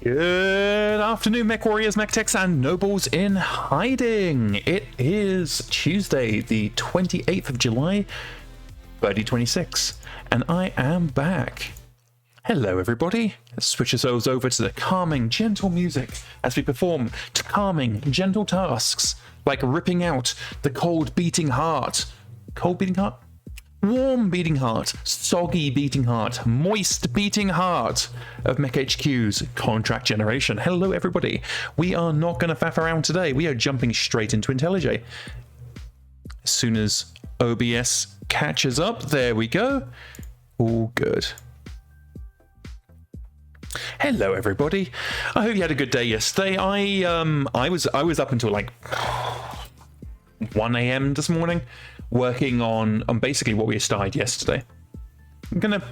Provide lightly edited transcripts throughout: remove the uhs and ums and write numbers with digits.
Good afternoon, mech warriors, mech techs, and nobles in hiding. It is Tuesday, the 28th of July, 2026, and I am back. Hello, everybody. Let's switch ourselves over to the calming, gentle music as we perform calming, gentle tasks like ripping out the cold beating heart. Cold beating heart? Warm beating heart, soggy beating heart, moist beating heart of MekHQ's contract generation. Hello, everybody. We are not going to faff around today. We are jumping straight into IntelliJ. As soon as OBS catches up, there we go. All good. Hello, everybody. I hope you had a good day yesterday. I was up until like 1 a.m. this morning, working on basically what we started yesterday. I'm gonna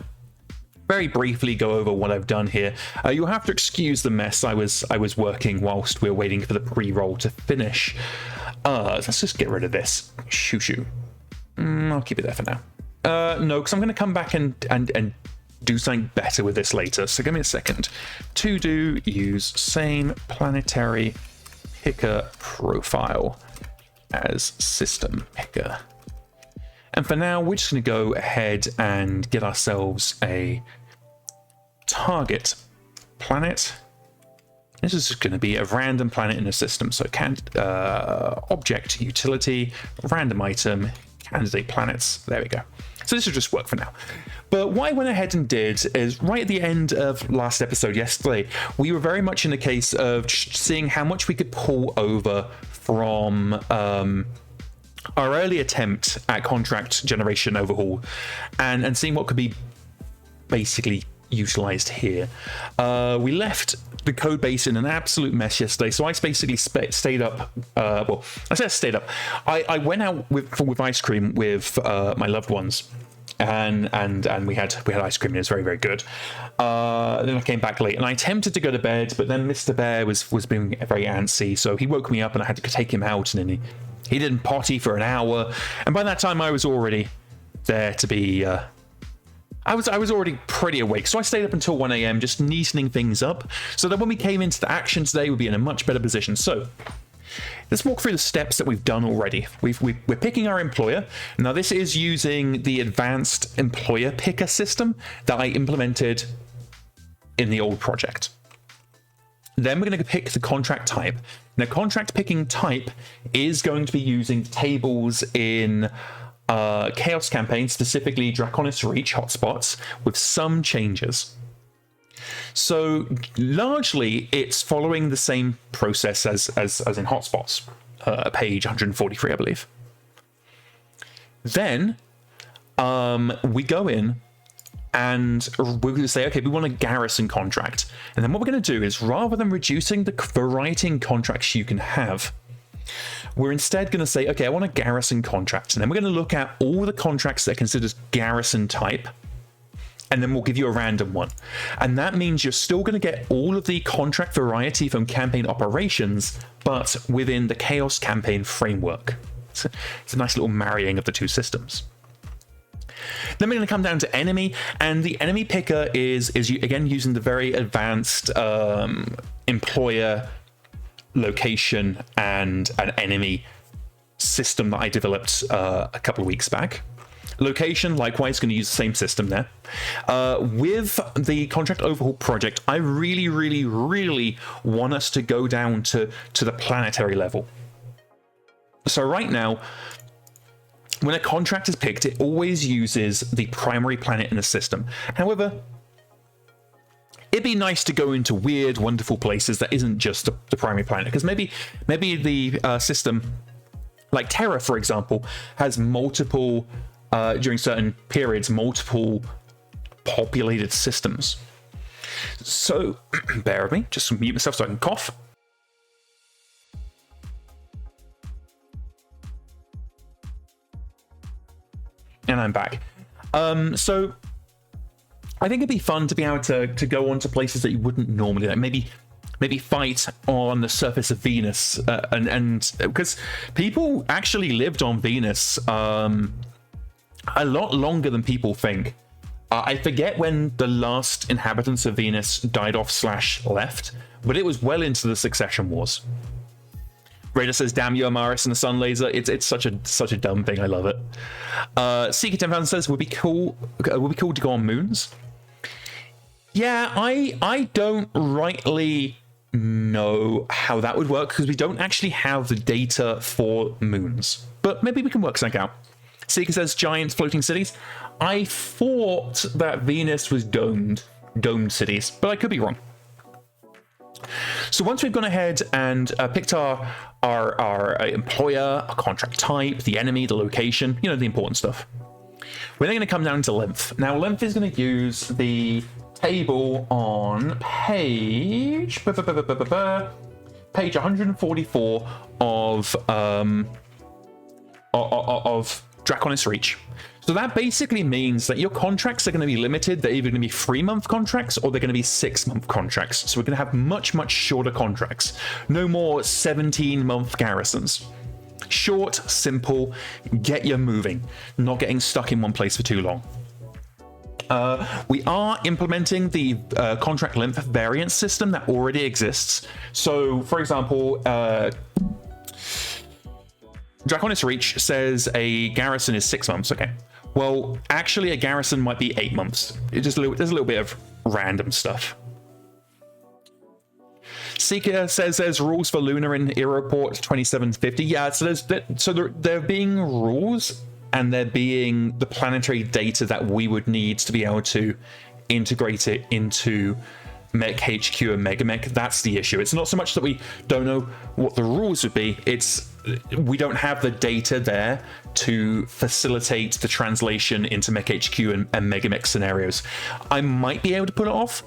very briefly go over what I've done here. You'll have to excuse the mess. I was working whilst we were waiting for the pre-roll to finish. Let's just get rid of this. Shoo. I'll keep it there for now. No, because I'm gonna come back and do something better with this later. So give me a second. To do, use same planetary picker profile as system picker. And for now, we're just going to go ahead and get ourselves a target planet. This is just going to be a random planet in the system. So object utility, random item, candidate planets. There we go. So this will just work for now. But what I went ahead and did is right at the end of last episode yesterday, we were very much in the case of seeing how much we could pull over from our early attempt at contract generation overhaul and seeing what could be basically utilized here. We left the code base in an absolute mess yesterday, so I basically stayed up. Well, I said stayed up. I went out with ice cream with my loved ones, and we had ice cream. And it was very, very good. Then I came back late, and I attempted to go to bed, but then Mr. Bear was being very antsy, so he woke me up, and I had to take him out, and then he didn't potty for an hour, and by that time I was already there to be. I was already pretty awake, so I stayed up until 1 a.m. just neatening things up, so that when we came into the action today, we'd be in a much better position. So let's walk through the steps that we've done already. We're picking our employer. Now, this is using the advanced employer picker system that I implemented in the old project. Then we're going to pick the contract type. Now, contract picking type is going to be using tables in Chaos Campaign, specifically Draconis Reach hotspots, with some changes. So largely, it's following the same process as in hotspots, page 143, I believe. Then we go in and we're going to say, okay, we want a garrison contract. And then what we're going to do is, rather than reducing the variety in contracts you can have, we're instead going to say, okay, I want a garrison contract. And then we're going to look at all the contracts that are considered garrison type, and then we'll give you a random one. And that means you're still going to get all of the contract variety from campaign operations, but within the Chaos Campaign framework. It's a nice little marrying of the two systems. Then we're going to come down to enemy, and the enemy picker is again using the very advanced employer location and an enemy system that I developed a couple of weeks back. Location, likewise, going to use the same system there. With the contract overhaul project, I really, really, really want us to go down to the planetary level. So right now, when a contract is picked, it always uses the primary planet in the system. However, it'd be nice to go into weird, wonderful places that isn't just the primary planet, because maybe the system, like Terra, for example, has multiple, during certain periods, multiple populated systems. So, bear with me, just mute myself so I can cough. And I'm back. So I think it'd be fun to be able to go on to places that you wouldn't normally, like maybe fight on the surface of Venus, and because people actually lived on Venus a lot longer than people think. I forget when the last inhabitants of Venus died off / left, but it was well into the Succession Wars. Raider says, "Damn you, Amaris and the Sun Laser." It's such a dumb thing. I love it. Seeker 10,000 says, "Would be cool. Would be cool to go on moons." Yeah, I don't rightly know how that would work because we don't actually have the data for moons, but maybe we can work something out. Seeker says, "Giant floating cities." I thought that Venus was domed cities, but I could be wrong. So once we've gone ahead and picked our employer, our contract type, the enemy, the location, you know, the important stuff, we're then going to come down to length. Now, length is going to use the table on page 144 of Draconis Reach. So that basically means that your contracts are going to be limited. They're either going to be 3-month contracts or they're going to be 6-month contracts. So we're going to have much shorter contracts. No more 17-month garrisons. Short, simple, get you moving, not getting stuck in one place for too long. We are implementing the contract length variance system that already exists. So, for example, Draconis Reach says a garrison is 6 months. Okay. Well, actually, a garrison might be 8 months. There's a little bit of random stuff. Seeker says there's rules for Lunar in Aeroport 2750. Yeah, so there being rules, and there being the planetary data that we would need to be able to integrate it into MekHQ and MegaMek. That's the issue. It's not so much that we don't know what the rules would be, it's we don't have the data there to facilitate the translation into MekHQ and MegaMek scenarios. I might be able to put it off,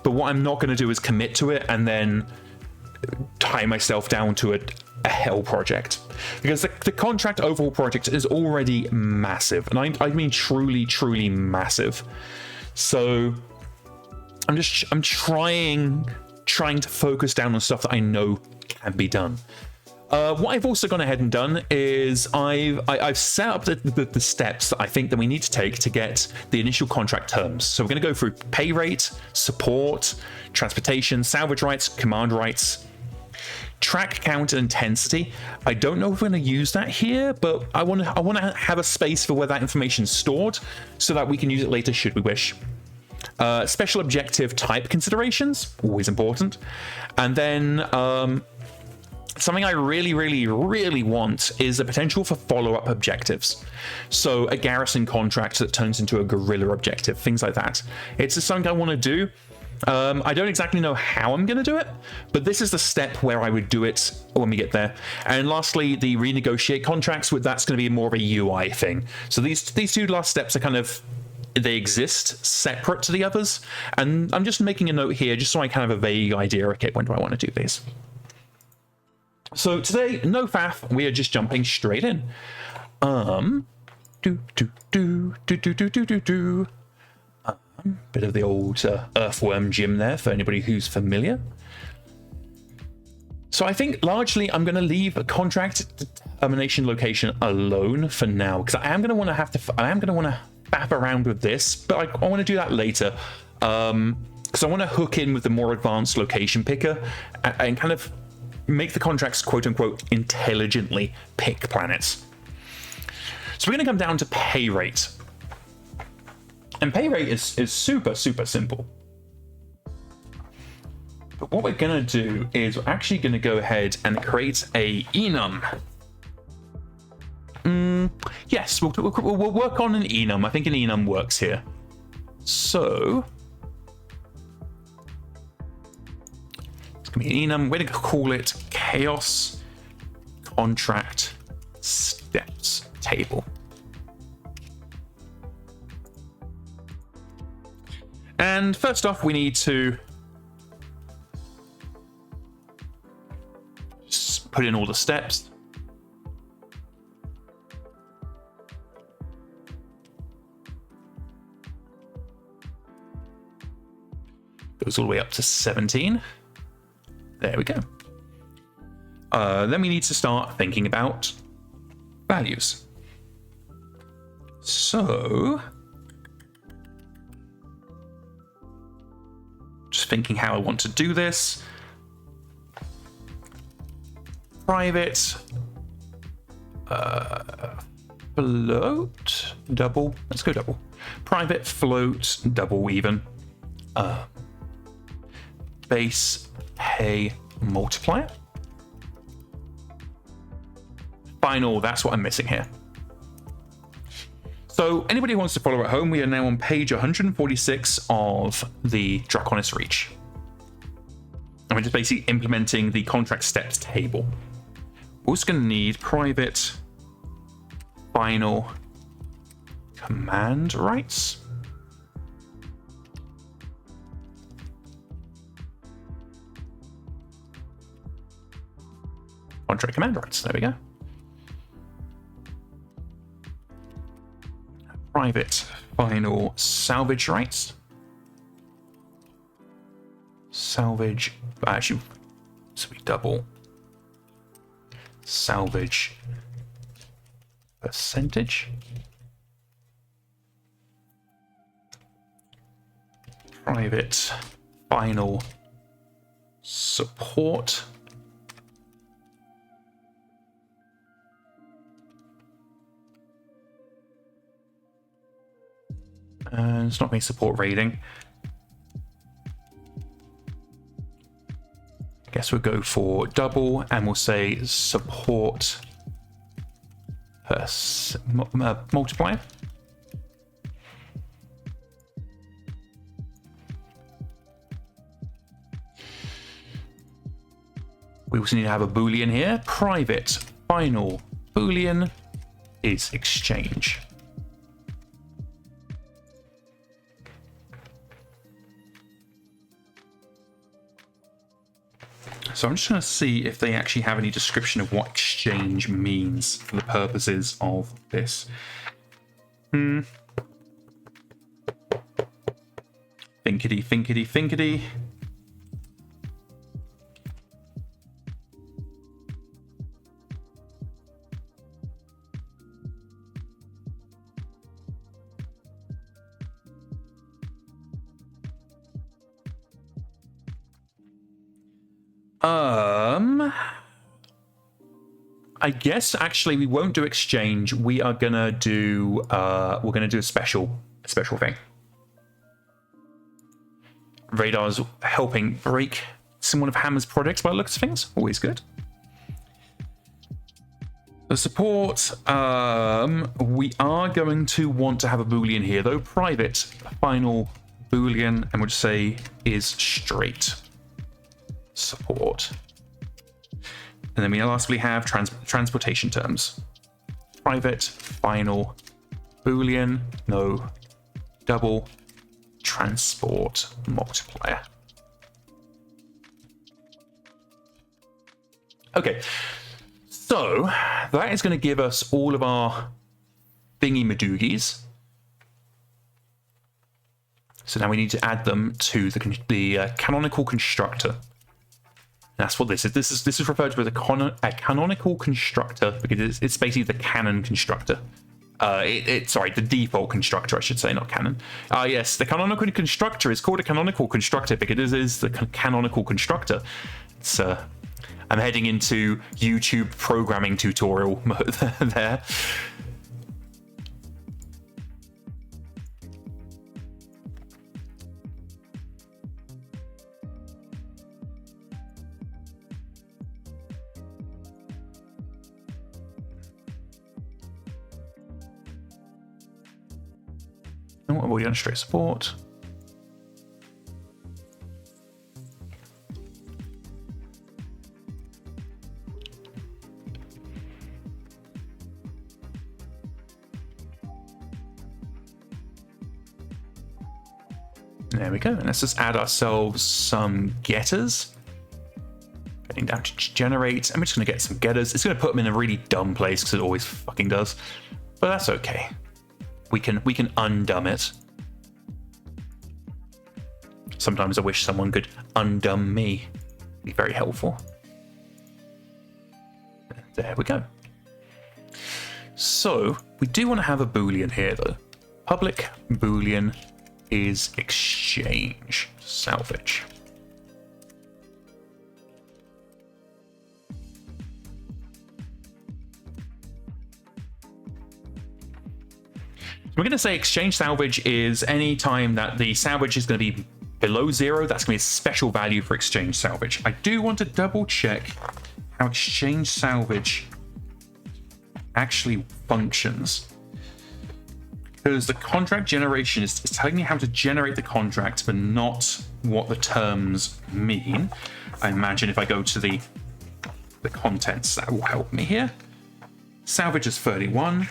but what I'm not going to do is commit to it and then tie myself down to a hell project, because the contract overall project is already massive, and I mean truly massive. So I'm trying to focus down on stuff that I know can be done. What I've also gone ahead and done is I've set up the steps that I think that we need to take to get the initial contract terms. So we're going to go through pay rate, support, transportation, salvage rights, command rights, track count and intensity. I don't know if we're going to use that here, but I want to have a space for where that information is stored so that we can use it later should we wish. Special objective type considerations, always important. And then something I really want is the potential for follow-up objectives. So a garrison contract that turns into a guerrilla objective, things like that. It's just something I want to do. I don't exactly know how I'm going to do it, but this is the step where I would do it when we get there. And lastly, the renegotiate contracts, that's going to be more of a UI thing. So these two last steps are kind of, they exist separate to the others. And I'm just making a note here just so I kind of have a vague idea, okay, when do I want to do these? So today, no faff, we are just jumping straight in. Bit of the old earthworm gym there for anybody who's familiar. So I think largely I'm going to leave a contract determination location alone for now, because I am going to want to faff around with this, but I want to do that later, because I want to hook in with the more advanced location picker and kind of make the contracts quote unquote intelligently pick planets. So we're going to come down to pay rate. And pay rate is super simple. But what we're going to do is we're actually going to go ahead and create a enum. Yes, we'll work on an enum. I think an enum works here. So it's going to be an enum. We're going to call it Chaos Contract Steps Table. And first off, we need to just put in all the steps. Goes all the way up to 17. There we go. Then we need to start thinking about values. So Just thinking how I want to do this. Private float double. Let's go double. Private float double even. Base pay multiplier. Final, that's what I'm missing here. So anybody who wants to follow at home, we are now on page 146 of the Draconis Reach. And we're just basically implementing the contract steps table. We're also going to need private final command rights. Contract command rights, there we go. Private final salvage rights. Salvage, actually, so we double. Salvage percentage. Private final support. And it's not being support rating. I guess we'll go for double and we'll say support multiplier. We also need to have a Boolean here. Private final Boolean is exchange. So I'm just going to see if they actually have any description of what exchange means for the purposes of this. Thinkity, thinkity, thinkity. I guess actually we won't do exchange. We are gonna do we're gonna do a special thing. Radar's helping break some one of Hammer's projects by the looks of things. Always good. The support, we are going to want to have a Boolean here though. Private final Boolean, and we'll just say is straight support. And then we lastly have transportation terms. Private final Boolean, no double transport multiplier. Okay, so that is going to give us all of our thingy madoogies. So now we need to add them to the canonical constructor. That's what this is. This is referred to as a canonical constructor because it's basically the canon constructor. Sorry, the default constructor, I should say, not canon. Yes, the canonical constructor is called a canonical constructor because it is the canonical constructor. It's I'm heading into YouTube programming tutorial mode there. And what are we on straight support? There we go. And let's just add ourselves some getters. Getting down to generate. I'm just going to get some getters. It's going to put them in a really dumb place because it always fucking does. But that's okay. We can undumb it. Sometimes I wish someone could undumb me. It'd be very helpful. There we go. So we do want to have a Boolean here though. Public Boolean is exchange salvage. We're going to say exchange salvage is any time that the salvage is going to be below 0. That's going to be a special value for exchange salvage. I do want to double check how exchange salvage actually functions, because the contract generation is telling me how to generate the contract, but not what the terms mean. I imagine if I go to the contents, that will help me here. Salvage is 31.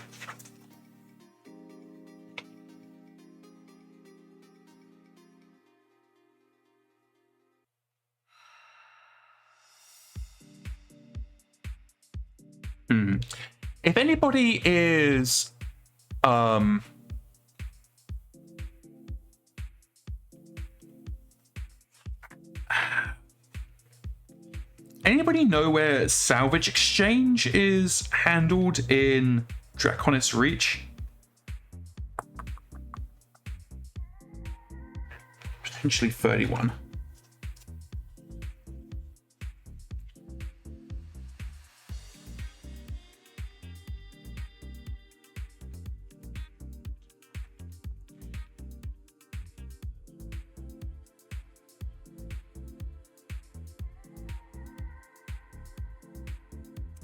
If anybody is anybody know where salvage exchange is handled in Draconis Reach? Potentially 31.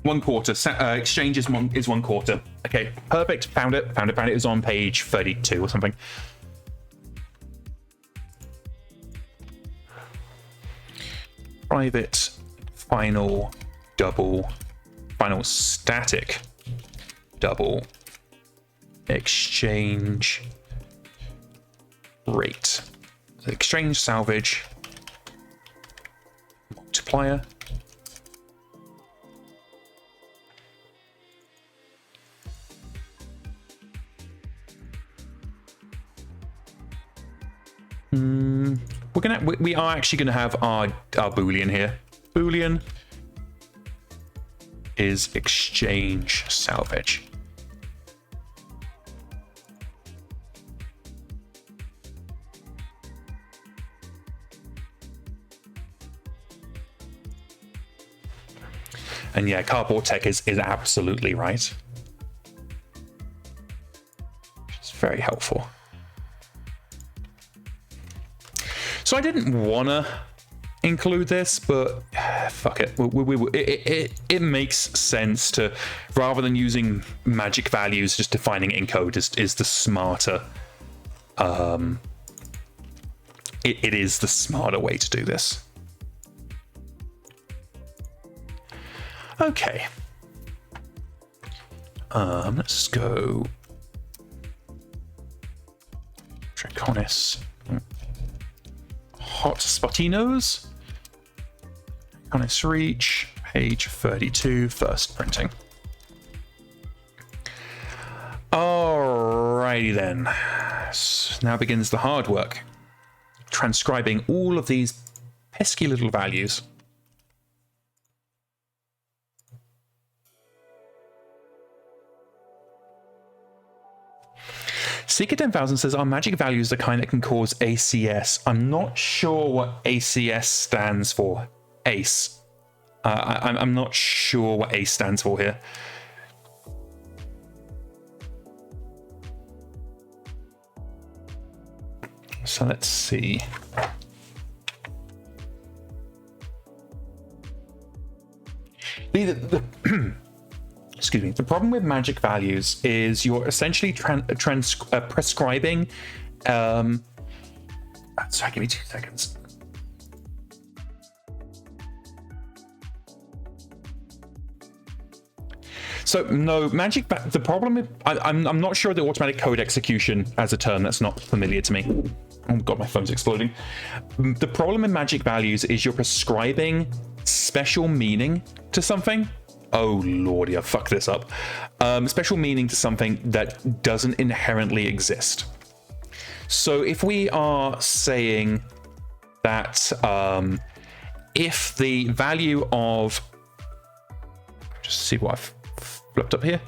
One quarter. Exchange is one quarter. Okay, perfect. Found it. It was on page 32 or something. Private final static double exchange rate. So exchange salvage multiplier. We are actually gonna have our Boolean here. Boolean is exchange salvage. And yeah, BattleTech is absolutely right. It's very helpful. So I didn't want to include this, but fuck it. It makes sense to, rather than using magic values, just defining encode is the smarter. It is the smarter way to do this. Okay. Let's go Draconis. Hot Spottinos. Draconis Reach, page 32, first printing. Alrighty then. So now begins the hard work. Transcribing all of these pesky little values. Seeker 10,000 says our magic value is the kind that can cause ACS. I'm not sure what ACS stands for. ACE. I'm not sure what ACE stands for here. So let's see. Excuse me. The problem with magic values is you're essentially prescribing. Sorry, give me 2 seconds. So no, the problem with I'm not sure the automatic code execution as a term, that's not familiar to me. Oh god, my phone's exploding. The problem in magic values is you're prescribing special meaning to something. Oh lordy, I fucked this up. Special meaning to something that doesn't inherently exist. So if we are saying that if the value of, just see what I've flipped up here.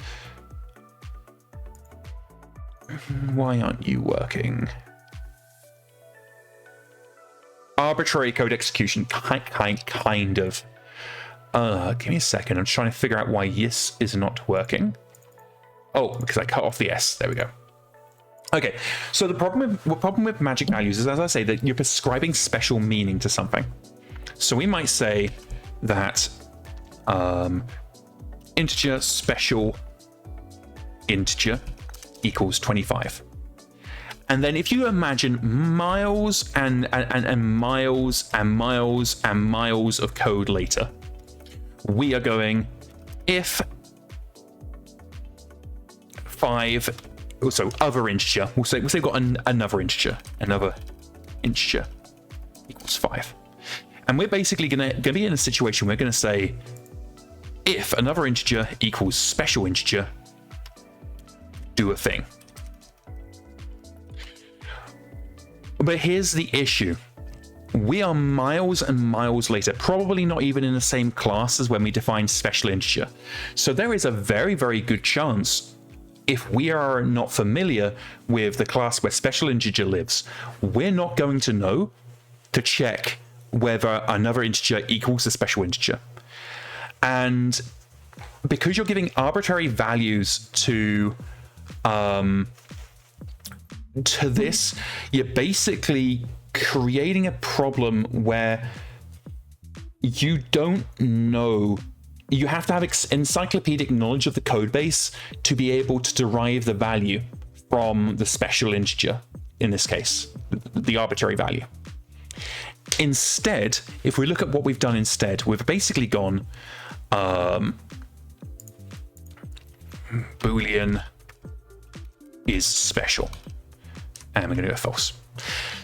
Why aren't you working? Arbitrary code execution, kind of. Give me a second. I'm trying to figure out why this is not working. Oh, because I cut off the S. There we go. Okay, so the problem with magic values is, as I say, that you're prescribing special meaning to something. So we might say that integer special integer equals 25. And then if you imagine miles and miles and miles and miles of code later, we are going if 5, so other integer, we'll say we've got another integer equals 5. And we're basically gonna be in a situation, we're gonna say if another integer equals special integer, do a thing. But here's the issue. We are miles and miles later, probably not even in the same class as when we defined special integer. So there is a very, very good chance, if we are not familiar with the class where special integer lives, we're not going to know to check whether another integer equals a special integer. And because you're giving arbitrary values to this, you're basically creating a problem where you don't know. You have to have encyclopedic knowledge of the code base to be able to derive the value from the special integer, in this case, the arbitrary value. Instead, if we look at what we've done instead, we've basically gone Boolean is special, and we're going to do a false.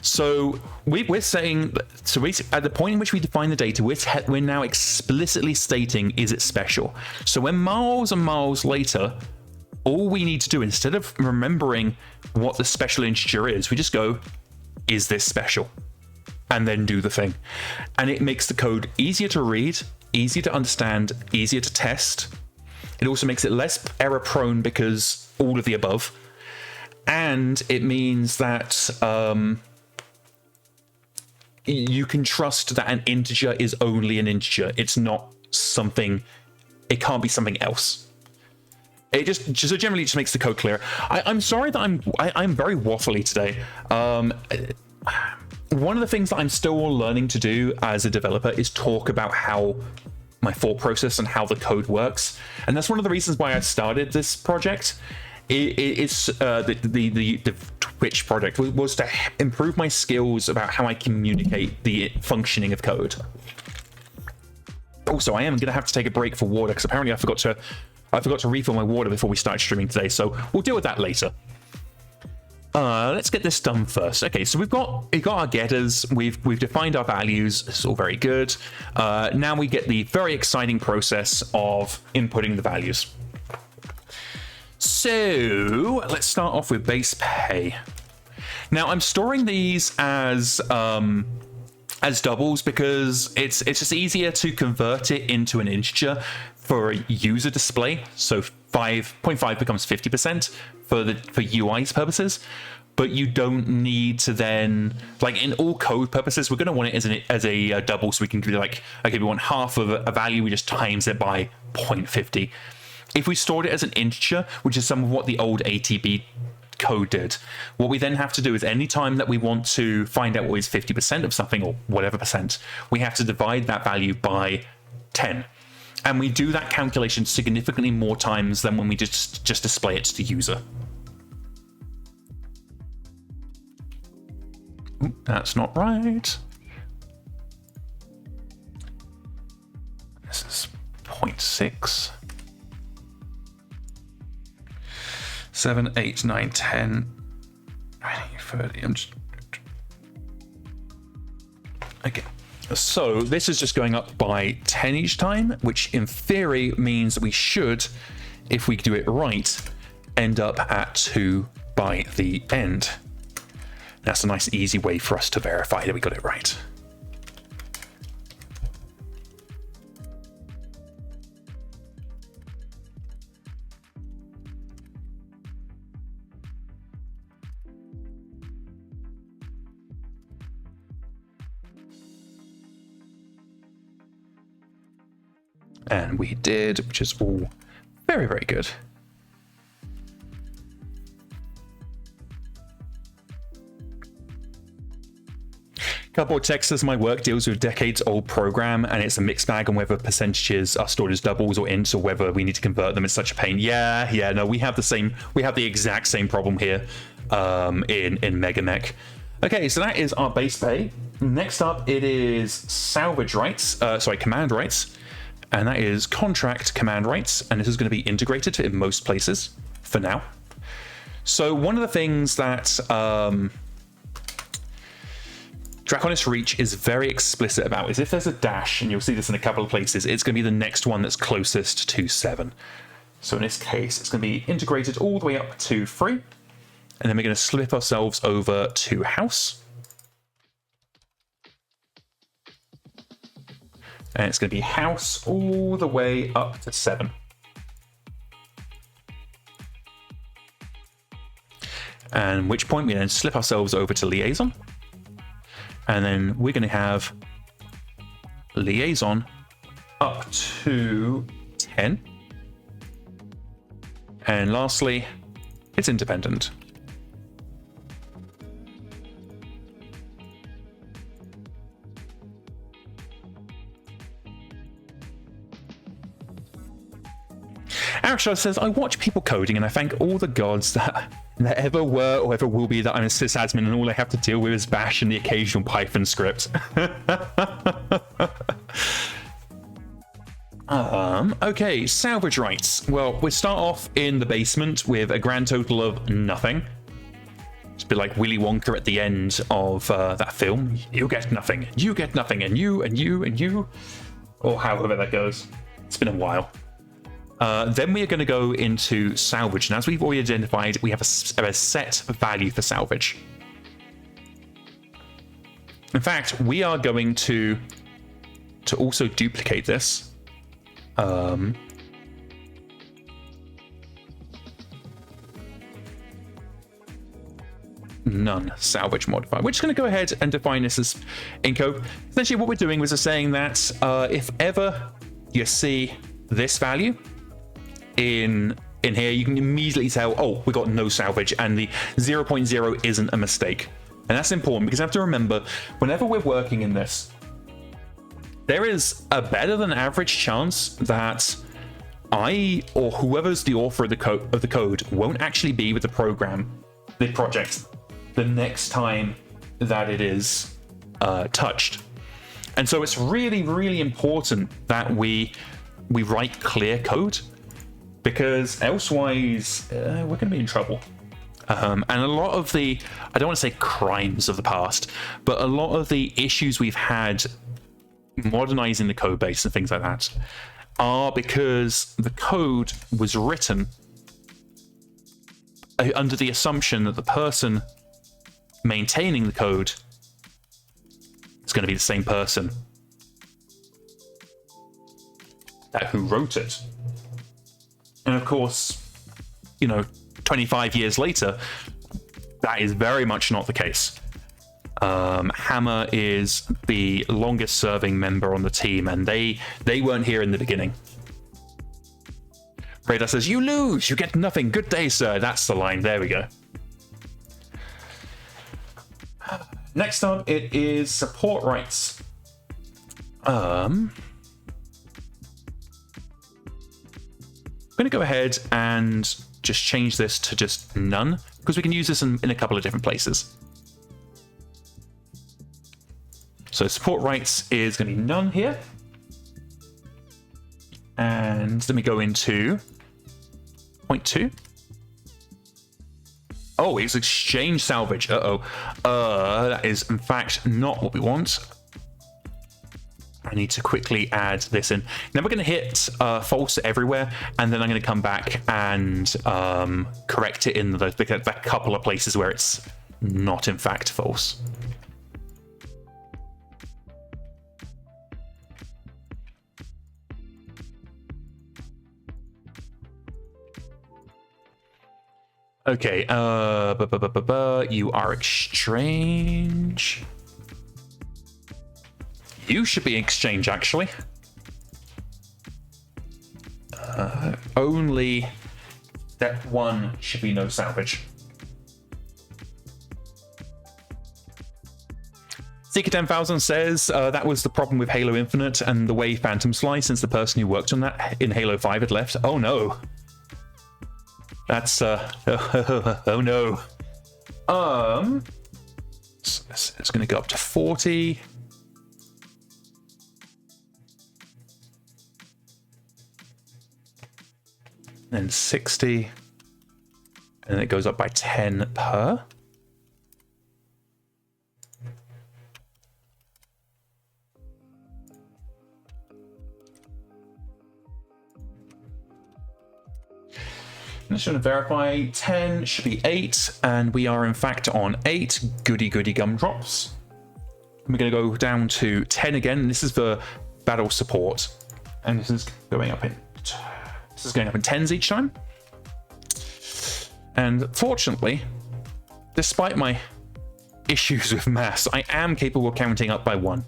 So we're saying, so at the point in which we define the data, we're now explicitly stating, is it special? So when miles and miles later, all we need to do, instead of remembering what the special integer is, we just go, is this special? And then do the thing. And it makes the code easier to read, easier to understand, easier to test. It also makes it less error prone because all of the above. And it means that you can trust that an integer is only an integer. It's not something, it can't be something else. It just generally just makes the code clearer. I'm sorry that I'm very waffly today. One of the things that I'm still learning to do as a developer is talk about how my thought process and how the code works. And that's one of the reasons why I started this project. It's the Twitch project was to improve my skills about how I communicate the functioning of code. Also, I am going to have to take a break for water because apparently I forgot to refill my water before we started streaming today. So we'll deal with that later. Let's get this done first. Okay, so we've got our getters, we've defined our values. It's all very good. Now we get the very exciting process of inputting the values. So let's start off with base pay. Now I'm storing these as doubles because it's just easier to convert it into an integer for a user display. So 5.5 becomes 50% for UI's purposes, but you don't need to then, like in all code purposes, we're going to want it as a double, so we can be like, okay, we want half of a value, we just times it by 0.50. If we stored it as an integer, which is some of what the old ATB code did, what we then have to do is any time that we want to find out what is 50% of something or whatever percent, we have to divide that value by 10. And we do that calculation significantly more times than when we just display it to the user. Ooh, that's not right. This is 0.6. 7, 8, 9, 10, 20, 30. I'm just... Okay. So this is just going up by 10 each time, which in theory means that we should, if we do it right, end up at 2 by the end. That's a nice easy way for us to verify that we got it right. And we did, which is all very, very good. Couple of texts says my work deals with decades old program and it's a mixed bag on whether percentages are stored as doubles or ints or whether we need to convert them. It's such a pain. Yeah, no, we have the exact same problem here in MegaMek. Okay, so that is our base pay. Next up, it is salvage rights, command rights, and that is contract command rights, and this is going to be integrated in most places for now. So one of the things that Draconis Reach is very explicit about is if there's a dash, and you'll see this in a couple of places, it's going to be the next one that's closest to 7. So in this case, it's going to be integrated all the way up to 3, and then we're going to slip ourselves over to house. And it's going to be house all the way up to 7. And which point we then slip ourselves over to liaison. And then we're going to have liaison up to 10. And lastly, it's independent. Arishar says, I watch people coding and I thank all the gods that ever were or ever will be that I'm a sysadmin and all I have to deal with is bash and the occasional Python script. Okay, salvage rights. Well, we start off in the basement with a grand total of nothing. It's a bit like Willy Wonka at the end of that film. You get nothing, and you, and you, and you. Or however that goes. It's been a while. Then we are going to go into salvage. And as we've already identified, we have a set value for salvage. In fact, we are going to also duplicate this. None salvage modifier. We're just going to go ahead and define this as Inco. Essentially, what we're doing was saying that if ever you see this value in here, you can immediately tell, oh, we got no salvage, and the 0.0 isn't a mistake. And that's important because you have to remember, whenever we're working in this, there is a better than average chance that I or whoever's the author of the code won't actually be with the project the next time that it is touched. And so it's really, really important that we write clear code, because elsewise we're going to be in trouble. And a lot of the, I don't want to say crimes of the past, but a lot of the issues we've had modernizing the code base and things like that are because the code was written under the assumption that the person maintaining the code is going to be the same person who wrote it. And of course, 25 years later, that is very much not the case. Hammer is the longest serving member on the team, and they weren't here in the beginning. Radar says, you lose, you get nothing. Good day, sir. That's the line. There we go. Next up, it is support rights. I'm going to go ahead and just change this to just none, because we can use this in a couple of different places. So support rights is going to be none here. And then we go into point 2. Oh, it's exchange salvage. That is in fact not what we want. I need to quickly add this in. Now we're going to hit false everywhere, and then I'm going to come back and correct it in the couple of places where it's not in fact false. Okay, you are exchange. You should be exchange, actually. Only step 1 should be no salvage. Seeker 10,000 says that was the problem with Halo Infinite and the way Phantoms fly, since the person who worked on that in Halo 5 had left. Oh no. That's oh no. It's going to go up to 40. Then 60. And then it goes up by 10 per. I'm just going to verify 10 should be 8, and we are in fact on 8. Goody goody gumdrops. We're going to go down to 10 again. This is the battle support, and this is going up in 10s each time. And fortunately, despite my issues with maths, I am capable of counting up by 1,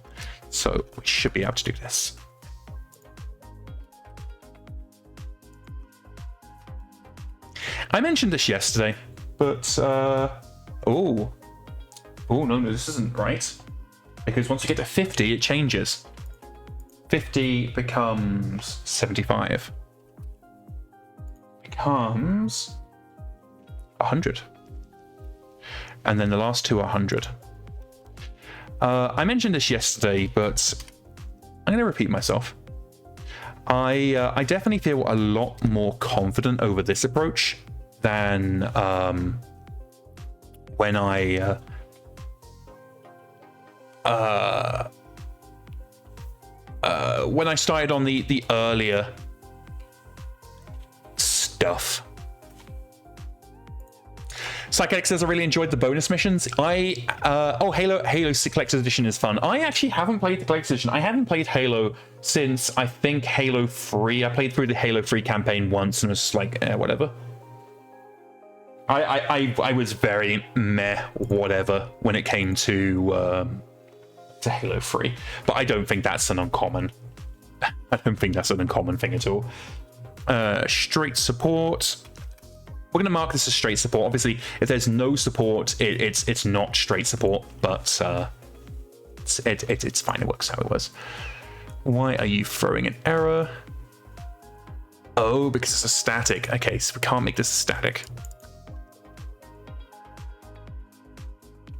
so we should be able to do this. I mentioned this yesterday, but oh no, this isn't right, because once you get to 50, it changes. 50 becomes 75, becomes 100, and then the last two are 100. I mentioned this yesterday, but I'm going to repeat myself. I definitely feel a lot more confident over this approach than when I started on the earlier stuff. Psychedelic says I really enjoyed the bonus missions. Halo Collector's Edition is fun. I actually haven't played the Collector's Edition. I haven't played Halo since I think Halo 3. I played through the Halo 3 campaign once and was just like, whatever. I was very meh whatever when it came to Halo 3, but I don't think that's an uncommon. I don't think that's an uncommon thing at all. Straight support. We're going to mark this as straight support. Obviously, if there's no support, it's not straight support, but it's fine. It works how it was. Why are you throwing an error? Oh, because it's a static. Okay, so we can't make this a static.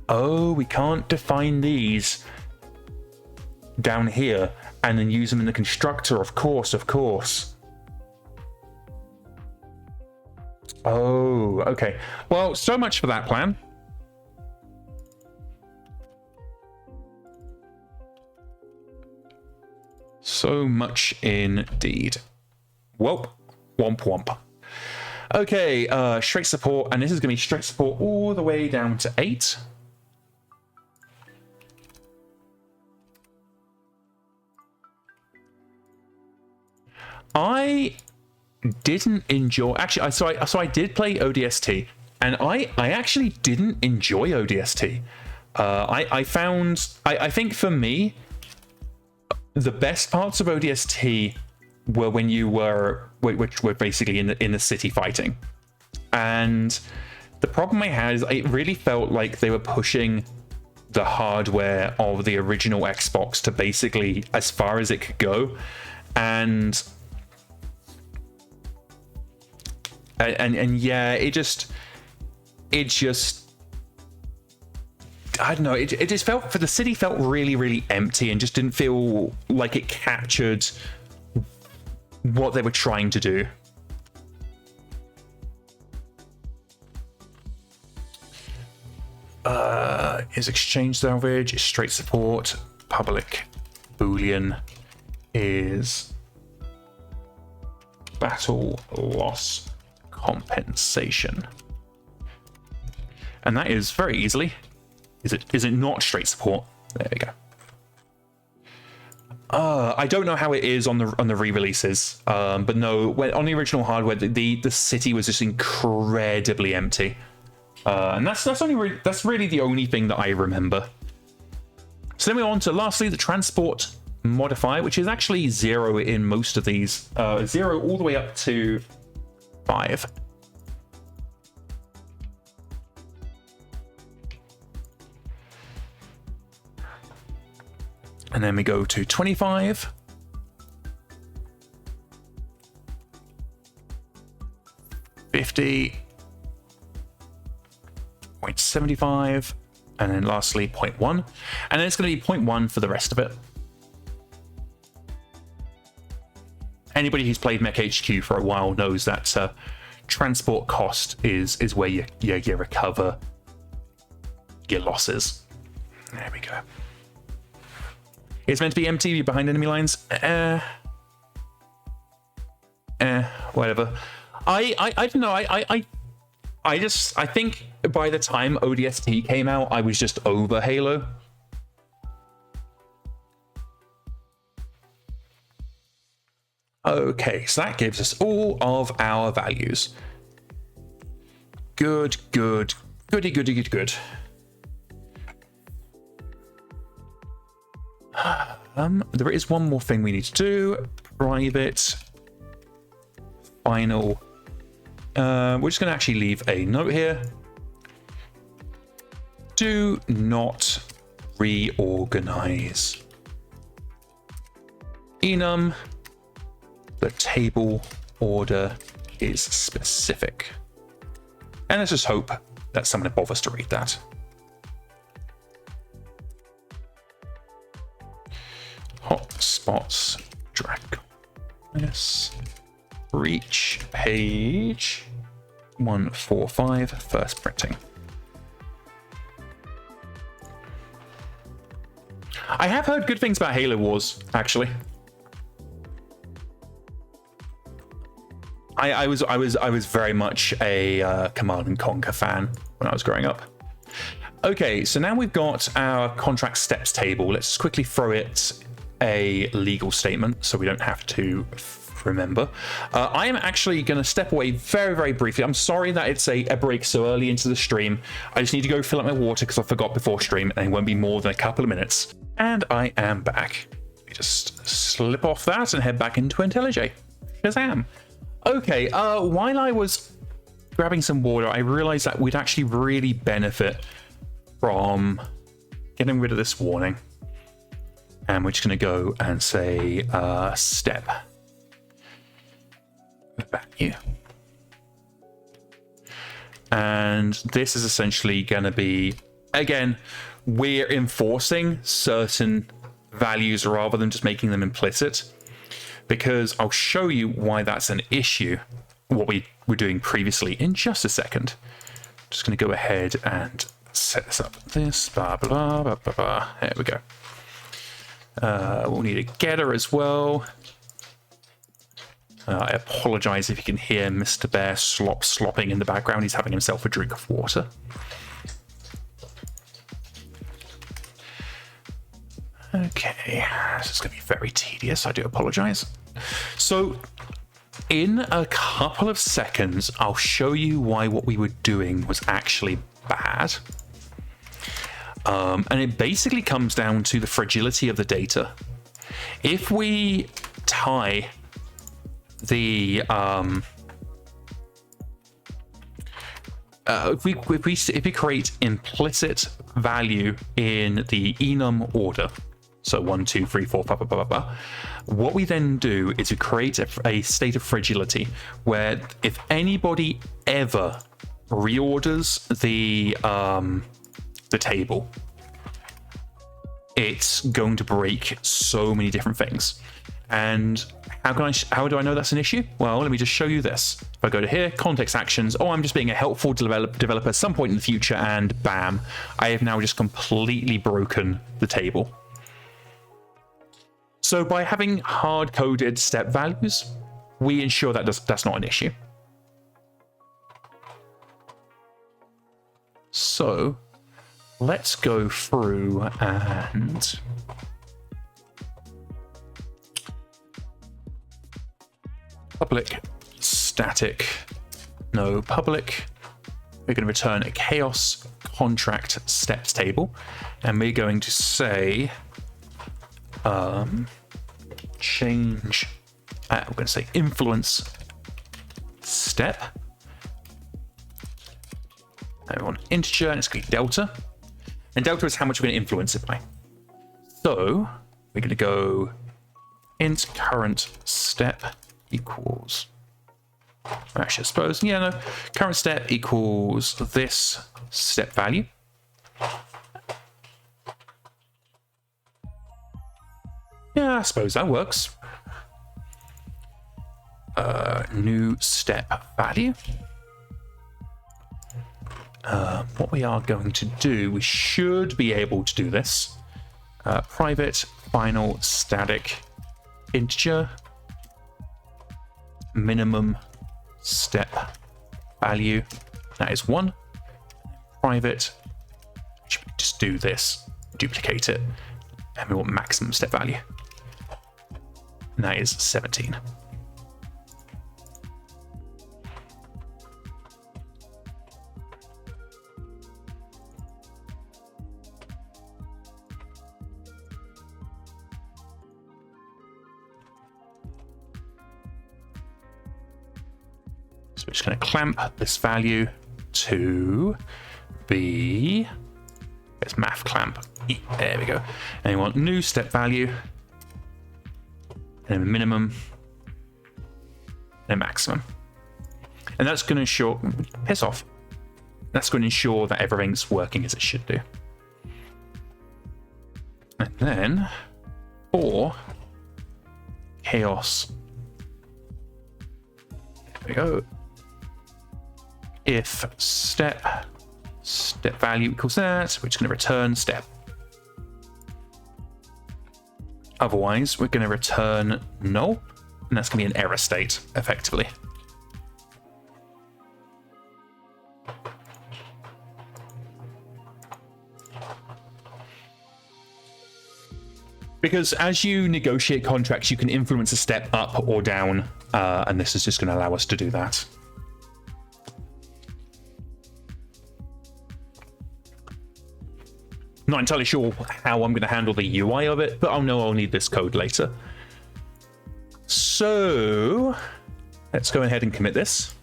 Oh, we can't define these down here and then use them in the constructor. Of course. Oh, okay. Well, so much for that plan. So much indeed. Whoop, womp womp. Okay, straight support, and this is going to be straight support all the way down to 8. I didn't enjoy, actually, so I did play ODST, and I actually didn't enjoy ODST. I think for me, the best parts of ODST were when you were basically in the city fighting, and the problem I had is it really felt like they were pushing the hardware of the original Xbox to basically as far as it could go, and yeah, it just I don't know, it just felt, for the city felt really empty and just didn't feel like it captured what they were trying to do. Is exchange salvage, is straight support, public boolean, is battle loss compensation, and that is very easily. Is it not straight support? There we go. I don't know how it is on the re-releases, but no, on the original hardware, the city was just incredibly empty, and that's really the only thing that I remember. So then we're on to lastly the transport modifier, which is actually 0 in most of these, 0 all the way up to 5. And then we go to 25. 50. 0.75. And then lastly 0.1. And then it's going to be 0.1 for the rest of it. Anybody who's played MekHQ for a while knows that transport cost is where you recover your losses. There we go. It's meant to be MTV behind enemy lines. Whatever. I don't know. I think by the time ODST came out, I was just over Halo. Okay, so that gives us all of our values. Good. There is one more thing we need to do. Private. Final. We're just going to actually leave a note here. Do not reorganize enum. The table order is specific. And let's just hope that someone bothers to read that. Hotspots, drag this, reach page 145, first printing. I have heard good things about Halo Wars, actually. I was very much a Command and Conquer fan when I was growing up. Okay, so now we've got our contract steps table. Let's just quickly throw it a legal statement so we don't have to remember. I am actually going to step away very, very briefly. I'm sorry that it's a break so early into the stream. I just need to go fill up my water because I forgot before stream, and it won't be more than a couple of minutes. And I am back. Let me just slip off that and head back into IntelliJ. Shazam. Okay, while I was grabbing some water, I realized that we'd actually really benefit from getting rid of this warning. And we're just going to go and say step value. And this is essentially going to be, again, we're enforcing certain values rather than just making them implicit. Because I'll show you why that's an issue, what we were doing previously, in just a second. Just going to go ahead and set this up. This, blah, blah, blah, blah, blah. There we go. We'll need a getter as well. I apologize if you can hear Mr. Bear slopping in the background. He's having himself a drink of water. Okay, this is going to be very tedious. I do apologize. So, in a couple of seconds, I'll show you why what we were doing was actually bad. And it basically comes down to the fragility of the data. If we tie the if we create implicit value in the enum order, so 1, 2, 3, 4, blah, blah, blah, blah, what we then do is we create a state of fragility where if anybody ever reorders the table, it's going to break so many different things. And how do I know that's an issue? Well, let me just show you this. If I go to here, context actions, I'm just being a helpful developer at some point in the future, and bam, I have now just completely broken the table. So by having hard-coded step values, we ensure that that's not an issue. So let's go through and public static no public. We're going to return a chaos contract steps table, and we're going to say change, we're going to say influence step, and we want integer, and it's going to be delta, and delta is how much we're going to influence it by. So we're going to go int current step equals, actually I suppose, yeah, no, current step equals this step value. Yeah, I suppose that works. New step value. What we are going to do, we should be able to do this. Private final static integer minimum step value, that is 1. Private, should we just do this, duplicate it, and we want maximum step value, and that is 17. So we're just going to clamp this value to be, it's math clamp, there we go. And we want new step value, and a minimum, and a maximum. And that's going to ensure, piss off, that's going to ensure that everything's working as it should do. And then for chaos, there we go. If step value equals that, we're just going to return step. Otherwise, we're going to return null, and that's going to be an error state, effectively. Because as you negotiate contracts, you can influence a step up or down, and this is just going to allow us to do that. Not entirely sure how I'm going to handle the UI of it, but I'll know I'll need this code later. So let's go ahead and commit this.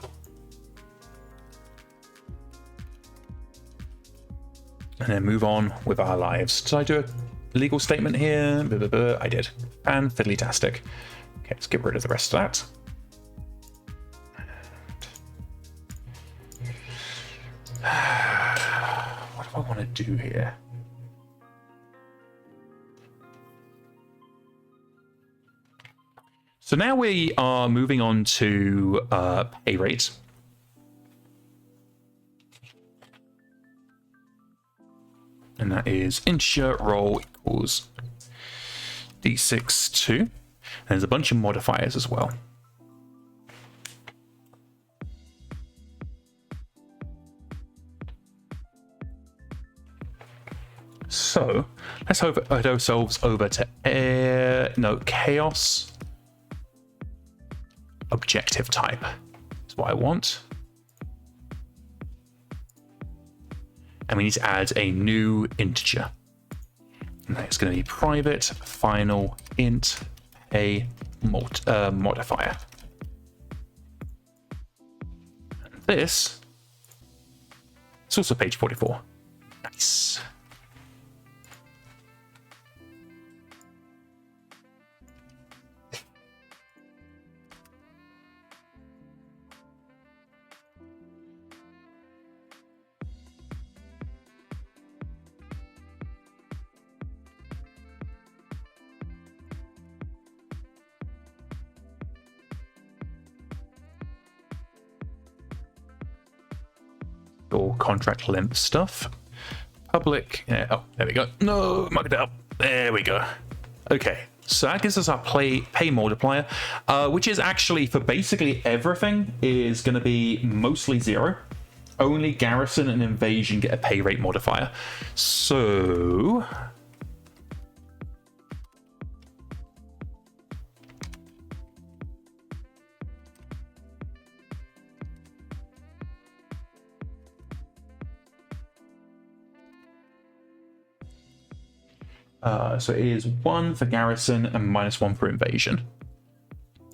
And then move on with our lives. Did I do a legal statement here? Blah, blah, blah. I did. And fiddly-tastic. Okay, let's get rid of the rest of that. What do I want to do here? So now we are moving on to pay rate. And that is integer roll equals d6 2. And there's a bunch of modifiers as well. So let's hover ourselves over to chaos. Objective type is what I want. And we need to add a new integer. And that's going to be private final int a modifier. And this is also page 44. Nice. Or contract length stuff. Public. Yeah, oh, there we go. No, mark it up. There we go. Okay, so that gives us our pay multiplier, which is actually for basically everything is going to be mostly 0. Only garrison and invasion get a pay rate modifier. So so it is 1 for garrison and -1 for invasion.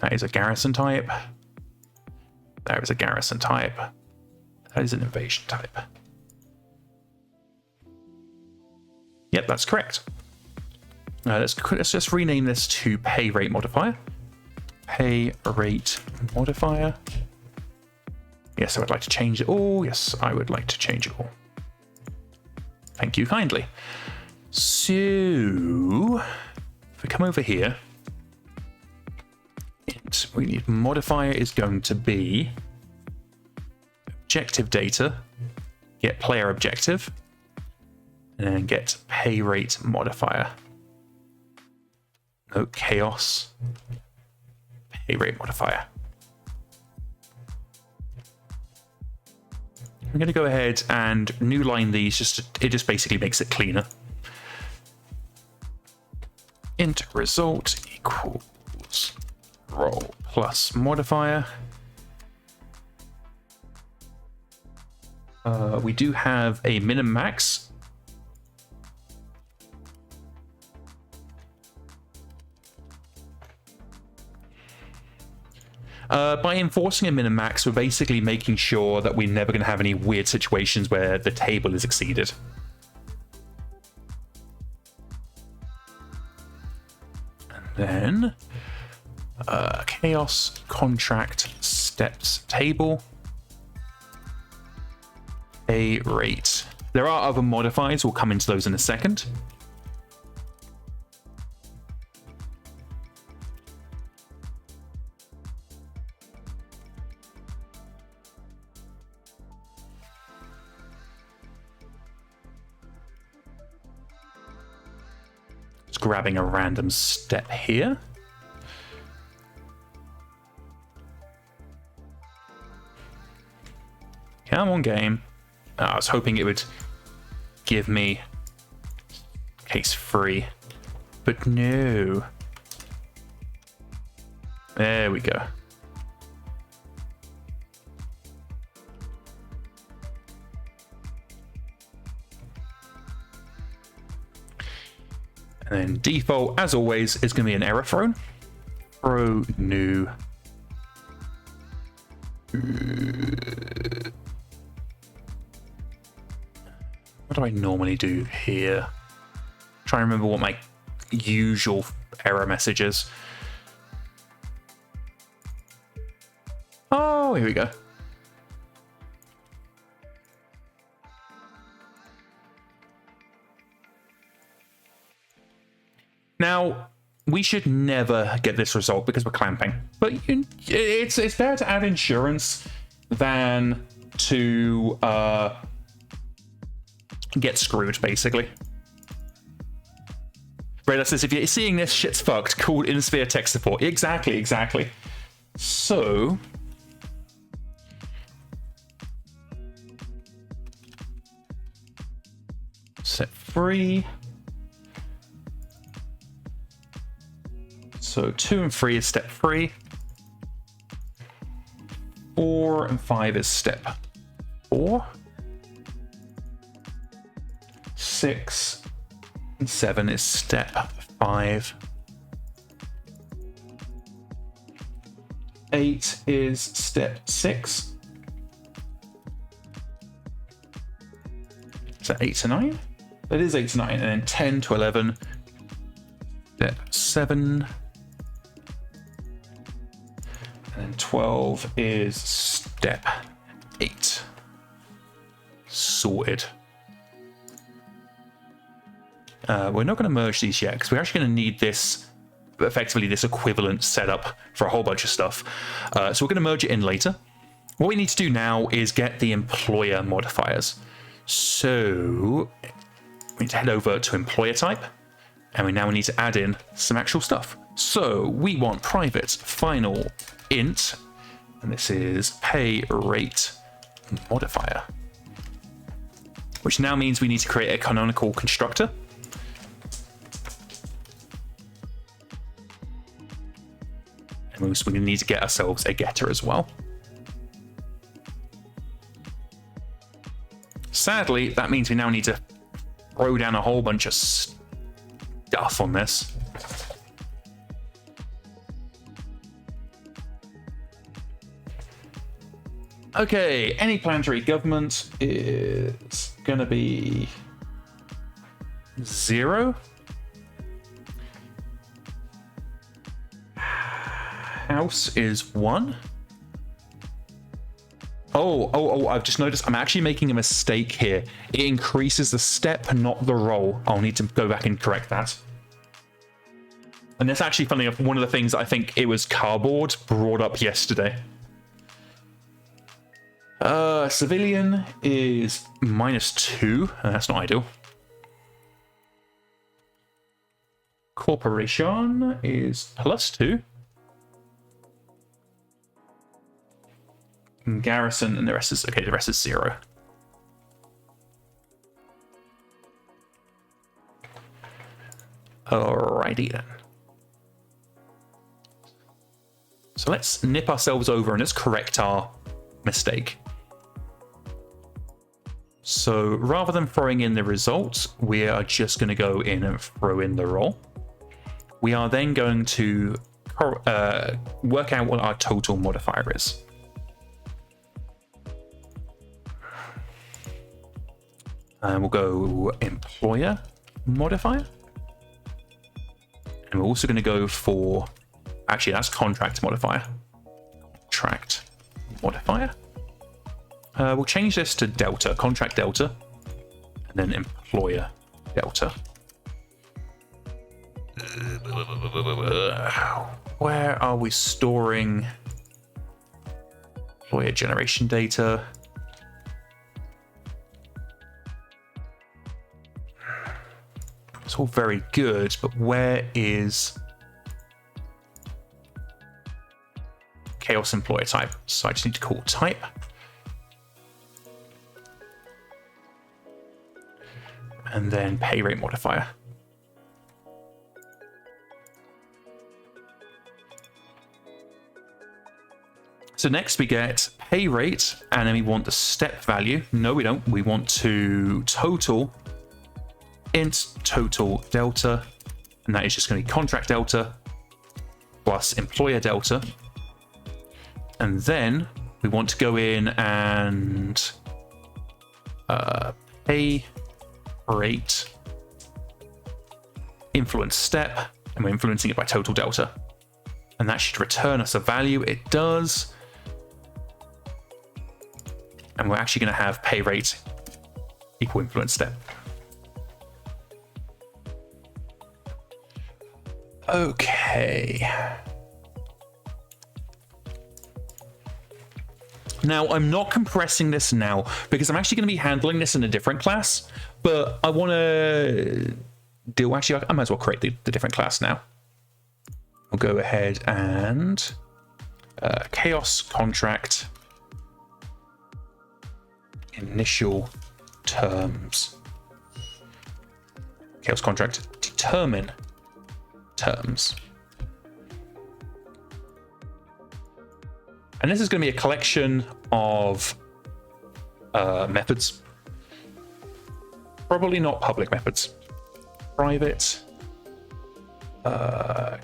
That is a garrison type. There is a garrison type. That is an invasion type. Yep, that's correct. Let's just rename this to pay rate modifier. Pay rate modifier. Yes, I would like to change it all. Yes, I would like to change it all. Thank you kindly. So, if we come over here, we need modifier is going to be objective data, get player objective, and then get pay rate modifier. No chaos, pay rate modifier. I'm going to go ahead and new line these, it just basically makes it cleaner. Int result equals roll plus modifier. We do have a min max. By enforcing a min and max, we're basically making sure that we're never going to have any weird situations where the table is exceeded. And then chaos contract steps table a rate. There are other modifiers, we'll come into those in a second. Grabbing a random step here. Come on, game. I was hoping it would give me case free, but no. There we go. And then default, as always, is going to be an error thrown. Throw new. What do I normally do here? Try and remember what my usual error message is. Oh, here we go. Now, we should never get this result because we're clamping, but it's better to add insurance than to get screwed, basically. Right, that's this. If you're seeing this, shit's fucked. Call InSphere tech support. Exactly. So, set free. So 2 and 3 is step 3. 4 and 5 is step 4. 6 and 7 is step 5. 8 is step 6. Is that 8 to 9? That is 8 to 9. And then 10 to 11. Step 7. And then 12 is step 8. Sorted. We're not going to merge these yet because we're actually going to need this, effectively this equivalent setup for a whole bunch of stuff. So we're going to merge it in later. What we need to do now is get the employer modifiers. So we need to head over to employer type, and we now need to add in some actual stuff. So we want private final int, and this is pay rate modifier, which now means we need to create a canonical constructor. And we're going to need to get ourselves a getter as well. Sadly, that means we now need to throw down a whole bunch of stuff on this. Okay, any planetary government is going to be 0. house is 1. Oh, I've just noticed I'm actually making a mistake here. It increases the step, not the roll. I'll need to go back and correct that. And that's actually, funny enough, one of the things I think it was Cardboard brought up yesterday. Civilian is -2, and that's not ideal. Corporation is +2. And garrison, and the rest is okay. The rest is 0. Alrighty then. So let's nip ourselves over and let's correct our mistake. So rather than throwing in the results, we are just going to go in and throw in the roll. We are then going to work out what our total modifier is. And we'll go employer modifier. And we're also going to go for, actually that's contract modifier. Contract modifier. We'll change this to delta, contract delta, and then employer delta. Where are we storing employer generation data? It's all very good, but where is chaos employer type? So I just need to call type. And then pay rate modifier. So next we get pay rate, and then we want the step value. No, we don't. We want to total int total delta, and that is just going to be contract delta plus employer delta. And then we want to go in and pay rate influence step, and we're influencing it by total delta. And that should return us a value. It does. And we're actually going to have pay rate equal influence step. Okay. Now, I'm not compressing this now because I'm actually going to be handling this in a different class, but I want to do, actually, I might as well create the different class now. We'll go ahead and chaos contract initial terms. Chaos contract determine terms. And this is going to be a collection of methods. Probably not public methods. Private.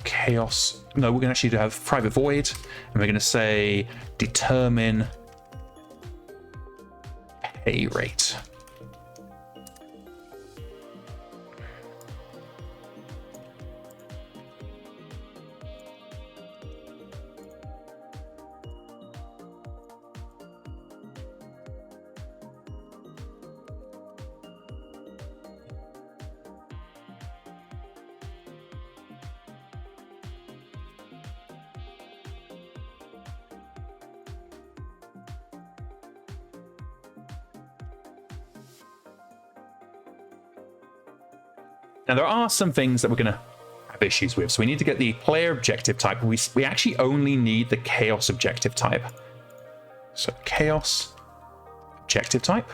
Chaos. No, we're going to actually have private void. And we're going to say determine pay rate. Now, there are some things that we're going to have issues with. So we need to get the player objective type. We actually only need the chaos objective type. So chaos objective type.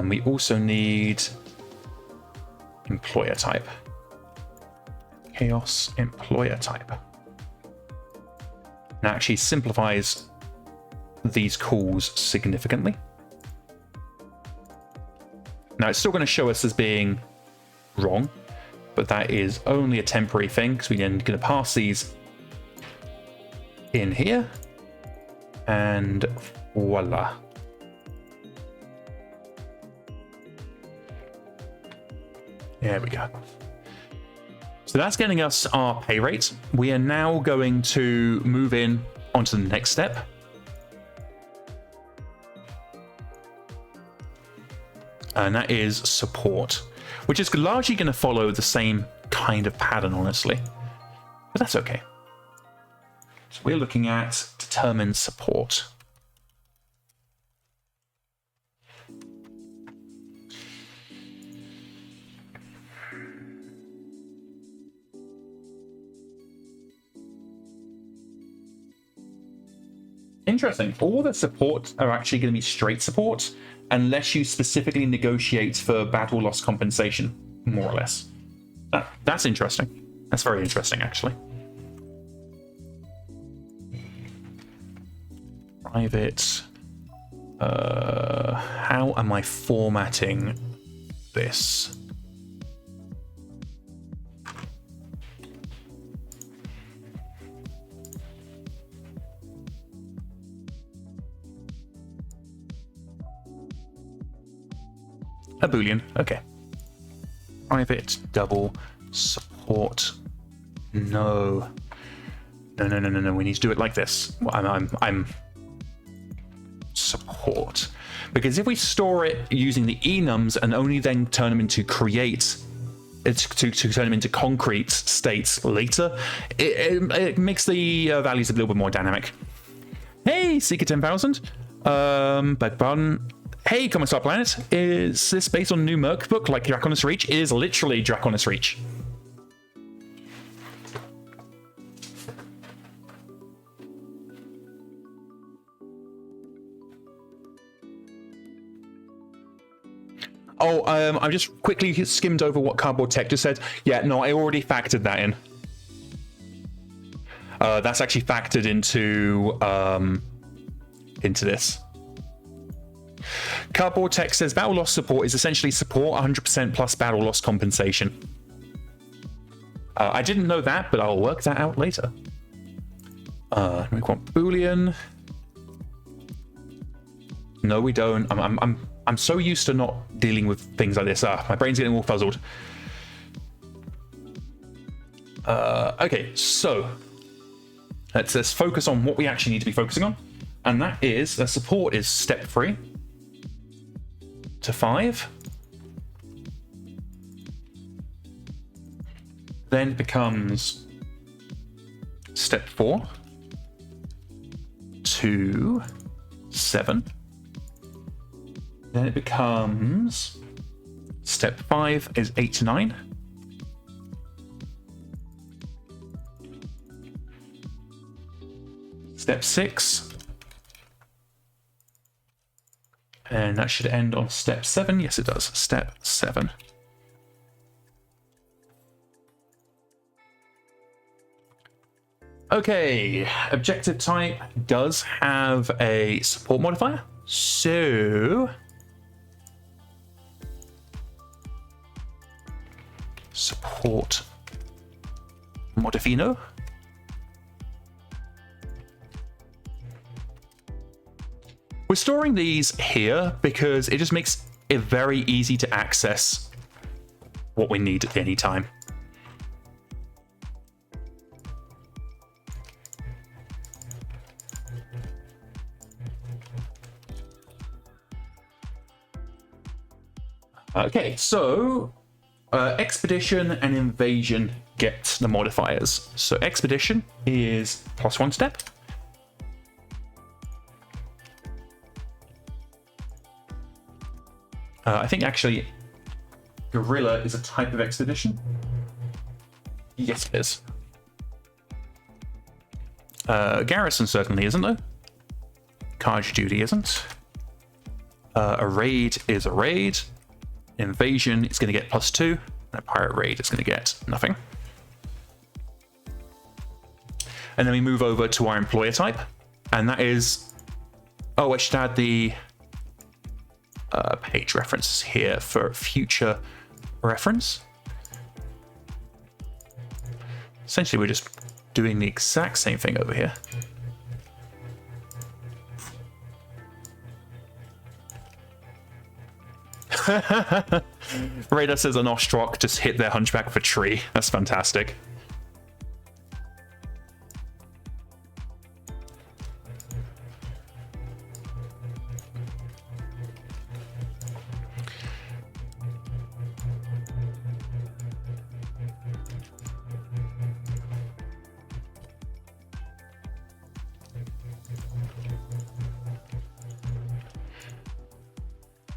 We also need employer type. Chaos employer type. Now, actually simplifies these calls significantly. Now, it's still going to show us as being wrong, but that is only a temporary thing because we're going to pass these in here, and voila. There we go. So that's getting us our pay rate. We are now going to move in onto the next step. And that is support, which is largely going to follow the same kind of pattern, honestly. But that's okay. So we're looking at determine support. Interesting. All the support are actually going to be straight support unless you specifically negotiate for battle loss compensation, more or less. That's interesting. That's very interesting, actually. Private. How am I formatting this? A Boolean, okay. Private double support. No. No. We need to do it like this. I'm support. Because if we store it using the enums and only then turn them into create, to turn them into concrete states later, it makes the values a little bit more dynamic. Hey, Seeker 10,000. Beg pardon. Hey, Commissar Planet, is this based on a new Merc book like Draconis Reach? It is literally Draconis Reach. Oh, I just quickly skimmed over what BattleTech just said. Yeah, no, I already factored that in. That's actually factored into this. BattleTech says battle loss support is essentially support 100% plus battle loss compensation. I didn't know that, but I'll work that out later. We want Boolean. No, we don't. I'm so used to not dealing with things like this. My brain's getting all fuzzled. Okay, so let's focus on what we actually need to be focusing on, and that is support is step 3 to 5. Then it becomes step 4 to 7. Then it becomes step 5 is 8 to 9. Step 6. And that should end on step 7. Yes, it does. Step 7. Okay, objective type does have a support modifier. So support modifino. We're storing these here because it just makes it very easy to access what we need at any time. Okay, so expedition and invasion get the modifiers. So expedition is +1 step. I think actually guerrilla is a type of expedition. Yes, it is. Garrison certainly isn't, though. Carja duty isn't. A raid is a raid. Invasion is going to get +2. And a pirate raid is going to get nothing. And then we move over to our employer type. And that is... Oh, I should add the page references here for future reference. Essentially, we're just doing the exact same thing over here. Radar says an Ostrock just hit their hunchback with a tree. That's fantastic.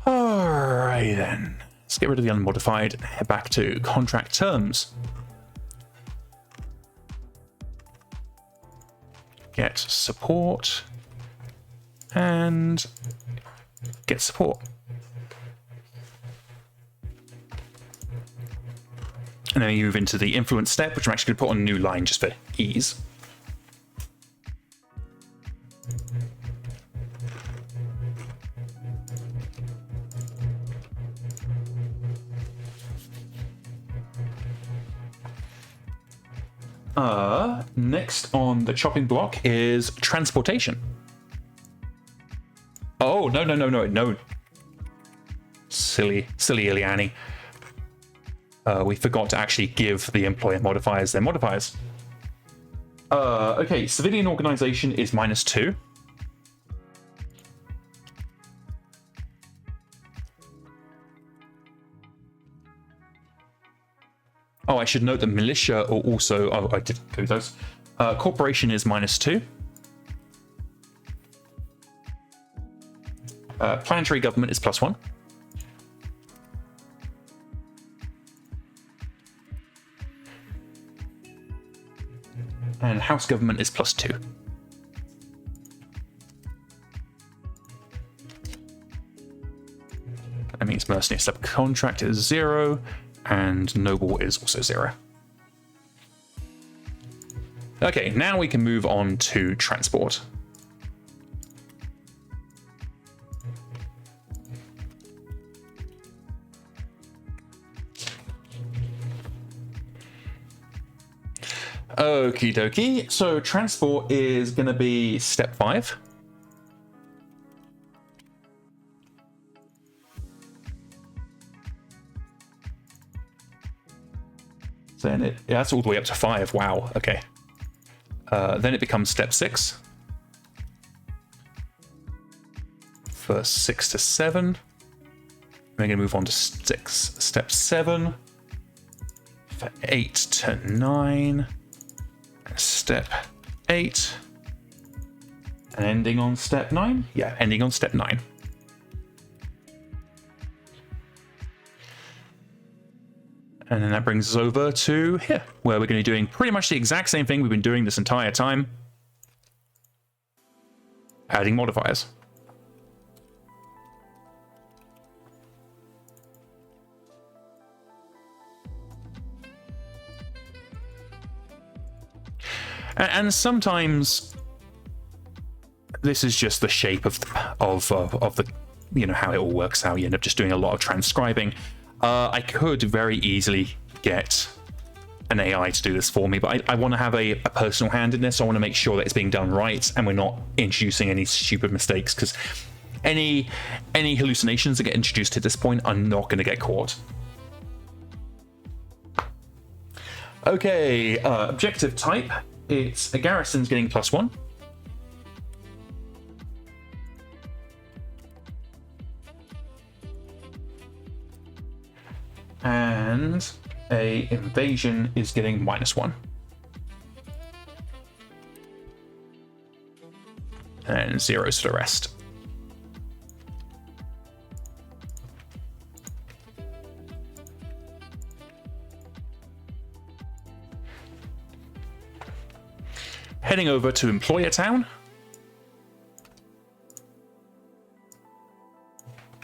Alright then. Let's get rid of the unmodified and head back to contract terms. Get support and get support. And then we move into the influence step, which I'm actually going to put on a new line just for ease. Next on the chopping block is transportation. Oh, no. Silly Illiani. We forgot to actually give the employer modifiers their modifiers. Okay, civilian organization is -2. Oh, I should note that militia are also... Oh, I did include those. Corporation is -2. Planetary government is +1. And house government is +2. That means mercenary subcontract is 0, and noble is also 0. Okay, now we can move on to transport. Okie dokie. So transport is going to be step 5. Then that's all the way up to 5. Wow. Okay. Then it becomes step 6. For 6 to 7. We're going to move on to step 7. For 8 to 9. Step 8. And ending on step 9? Yeah, ending on step 9. And then that brings us over to here, where we're going to be doing pretty much the exact same thing we've been doing this entire time. Adding modifiers. And sometimes this is just the shape of the how it all works out. You end up just doing a lot of transcribing. I could very easily get an AI to do this for me, but I want to have a personal hand in this. I want to make sure that it's being done right and we're not introducing any stupid mistakes, because any hallucinations that get introduced at this point are not going to get caught. Okay, objective type. It's a garrison's getting +1. And a invasion is getting -1. And 0s for the rest. Heading over to Employer Town.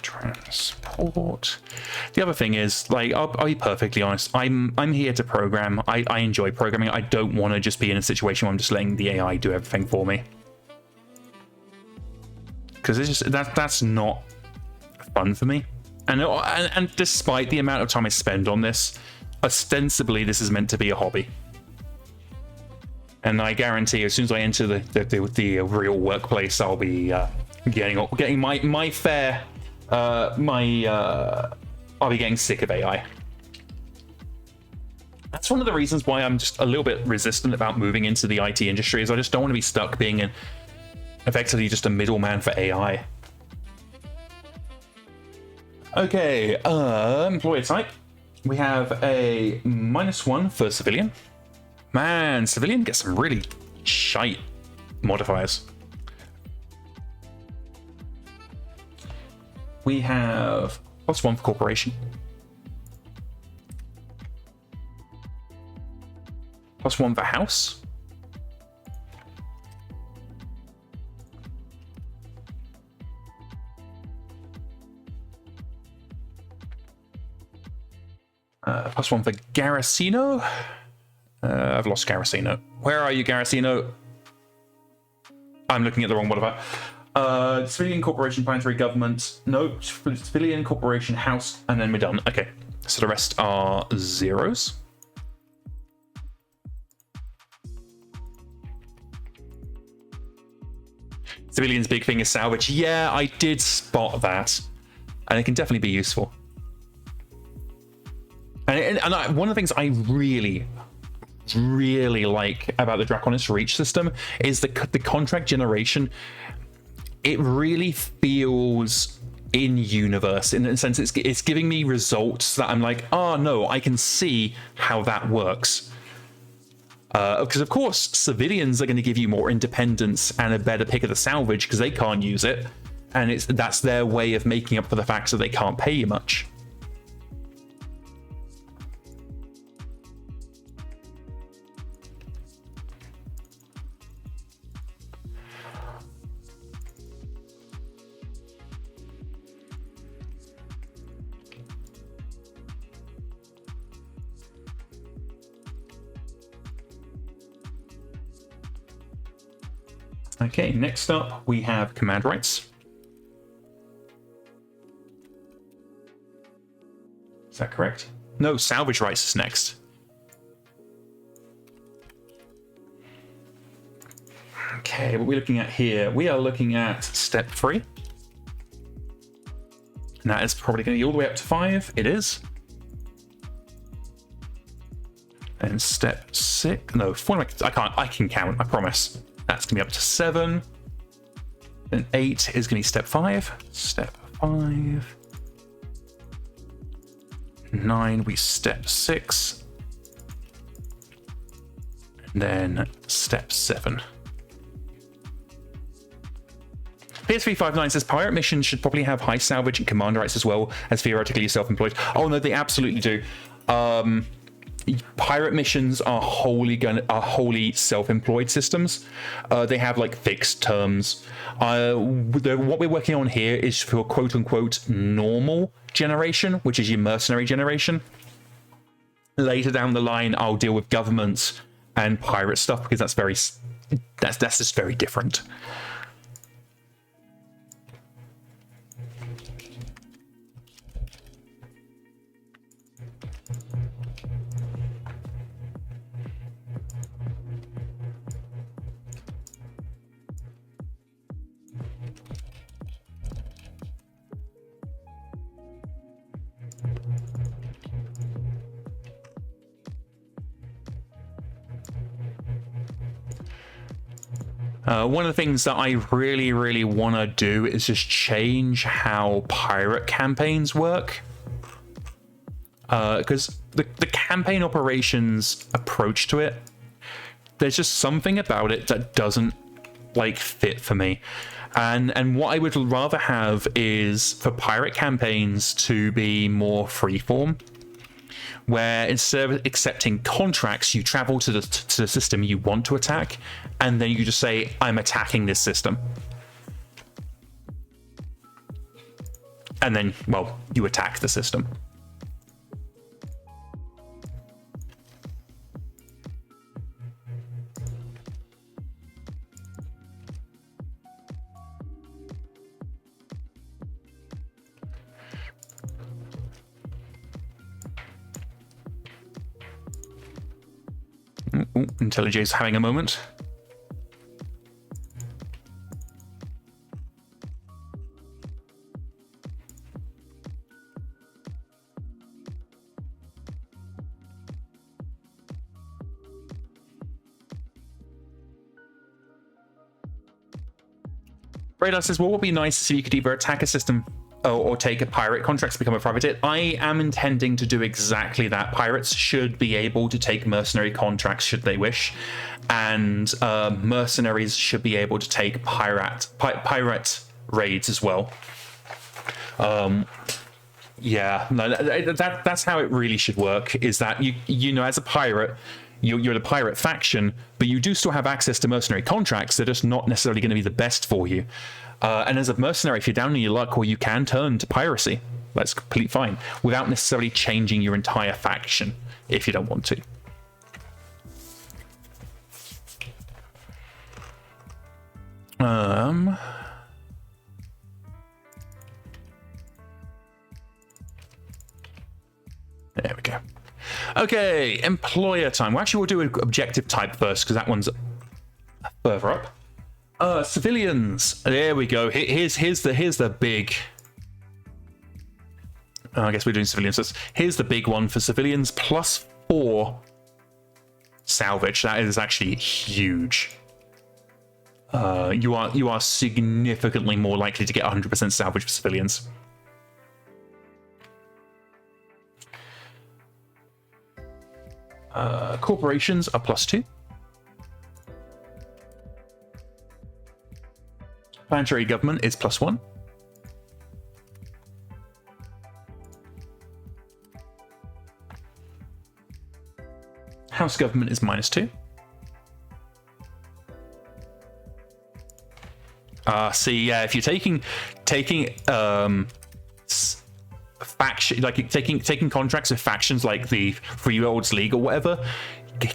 Transport. The other thing is, like, I'll be perfectly honest. I'm here to program. I enjoy programming. I don't want to just be in a situation where I'm just letting the AI do everything for me, because it's just that's not fun for me. And despite the amount of time I spend on this, ostensibly this is meant to be a hobby. And I guarantee, as soon as I enter the real workplace, I'll be getting my fair I'll be getting sick of AI. That's one of the reasons why I'm just a little bit resistant about moving into the IT industry, is I just don't want to be stuck being effectively just a middleman for AI. Okay, employer type. We have a -1 for civilian. Man, civilian gets some really shite modifiers. We have +1 for corporation. +1 for house. +1 for Garrisino. I've lost Garrisino. Where are you, Garrisino? I'm looking at the wrong modifier. Civilian corporation, planetary government. No, civilian corporation, house, and then we're done. Okay, so the rest are zeros. Civilian's big thing is salvage. Yeah, I did spot that, and it can definitely be useful. And one of the things I really like about the Draconis Reach system is the contract generation. It really feels in universe, in a sense. It's giving me results that I'm like, oh no, I can see how that works. Because of course, civilians are going to give you more independence and a better pick of the salvage because they can't use it, and that's their way of making up for the fact that they can't pay you much. Okay, next up we have command rights. Is that correct? No, salvage rights is next. Okay, what are we looking at here? We are looking at step 3. And that is probably going to be all the way up to 5. It is. And step 6. No, 4. I can count, I promise. That's going to be up to 7. Then 8 is going to be step 5. Step 5. 9, we step 6. And then step 7. PS359 says pirate missions should probably have high salvage and command rights as well as theoretically self-employed. Oh no, they absolutely do. Pirate missions are wholly self-employed systems. They have like fixed terms. What we're working on here is for quote-unquote normal generation, which is your mercenary generation. Later down the line, I'll deal with governments and pirate stuff because that's just very different. One of the things that I really want to do is just change how pirate campaigns work. Because the campaign operations approach to it, there's just something about it that doesn't fit for me. And what I would rather have is for pirate campaigns to be more freeform, where instead of accepting contracts, you travel to the system you want to attack, and then you just say, I'm attacking this system. And then, well, you attack the system. IntelliJ is having a moment. Radar says, well, what would be nice if you could either attack a system or take a pirate contract to become a privateer. I am intending to do exactly that. Pirates should be able to take mercenary contracts should they wish, and mercenaries should be able to take pirate raids as well. Yeah, no, that's how it really should work. Is that you know, as a pirate, you're the pirate faction, but you do still have access to mercenary contracts. They're just not necessarily going to be the best for you. And as a mercenary, if you're down in your luck, well, you can turn to piracy. That's completely fine, without necessarily changing your entire faction if you don't want to. There we go. Okay, employer time. Well, actually, we'll do an objective type first, because that one's further up. Civilians. There we go. Here's the big. I guess we're doing civilians. Here's the big one for civilians. +4 salvage. That is actually huge. You are significantly more likely to get 100% salvage for civilians. Corporations are +2. Planetary government is +1. House government is -2. See, yeah, if you're taking faction, like taking contracts with factions like the Free Worlds League or whatever,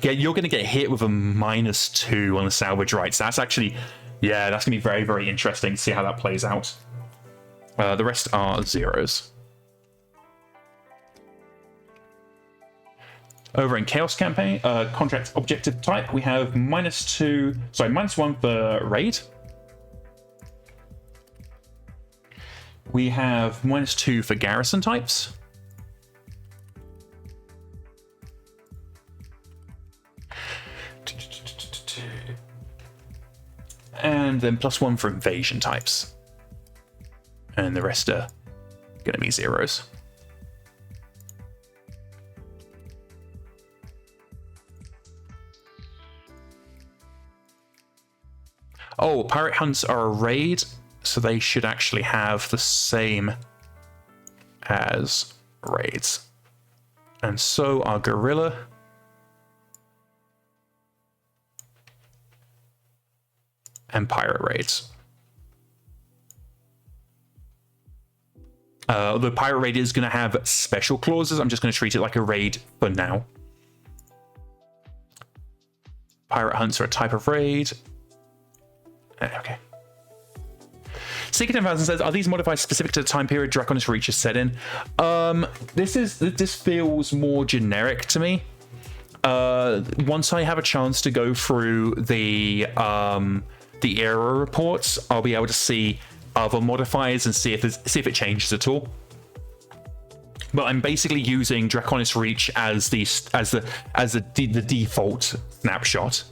you're going to get hit with a -2 on the salvage rights. That's actually, yeah, that's going to be very, very interesting to see how that plays out. The rest are zeros. Over in Chaos Campaign, contract objective type, we have -1 for raid. We have -2 for garrison types. And then +1 for invasion types. And the rest are going to be zeros. Oh, pirate hunts are a raid, so they should actually have the same as raids. And so are guerrilla. And pirate raids. The pirate raid is going to have special clauses. I'm just going to treat it like a raid for now. Pirate hunts are a type of raid. Okay. Seeker 10,000 says, are these modifiers specific to the time period Draconis Reach is set in? This feels more generic to me. Once I have a chance to go through the era reports, I'll be able to see other modifiers and see if it changes at all. But I'm basically using Draconis Reach as the default snapshot.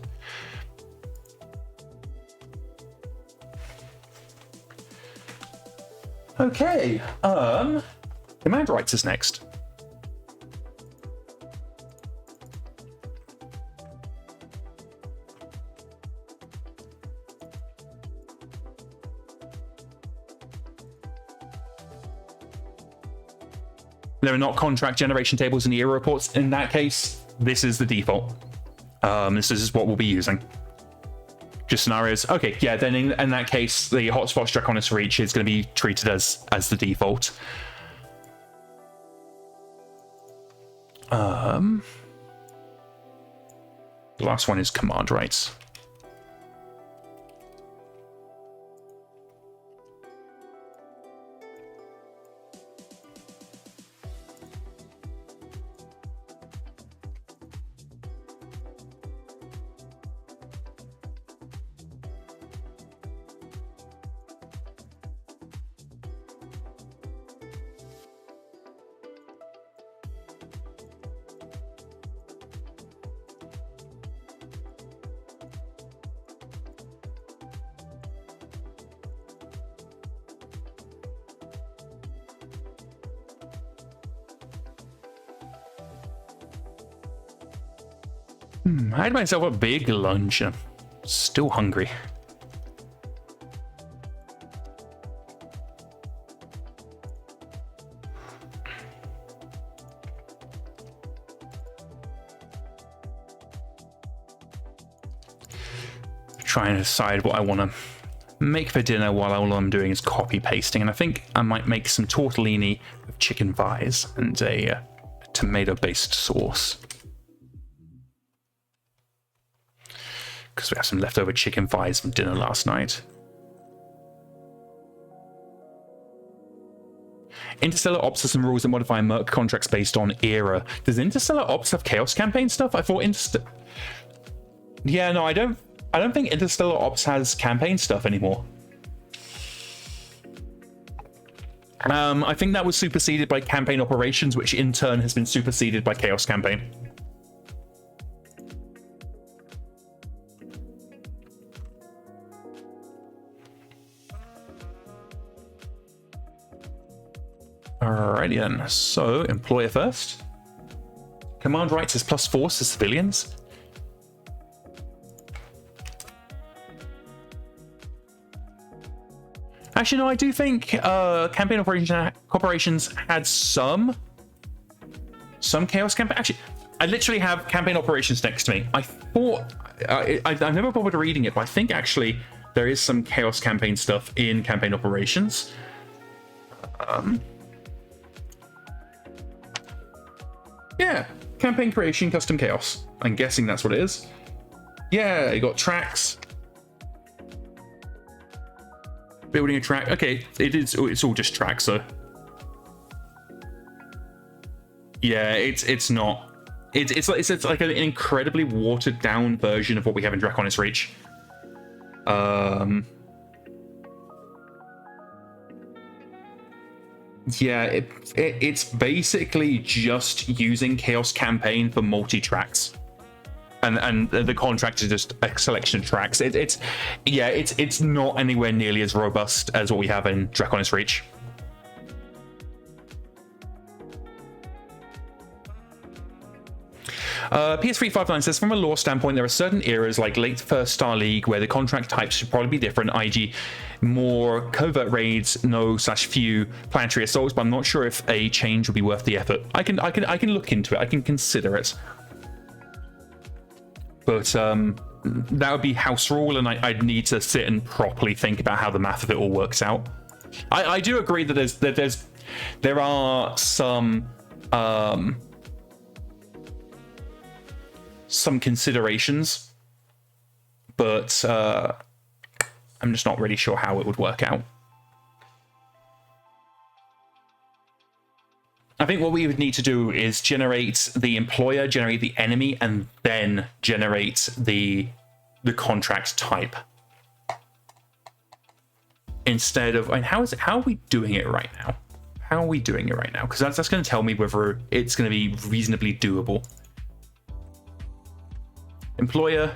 Okay, command rights is next. There are not contract generation tables in the era reports. In that case, this is the default. This is what we'll be using. Just scenarios. Okay, yeah, then in that case, the Hotspots Draconis Reach is going to be treated as the default. The last one is command rights. I had myself a big lunch. I'm still hungry. Trying to decide what I want to make for dinner while all I'm doing is copy pasting, and I think I might make some tortellini with chicken thighs and a tomato-based sauce. Because we have some leftover chicken thighs from dinner last night. Interstellar Ops has some rules that modify Merc contracts based on era. Does Interstellar Ops have Chaos Campaign stuff? I thought Yeah, no, I don't think Interstellar Ops has campaign stuff anymore. I think that was superseded by Campaign Operations, which in turn has been superseded by Chaos Campaign. Alrighty then, so employer first. Command rights is +4 to civilians. Actually, no, I do think campaign operations had some chaos campaign. Actually, I literally have campaign operations next to me. I thought I've never bothered reading it, but I think actually there is some chaos campaign stuff in campaign operations. Yeah, campaign creation, custom chaos. I'm guessing that's what it is. Yeah, you got tracks. Building a track. Okay, it's all just tracks, so. Yeah, it's not. It's like an incredibly watered down version of what we have in Draconis Reach. Yeah, it's basically just using Chaos Campaign for multi-tracks. And the contract is just a selection of tracks. It's not anywhere nearly as robust as what we have in Draconis Reach. PS359 says, from a lore standpoint, there are certain eras like late First Star League where the contract types should probably be different, i.e. more covert raids, no/few planetary assaults, but I'm not sure if a change would be worth the effort. I can look into it. I can consider it. But that would be house rule, and I'd need to sit and properly think about how the math of it all works out. I do agree that there are some considerations, but I'm just not really sure how it would work out. I think what we would need to do is generate the employer, generate the enemy, and then generate the contract type. Instead of, and how are we doing it right now? How are we doing it right now? Because that's going to tell me whether it's going to be reasonably doable. Employer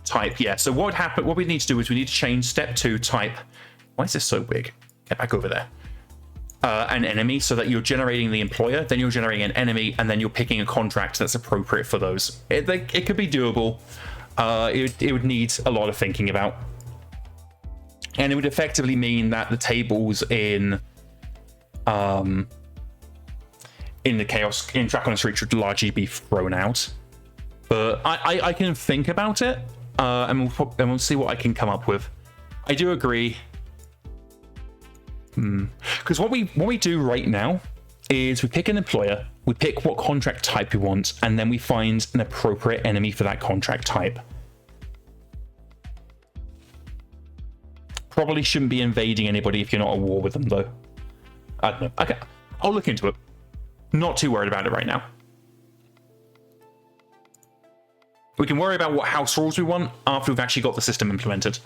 type, yeah. So what would happen? What we need to do is we need to change step 2 type. Why is this so big? Get back over there. An enemy, so that you're generating the employer, then you're generating an enemy, and then you're picking a contract that's appropriate for those. It could be doable. It would need a lot of thinking about, and it would effectively mean that the tables in the chaos in Draconis Reach would largely be thrown out. But I can think about it, and we'll see what I can come up with. I do agree. Because what we do right now is we pick an employer, we pick what contract type we want, and then we find an appropriate enemy for that contract type. Probably shouldn't be invading anybody if you're not at war with them, though. I don't know. Okay, I'll look into it. Not too worried about it right now. We can worry about what house rules we want after we've actually got the system implemented.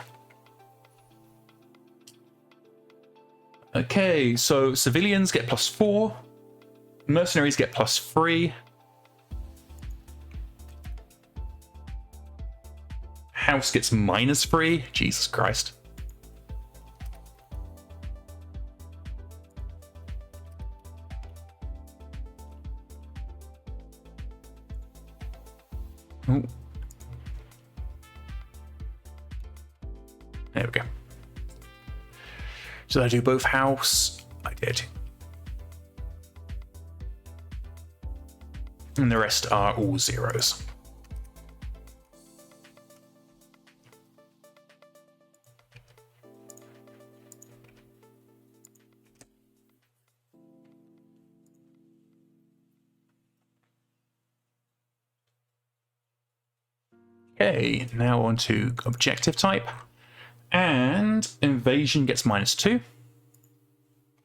Okay, so civilians get +4. Mercenaries get +3. House gets -3. Jesus Christ. Oh, There we go. Did I do both house? I did. And the rest are all zeros. Okay, now on to objective type. And invasion gets -2.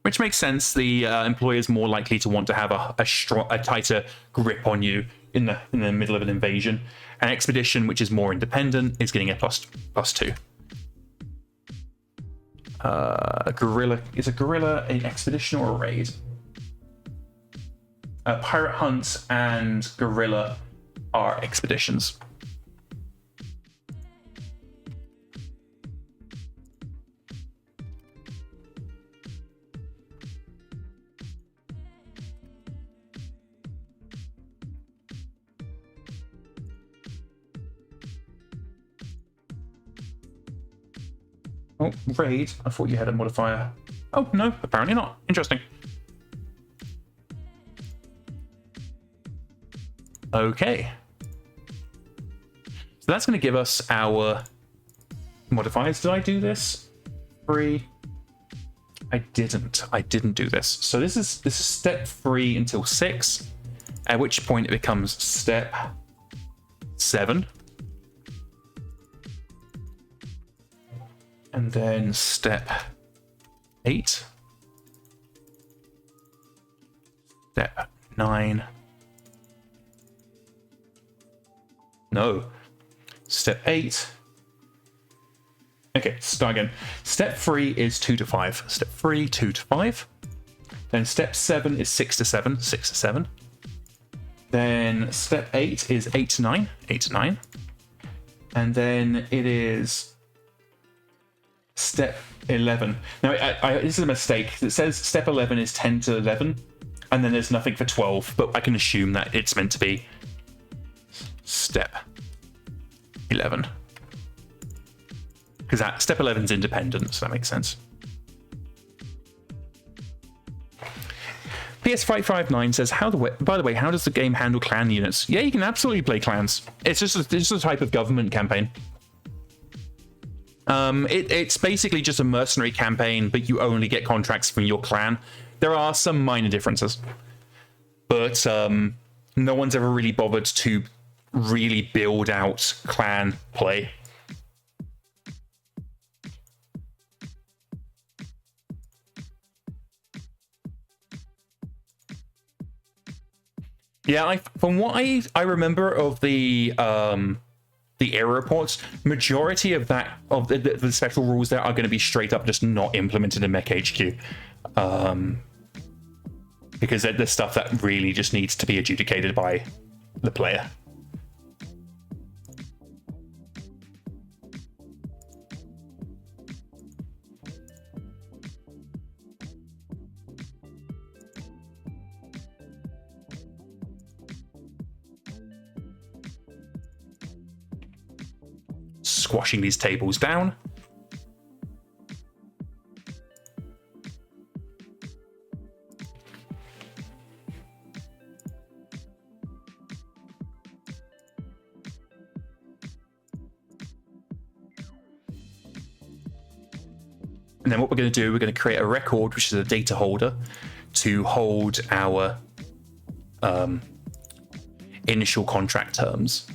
Which makes sense. The employer is more likely to want to have a tighter grip on you in the middle of an invasion. An expedition, which is more independent, is getting a +2. A guerrilla is a guerrilla an expedition or a raid? Pirate hunt and guerrilla are expeditions. Oh, raid. I thought you had a modifier. Oh, no, apparently not. Interesting. Okay. So that's going to give us our modifiers. Did I do this? 3. I didn't do this. So this is step 3 until 6, at which point it becomes step 7. And then step 8. Step 9. No. Step 8. Okay, start again. Step 3 is 2 to 5. Step 3, 2 to 5. Then step 7 is 6 to 7. 6 to 7. Then step 8 is 8 to 9. 8 to 9. And then it is step 11. Now, this is a mistake. It says step 11 is 10 to 11, and then there's nothing for 12, but I can assume that it's meant to be step 11. Because step 11 is independent, so that makes sense. PS559 says, by the way, how does the game handle clan units? Yeah, you can absolutely play clans. It's just a type of government campaign. It's basically just a mercenary campaign, but you only get contracts from your clan. There are some minor differences, but no one's ever really bothered to really build out clan play. Yeah, from what I remember of the era reports, majority of the special rules there are going to be straight up just not implemented in MekHQ, because they're stuff that really just needs to be adjudicated by the player. Squashing these tables down. And then what we're going to do, we're going to create a record, which is a data holder, to hold our initial contract terms.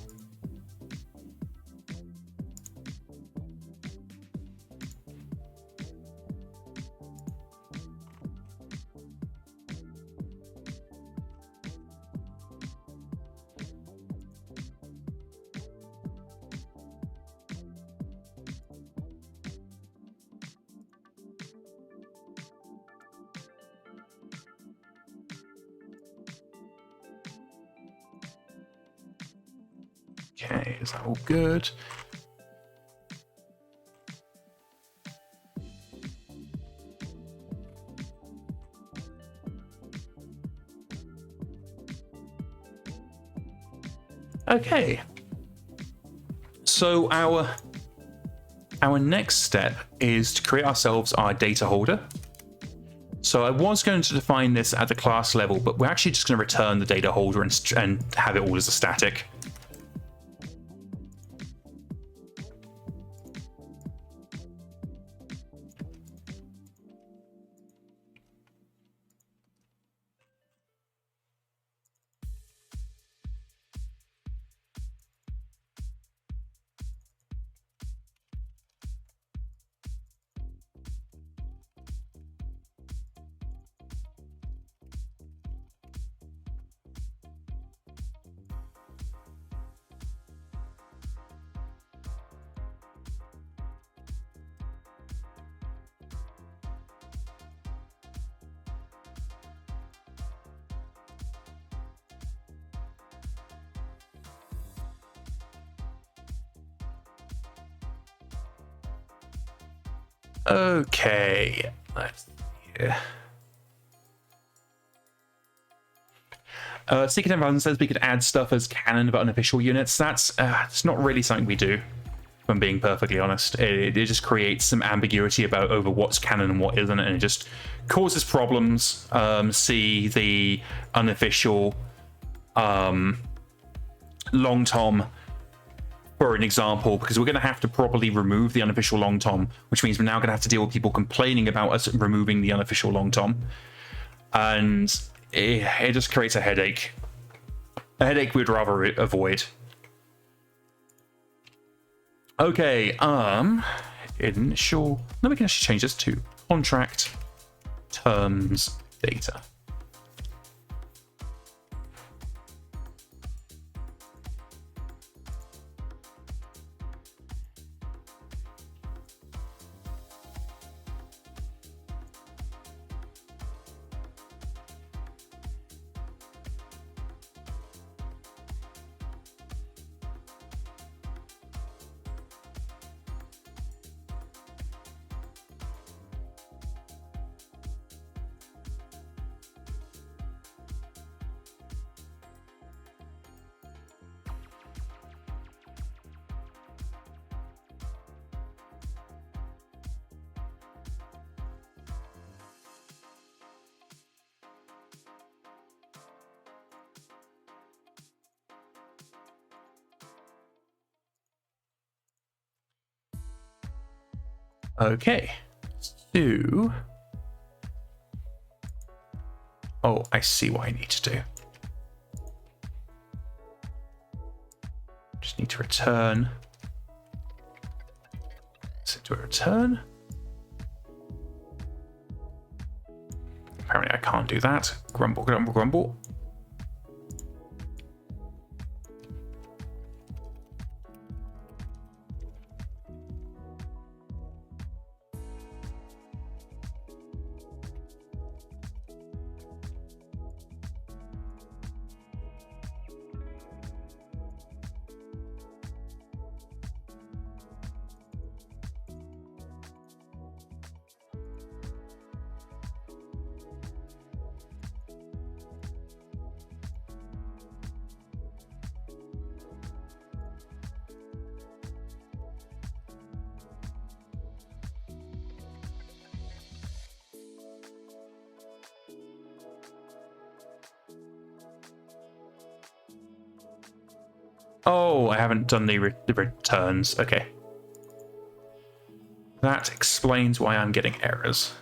Okay, is that all good? Okay. So our our next step is to create ourselves our data holder. So I was going to define this at the class level, but we're actually just going to return the data holder and have it all as a static. Okay, let's see. Secret Environment says we could add stuff as canon of unofficial units. That's it's not really something we do, if I'm being perfectly honest. It just creates some ambiguity over what's canon and what isn't, and it just causes problems. See the unofficial long tom for an example, because we're going to have to properly remove the unofficial long tom, which means we're now going to have to deal with people complaining about us removing the unofficial long tom, and it just creates a headache we'd rather avoid. Okay, initial, then we can actually change this to contract terms data. Okay, so, oh, I see what I need to do. Just need to return. Set to a return. Apparently I can't do that. Grumble, grumble, grumble. Oh, I haven't done the returns. Okay. That explains why I'm getting errors.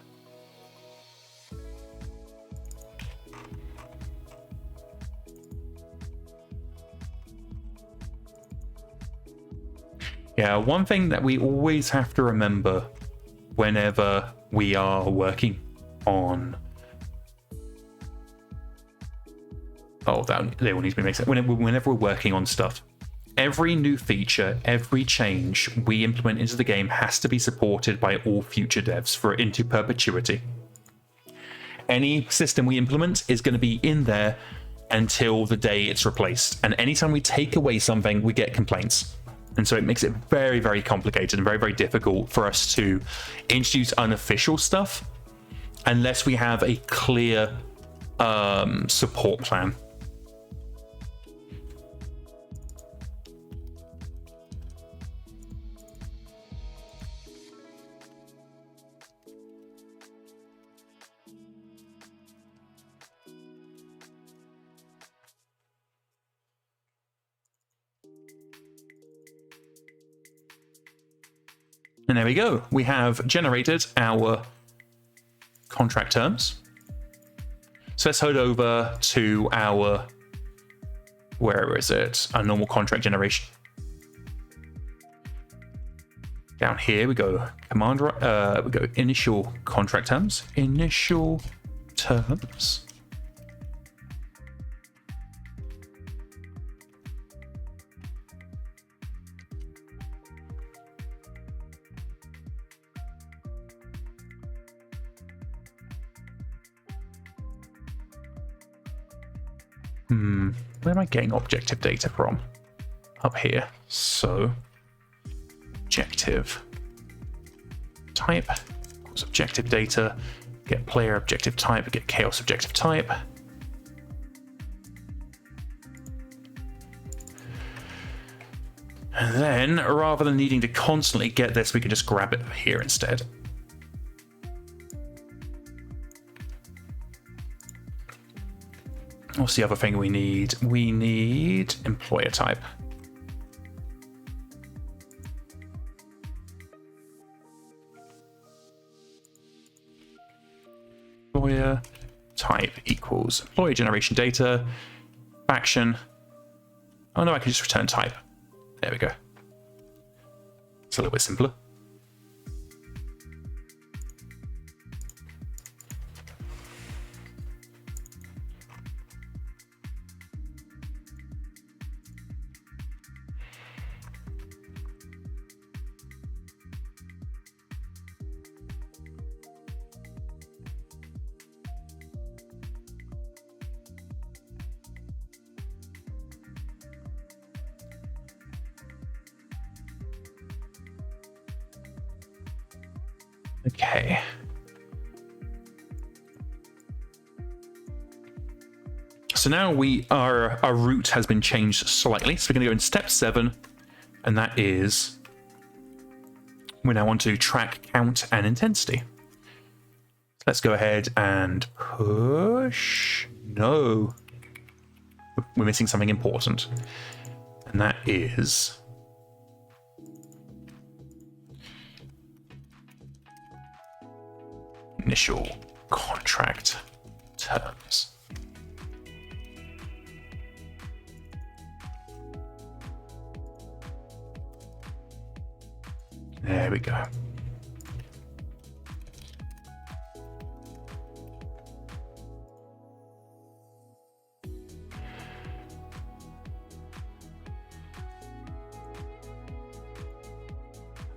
Yeah, one thing that we always have to remember whenever we are working on... Oh, that all needs to be mixed up. Whenever we're working on stuff, every new feature, every change we implement into the game has to be supported by all future devs into perpetuity. Any system we implement is going to be in there until the day it's replaced. And anytime we take away something, we get complaints. And so it makes it very, very complicated and very, very difficult for us to introduce unofficial stuff unless we have a clear support plan. And there we go. We have generated our contract terms. So let's head over to our, where is it? Our normal contract generation. Down here we go command, we go initial contract terms, initial terms. Where am I getting objective data from? Up here. So objective type, objective data, get player objective type, get chaos objective type. And then rather than needing to constantly get this, we can just grab it here instead. What's the other thing we need? We need employer type. Employer type equals employer generation data, faction. Oh no, I can just return type. There we go. It's a little bit simpler. Okay. So now our route has been changed slightly. So we're going to go in step 7, and that is we now want to track count and intensity. Let's go ahead and push. No, we're missing something important, and that is initial contract terms. There we go.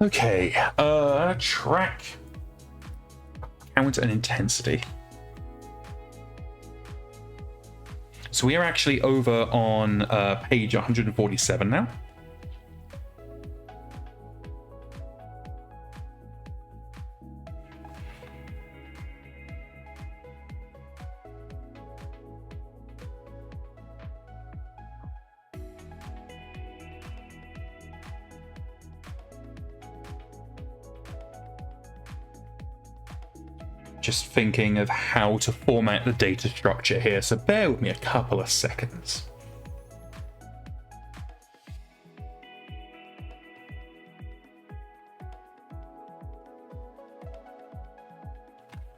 Okay, track count and intensity. So we are actually over on page 147 now. Just thinking of how to format the data structure here, so bear with me a couple of seconds.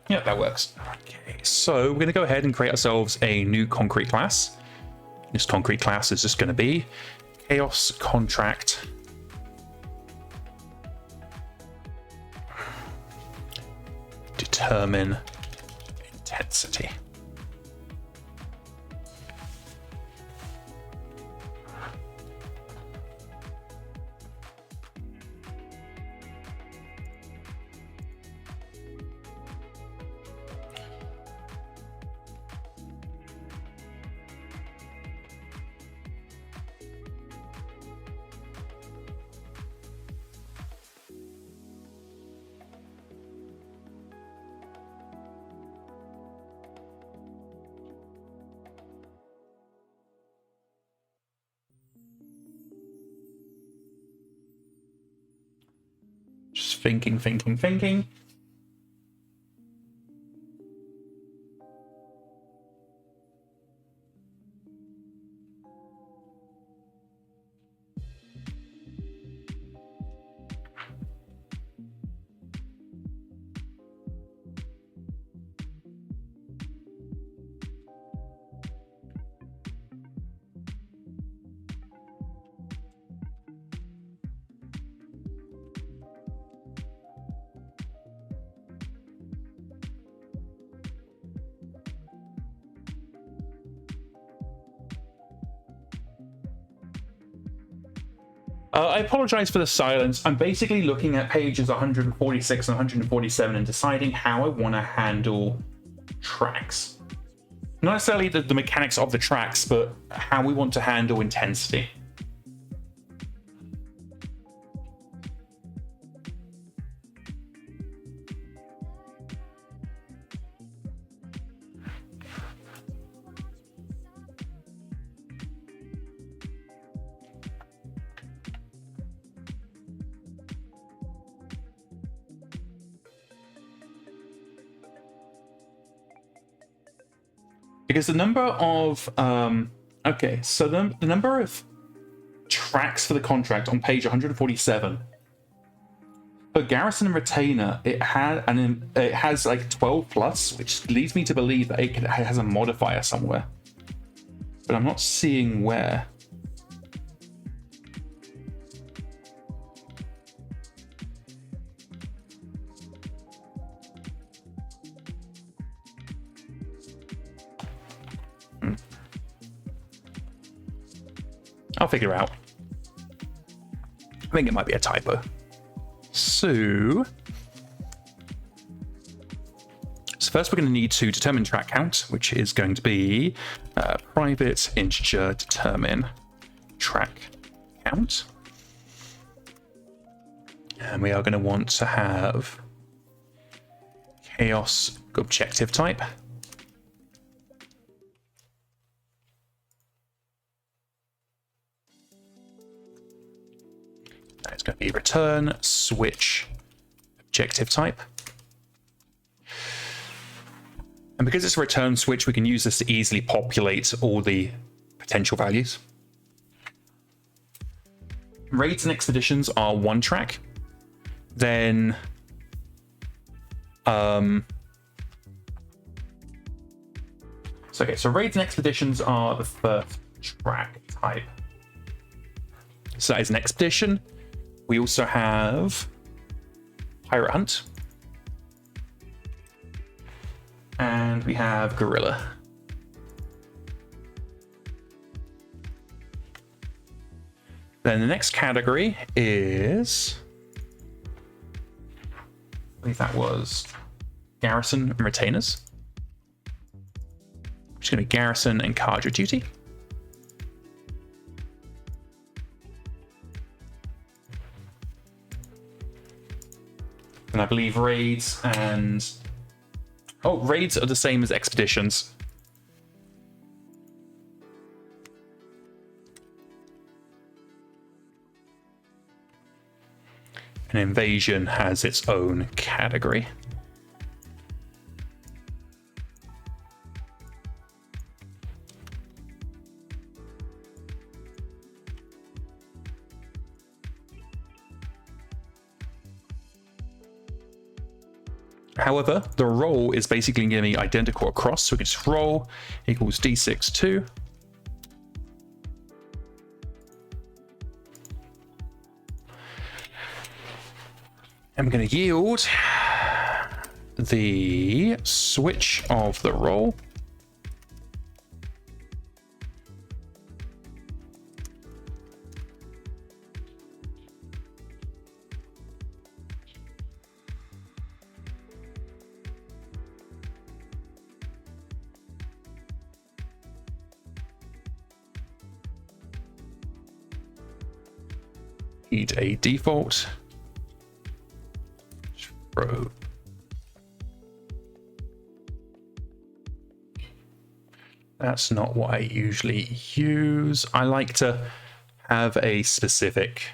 Yeah, that works. Okay, so we're going to go ahead and create ourselves a new concrete class. This concrete class is just going to be Chaos Contract Determine intensity. Just thinking. I apologize for the silence. I'm basically looking at pages 146 and 147 and deciding how I want to handle tracks. Not necessarily the mechanics of the tracks, but how we want to handle intensity. Because the number of the number of tracks for the contract on page 147 for garrison and retainer, it has like 12 plus, which leads me to believe that it has a modifier somewhere, but I'm not seeing where. I'll figure it out. I think it might be a typo. So first we're going to need to determine track count, which is going to be private integer determine track count. And we are going to want to have chaos objective type. It's going to be return switch objective type. And because it's a return switch, we can use this to easily populate all the potential values. Raids and expeditions are one track. Then so raids and expeditions are the first track type. So that is an expedition. We also have pirate hunt. And we have guerrilla. Then the next category is, I believe that was garrison and retainers. Which is going to be garrison and cadre duty. And I believe raids and... Oh, raids are the same as expeditions. An invasion has its own category. However, the roll is basically going to be identical across, so we can just roll equals d6 2. And we're going to yield the switch of the roll. Need a default. Bro. That's not what I usually use. I like to have a specific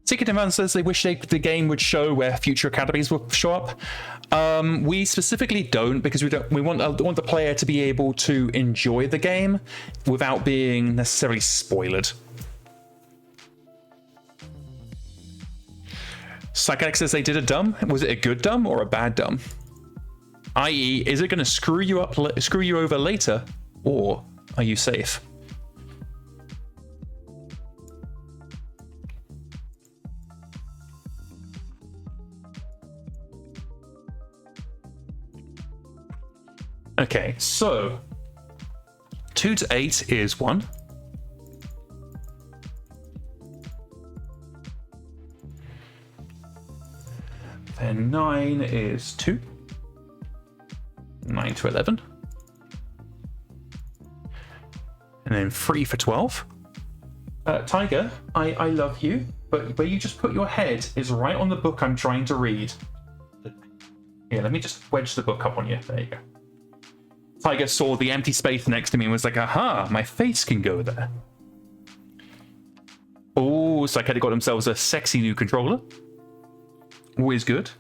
Ticket Advance says they wish the game would show where future academies will show up. We specifically don't, because we want the player to be able to enjoy the game without being necessarily spoiled. Psychotic says they did a dumb. Was it a good dumb or a bad dumb? I.e., is it going to screw you over later, or are you safe? Okay, so 2 to 8 is 1. Then 9 is 2. 9 to 11. And then 3 for 12. Tiger, I love you, but where you just put your head is right on the book I'm trying to read. Here, let me just wedge the book up on you. There you go. Tiger saw the empty space next to me and was like, aha, my face can go there. Oh, Psychetic got themselves a sexy new controller. Always good.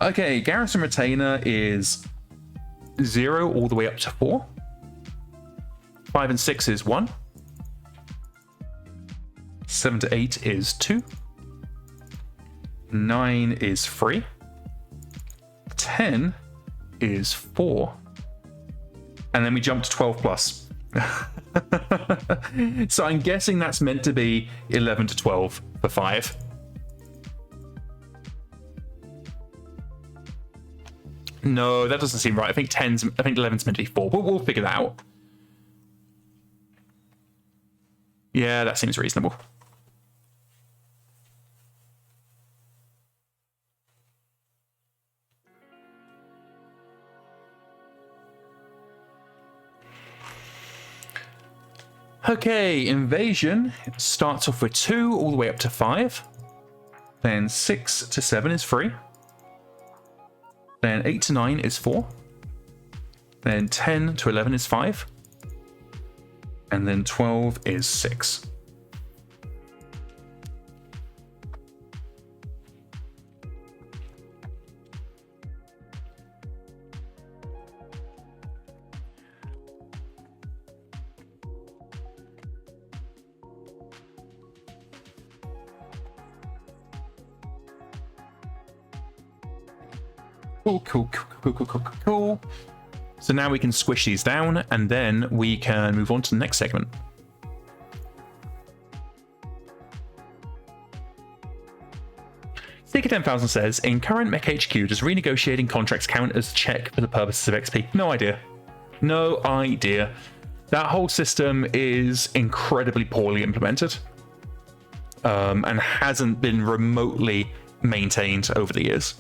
Okay, Garrison Retainer is 0 all the way up to 4. 5 and 6 is 1. 7 to 8 is 2. 9 is 3. 10 is 4. And then we jump to 12 plus. So I'm guessing that's meant to be 11 to 12 for 5. No, that doesn't seem right. I think 11's meant to be 4, but we'll figure that out. Yeah, that seems reasonable. Okay, Invasion starts off with 2 all the way up to 5. Then 6 to 7 is 3. Then 8 to 9 is 4. Then 10 to 11 is 5. And then 12 is 6. Cool. So now we can squish these down, and then we can move on to the next segment. Seeker 10,000 says, in current MekHQ, does renegotiating contracts count as check for the purposes of XP? No idea. No idea. That whole system is incredibly poorly implemented, and hasn't been remotely maintained over the years.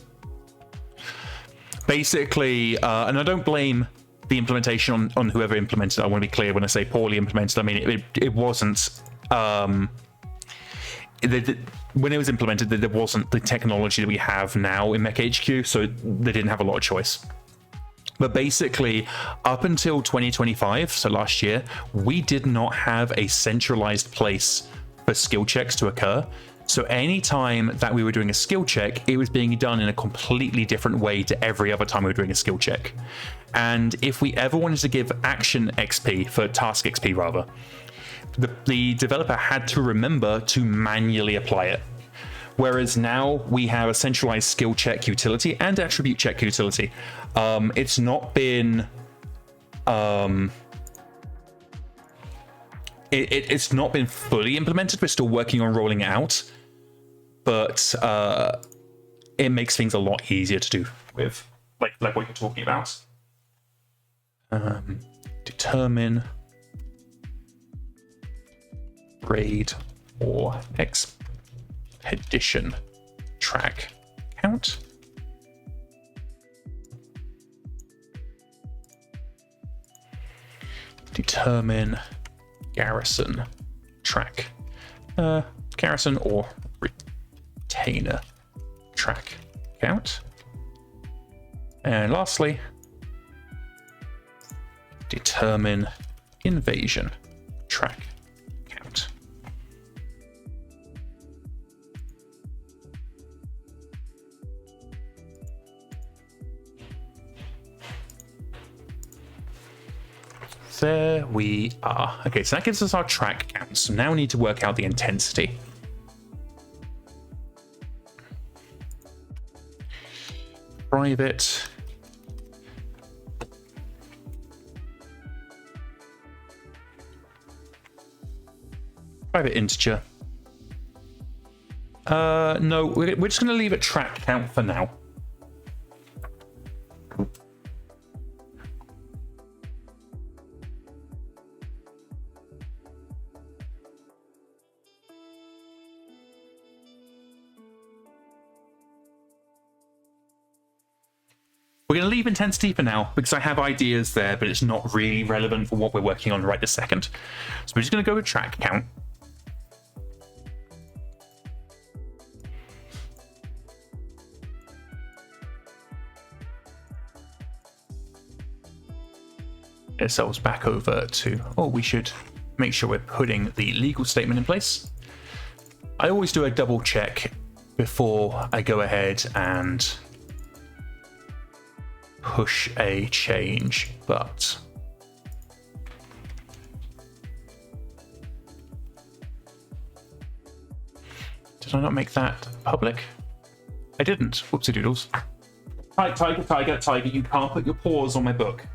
Basically, and I don't blame the implementation on whoever implemented it. I want to be clear when I say poorly implemented. I mean, it wasn't... when it was implemented, there wasn't the technology that we have now in MekHQ, so they didn't have a lot of choice. But basically, up until 2025, so last year, we did not have a centralized place for skill checks to occur. So anytime that we were doing a skill check, it was being done in a completely different way to every other time we were doing a skill check. And if we ever wanted to give action XP, for task XP rather, the developer had to remember to manually apply it. Whereas now we have a centralized skill check utility and attribute check utility. It's not been... It's not been fully implemented. We're still working on rolling it out. But it makes things a lot easier to do with, like what you're talking about. Determine raid or expedition track count. Determine garrison track. Garrison or retainer track count. And lastly, determine invasion track count. There we are. Okay, so that gives us our track count. So now we need to work out the intensity. Private. Private integer. No, we're just going to leave it track count for now. We're going to leave intensity for now because I have ideas there, but it's not really relevant for what we're working on right this second. So we're just going to go with track count. Ourselves back over to, we should make sure we're putting the legal statement in place. I always do a double check before I go ahead and push a change, but did I not make that public? I didn't. Whoopsie doodles. Tiger, you can't put your paws on my book.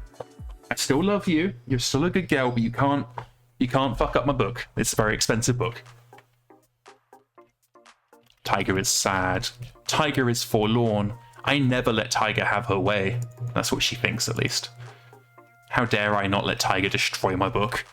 I still love you. You're still a good girl, but you can't fuck up my book. It's a very expensive book. Tiger is sad. Tiger is forlorn. I never let Tiger have her way. That's what she thinks, at least. How dare I not let Tiger destroy my book?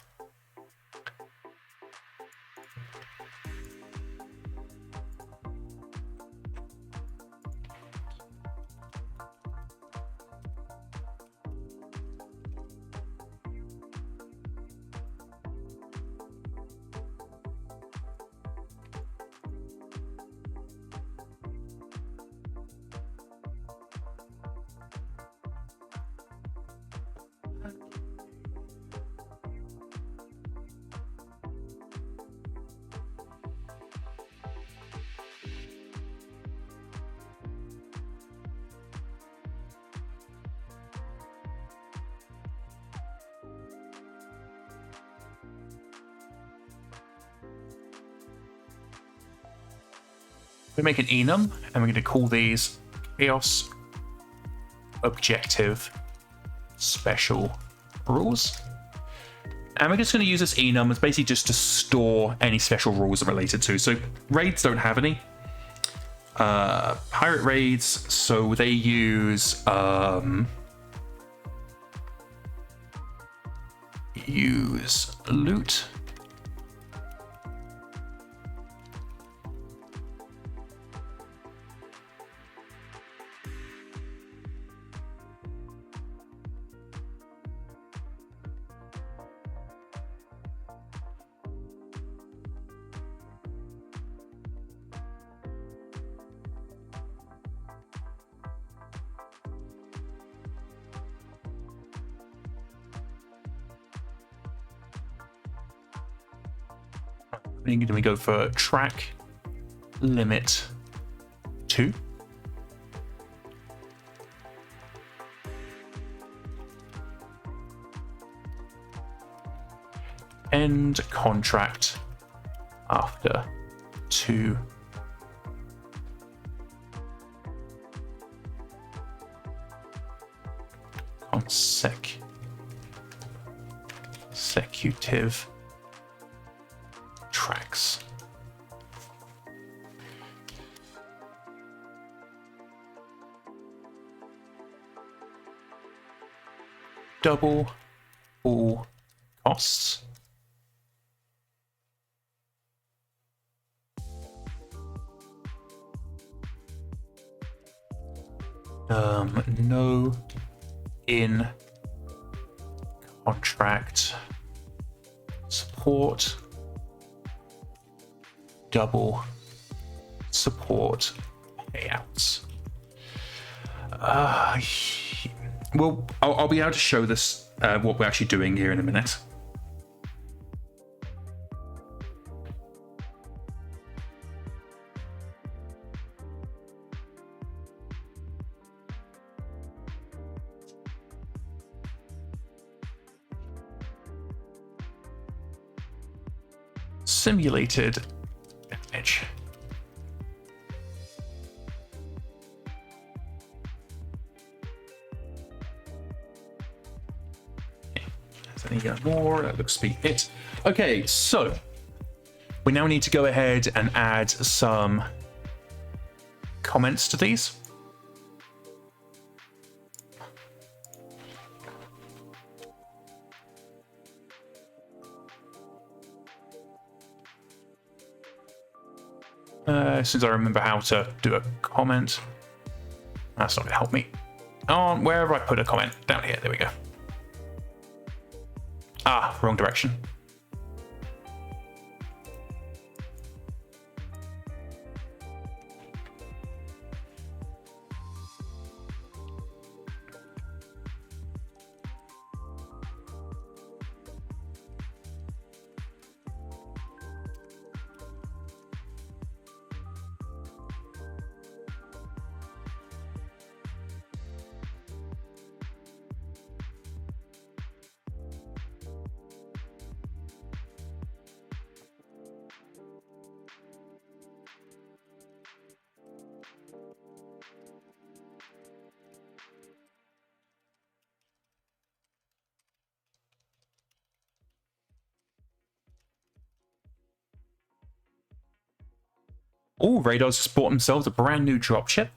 We make an enum, and we're going to call these chaos objective special rules. And we're just going to use this enum as basically just to store any special rules related to. So raids don't have any. Pirate raids, so they use loot. Then we go for track limit 2. End contract after 2. Consecutive tracks. Double all costs. No in contract support. Double support payouts. Well, I'll be able to show this what we're actually doing here in a minute. Simulated damage. There's any more? That looks to be it. Okay, so we now need to go ahead and add some comments to these. As soon as I remember how to do a comment, that's not going to help me. on, where have I put a comment? Down here, there we go. Ah, wrong direction. Oh, Radar's just bought themselves a brand new dropship.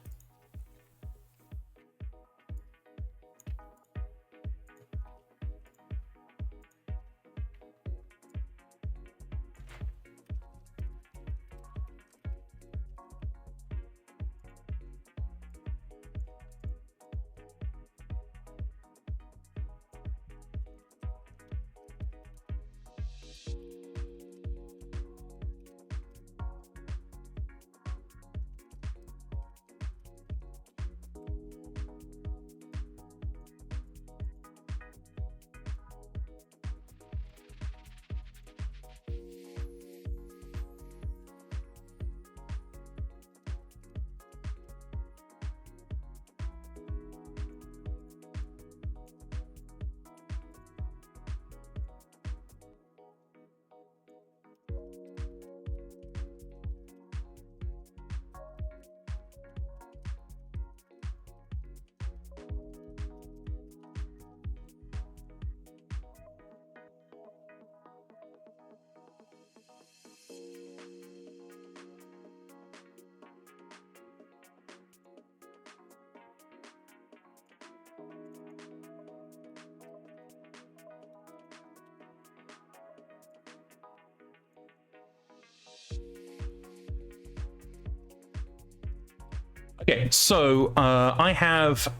Okay, so I have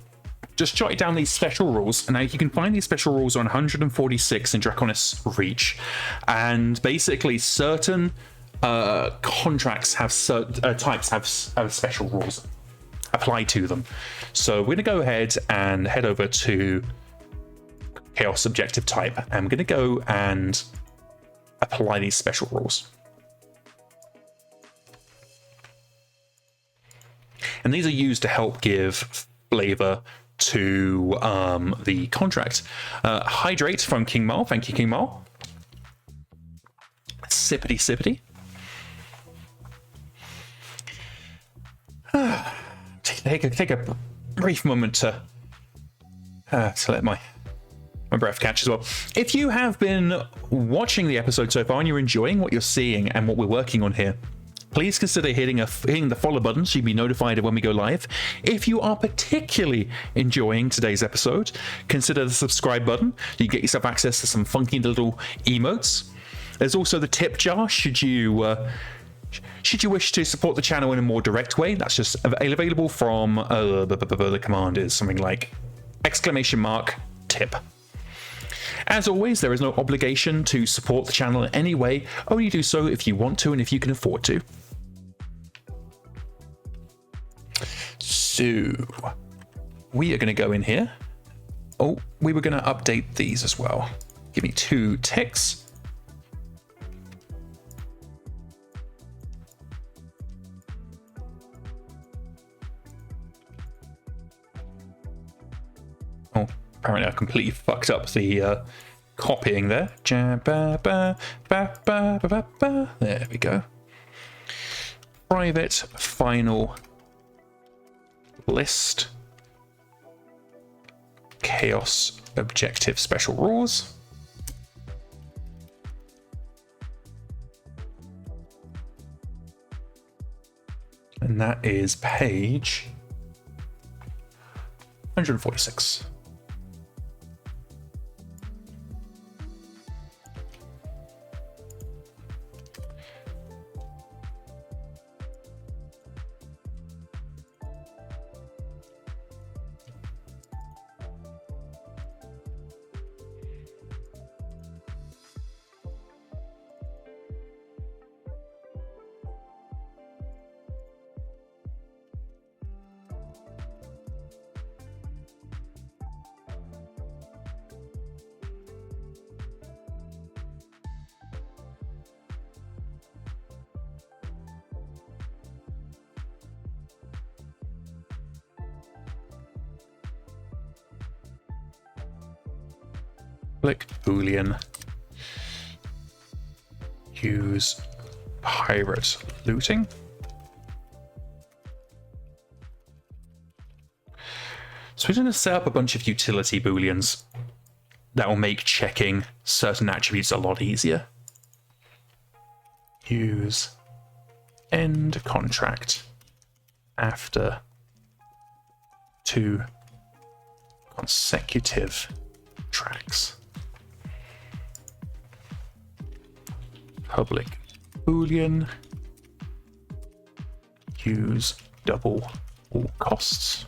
just jotted down these special rules. Now you can find these special rules on 146 in Draconis Reach, and basically certain contracts have certain types have special rules applied to them. So we're going to go ahead and head over to Chaos Objective Type, and I'm going to go and apply these special rules. And these are used to help give flavor to the contract. Hydrate from King Mal. Thank you, King Mal. Sippity sippity. Take a brief moment to let my breath catch as well. If you have been watching the episode so far and you're enjoying what you're seeing and what we're working on here, please consider hitting the follow button so you'll be notified when we go live. If you are particularly enjoying today's episode, consider the subscribe button. You get yourself access to some funky little emotes. There's also the tip jar should you wish to support the channel in a more direct way. That's just available from the command is something like !tip. As always, there is no obligation to support the channel in any way. Only do so if you want to and if you can afford to. So we are going to go in here. Oh, we were going to update these as well. Give me 2 ticks. Oh, apparently I completely fucked up the copying there. There we go. Private final list. Chaos objective special rules. And that is page 146. Public Boolean. Use pirate looting. So we're going to set up a bunch of utility booleans that will make checking certain attributes a lot easier. Use end contract after 2 consecutive tracks. Public Boolean. Use double all costs.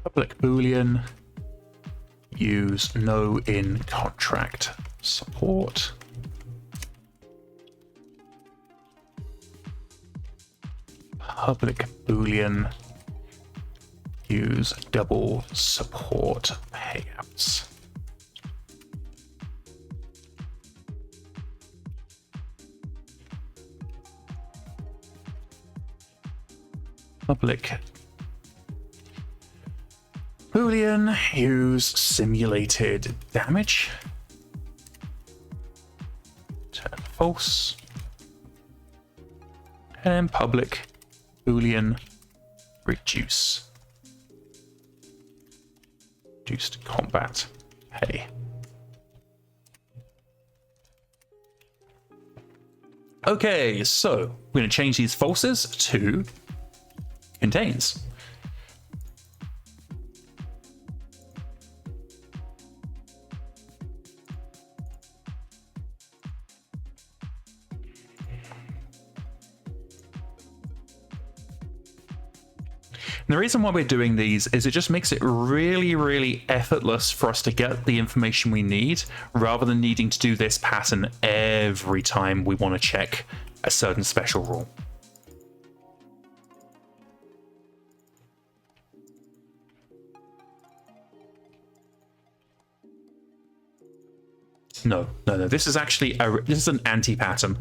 Public Boolean. Use no in contract support. Public Boolean. Use double support payouts. Public Boolean, use simulated damage. Turn false. And public Boolean, reduce. Reduced combat pay. Okay, so we're going to change these falses to contains. And the reason why we're doing these is it just makes it really, really effortless for us to get the information we need, rather than needing to do this pattern every time we want to check a certain special rule. No. This is actually this is an anti-pattern.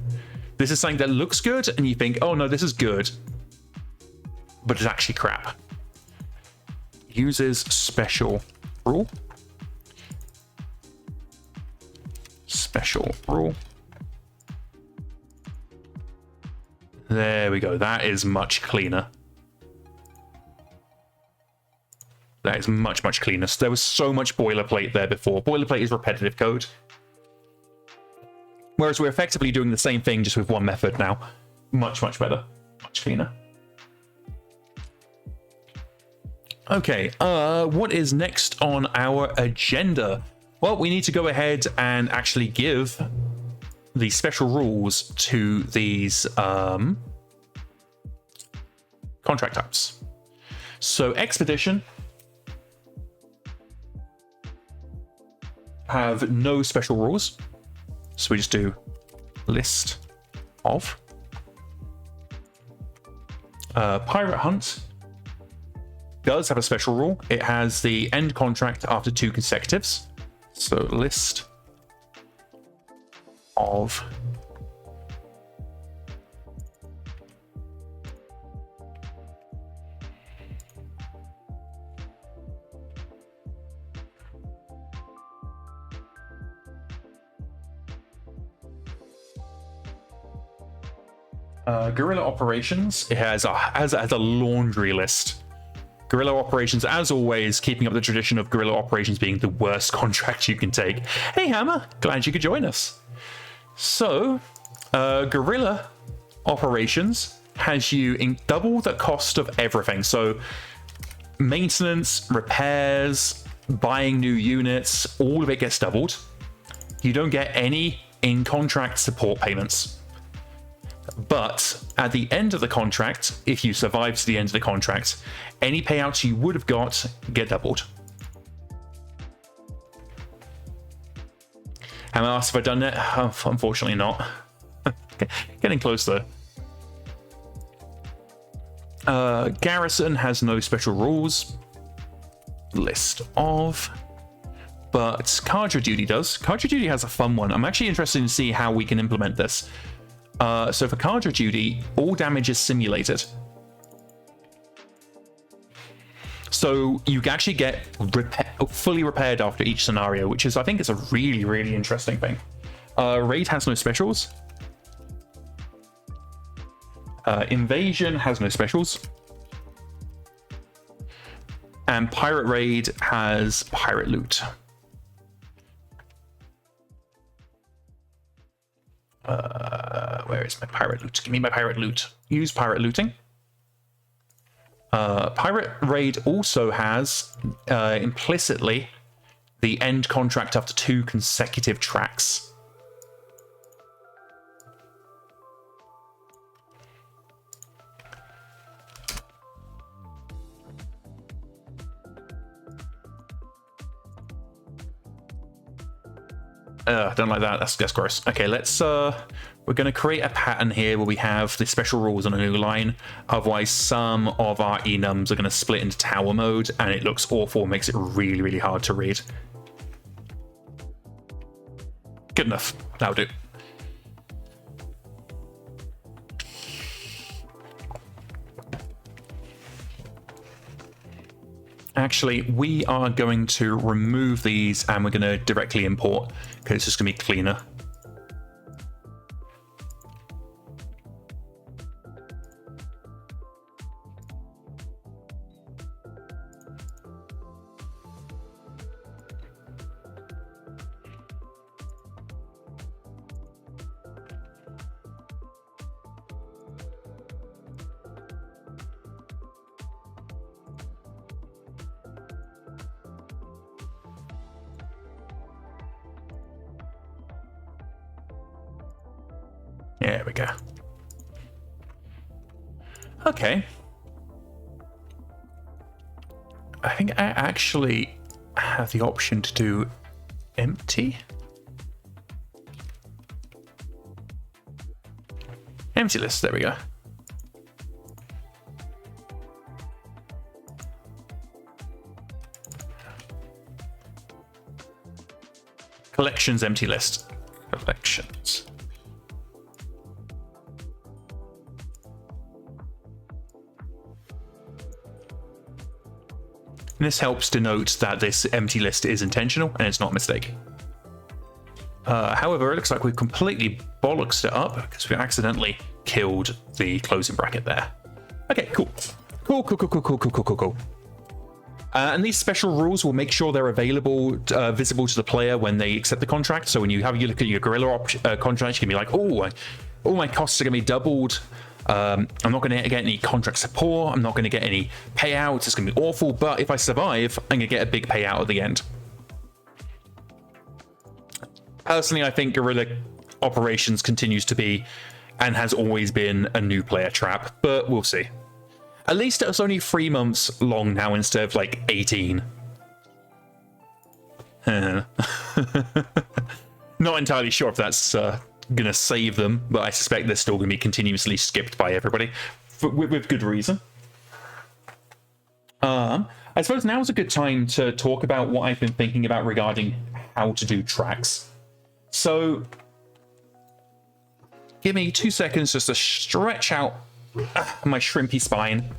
This is something that looks good, and you think, oh no, this is good, but it's actually crap. Uses special rule. Special rule. There we go. That is much cleaner. That is much, much cleaner. So there was so much boilerplate there before. Boilerplate is repetitive code. Whereas we're effectively doing the same thing just with one method now. Much, much better. Much cleaner. Okay, what is next on our agenda? Well, we need to go ahead and actually give the special rules to these contract types. So Expedition have no special rules. So we just do list of. Pirate Hunt does have a special rule. It has the end contract after 2 consecutives. So list of Guerrilla Operations. It has a laundry list. Guerrilla Operations, as always, keeping up the tradition of Guerrilla Operations being the worst contract you can take. Hey Hammer, glad you could join us. So, Guerrilla Operations has you in double the cost of everything. So, maintenance, repairs, buying new units, all of it gets doubled. You don't get any in-contract support payments. But at the end of the contract, if you survive to the end of the contract, any payouts you would have got get doubled. Am I asked if I've done it? Unfortunately not. Getting close though. Garrison has no special rules. List of. But Cadre Duty does. Cadre Duty has a fun one. I'm actually interested to see how we can implement this. So for Cadre duty, all damage is simulated. So you actually get fully repaired after each scenario, which is, I think, is a really, really interesting thing. Raid has no specials. Invasion has no specials. And Pirate Raid has pirate loot. Where is my pirate loot? Give me my pirate loot. Use pirate looting. Pirate Raid also has implicitly the end contract after 2 consecutive tracks. Don't like that. That's gross. Okay, let's we're going to create a pattern here where we have the special rules on a new line. Otherwise, some of our enums are going to split into tower mode, and it looks awful, makes it really, really hard to read. Good enough. That'll do. Actually, we are going to remove these, and we're going to directly import, because it's just going to be cleaner. There we go. Okay. I think I actually have the option to do empty. Empty list, there we go. Collections empty list. Collections. And this helps denote that this empty list is intentional and it's not a mistake. However, it looks like we've completely bollocksed it up because we accidentally killed the closing bracket there. Okay, cool. Cool. And these special rules will make sure they're available, visible to the player when they accept the contract. So when you look at your Guerrilla contract, you can be like, oh, all my costs are going to be doubled. I'm not going to get any contract support. I'm not going to get any payouts. It's going to be awful. But if I survive, I'm going to get a big payout at the end. Personally, I think Guerrilla Operations continues to be and has always been a new player trap, but we'll see. At least it's only 3 months long now instead of like 18. Not entirely sure if that's gonna save them, but I suspect they're still gonna be continuously skipped by everybody with good reason. I suppose now is a good time to talk about what I've been thinking about regarding how to do tracks. So give me 2 seconds just to stretch out my shrimpy spine.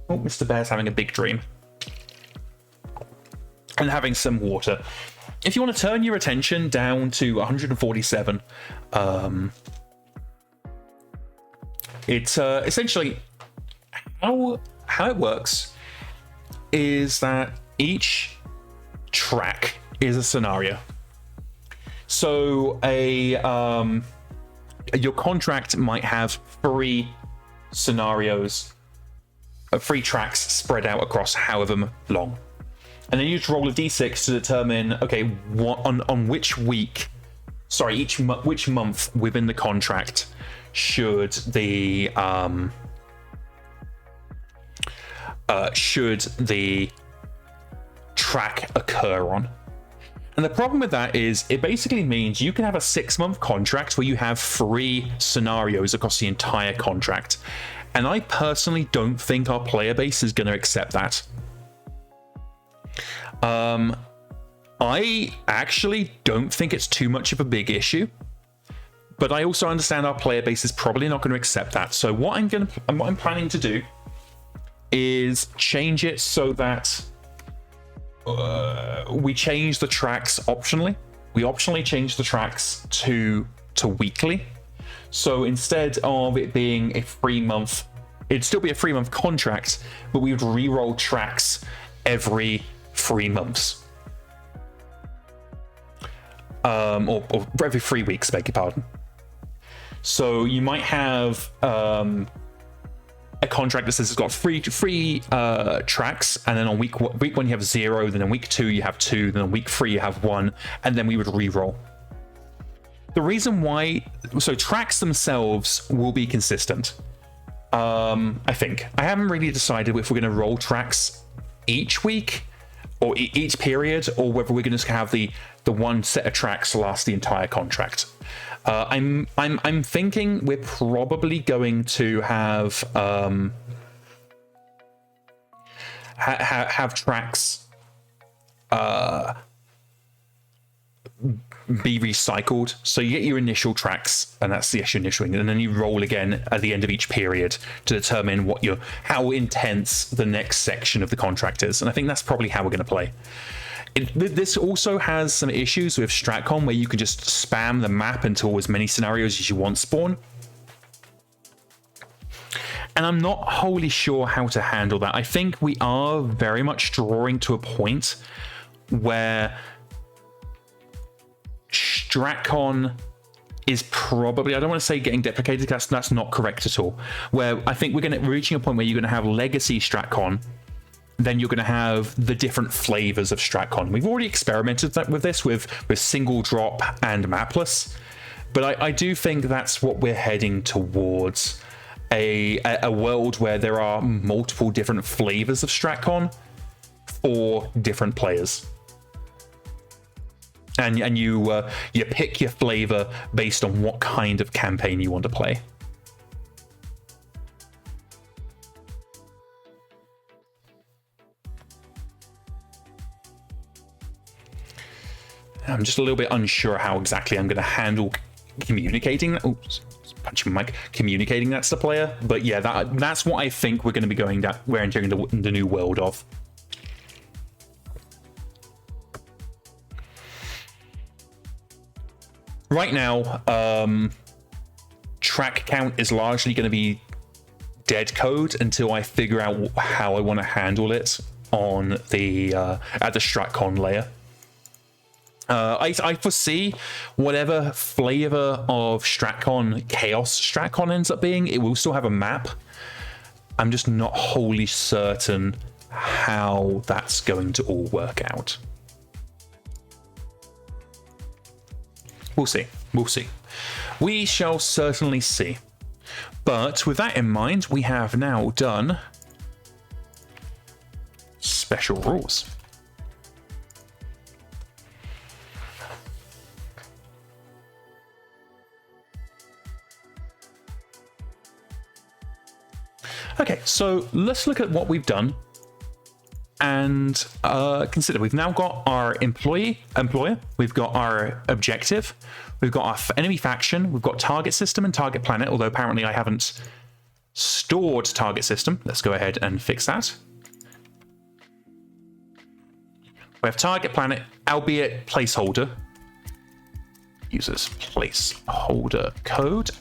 Oh, Mr. Bear's having a big dream. And having some water. If you want to turn your attention down to 147, it's essentially how it works is that each track is a scenario. So your contract might have 3 scenarios, 3 tracks spread out across however long. And then you just roll a d6 to determine, okay, on which week, sorry, which month within the contract should the track occur on. And the problem with that is it basically means you can have a 6-month contract where you have 3 scenarios across the entire contract. And I personally don't think our player base is going to accept that. I actually don't think it's too much of a big issue, but I also understand our player base is probably not going to accept that. So what I'm planning to do is change it so that we change the tracks optionally. We optionally change the tracks to weekly. So instead of it being a 3-month, it'd still be a 3-month contract, but we would re-roll tracks every 3 months. Or every 3 weeks, beg your pardon. So you might have a contract that says it's got three tracks, and then on week 1 you have 0, then on week 2 you have 2, then on week 3 you have 1, and then we would re-roll. The reason why, so tracks themselves will be consistent. I think. I haven't really decided if we're going to roll tracks each week or each period, or whether we're going to have the one set of tracks last the entire contract. I'm thinking we're probably going to have have tracks be recycled. So you get your initial tracks, and that's the initial, and then you roll again at the end of each period to determine how intense the next section of the contract is. And I think that's probably how we're going to play. This also has some issues with StratCon, where you can just spam the map until as many scenarios as you want spawn. And I'm not wholly sure how to handle that. I think we are very much drawing to a point where StratCon is probably, I don't want to say getting deprecated, because that's not correct at all. Where I think we're reaching a point where you're going to have legacy StratCon, then you're going to have the different flavors of StratCon. We've already experimented with this with single drop and mapless, but I do think that's what we're heading towards, a world where there are multiple different flavors of StratCon for different players. And you pick your flavor based on what kind of campaign you want to play. I'm just a little bit unsure how exactly I'm going to handle communicating that. Oops, punching my mic. Communicating that to the player. But yeah, that's what I think we're going to be going down. We're entering the new world of. Right now, track count is largely going to be dead code until I figure out how I want to handle it on the at the StratCon layer. I foresee whatever flavor of StratCon, Chaos StratCon ends up being, it will still have a map. I'm just not wholly certain how that's going to all work out. We'll see. We'll see. We shall certainly see. But with that in mind, we have now done special rules. Okay, so let's look at what we've done and consider. We've now got our employer, we've got our objective, we've got our enemy faction, we've got target system and target planet, although apparently I haven't stored target system. Let's go ahead and fix that. We have target planet, albeit placeholder. Uses placeholder code.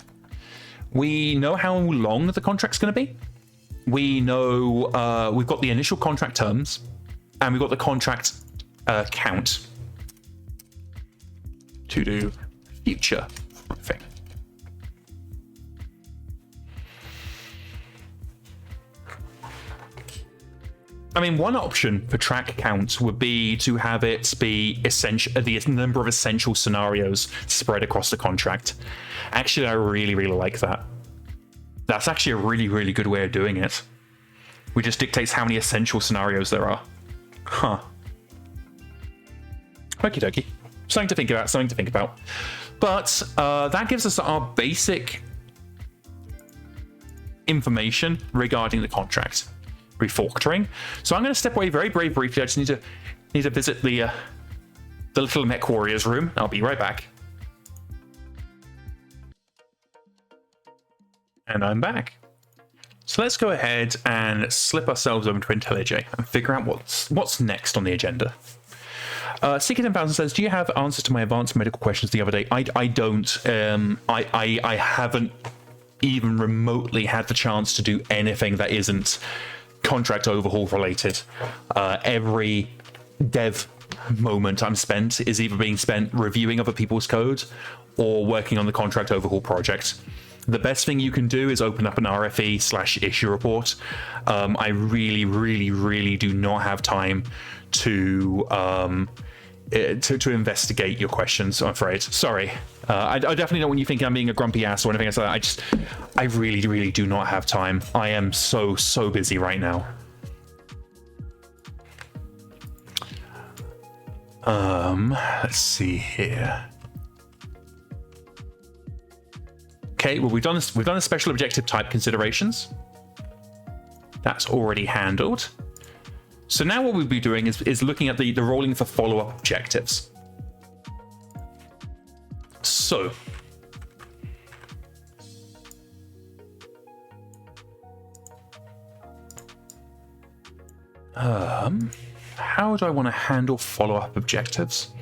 We know how long the contract's going to be. We know we've got the initial contract terms, and we've got the contract count to do future thing. I mean, one option for track count would be to have it be the number of essential scenarios spread across the contract. Actually, I really, really like that. That's actually a really, really good way of doing it. We just dictates how many essential scenarios there are. Huh. Okie dokie. Something to think about, But that gives us our basic information regarding the contract refactoring. So I'm going to step away very briefly. I just need to visit the little Mech Warriors room. I'll be right back. And I'm back. So let's go ahead and slip ourselves over to IntelliJ and figure out what's next on the agenda. Seeker 10,000 says, do you have answers to my advanced medical questions the other day? I don't. I haven't even remotely had the chance to do anything that isn't contract overhaul related. Every dev moment I'm spent is either being spent reviewing other people's code or working on the contract overhaul project. The best thing you can do is open up an RFE/issue report. I really do not have time to investigate your questions, I'm afraid. Sorry. I definitely don't want you thinking I'm being a grumpy ass or anything like that. I really do not have time. I am so busy right now. Let's see here. Okay, well we've done a special objective type considerations. That's already handled. So now what we'll be doing is looking at the rolling for follow-up objectives. So how do I want to handle follow-up objectives?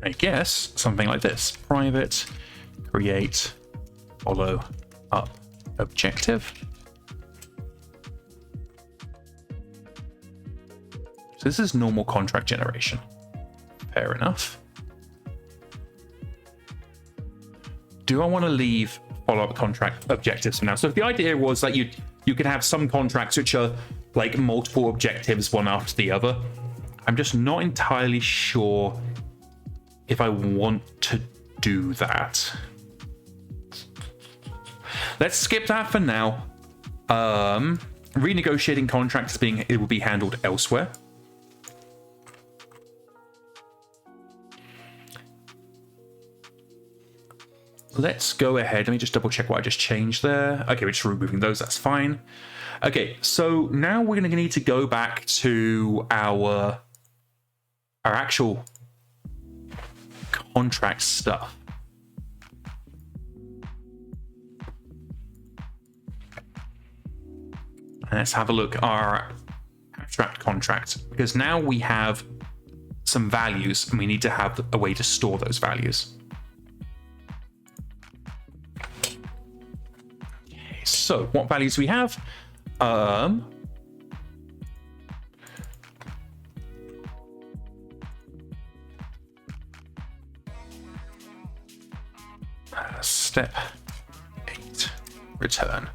I guess something like this. Private, create, follow up objective. So this is normal contract generation. Fair enough. Do I want to leave follow-up contract objectives for now? So if the idea was that you could have some contracts which are like multiple objectives one after the other, I'm just not entirely sure if I want to do that. Let's skip that for now. Renegotiating contracts it will be handled elsewhere. Let's go ahead. Let me just double check what I just changed there. Okay, we're just removing those. That's fine. Okay, so now we're going to need to go back to our actual contract stuff. Let's have a look at our abstract contract, because now we have some values and we need to have a way to store those values. Okay, so what values do we have? Step 8, return.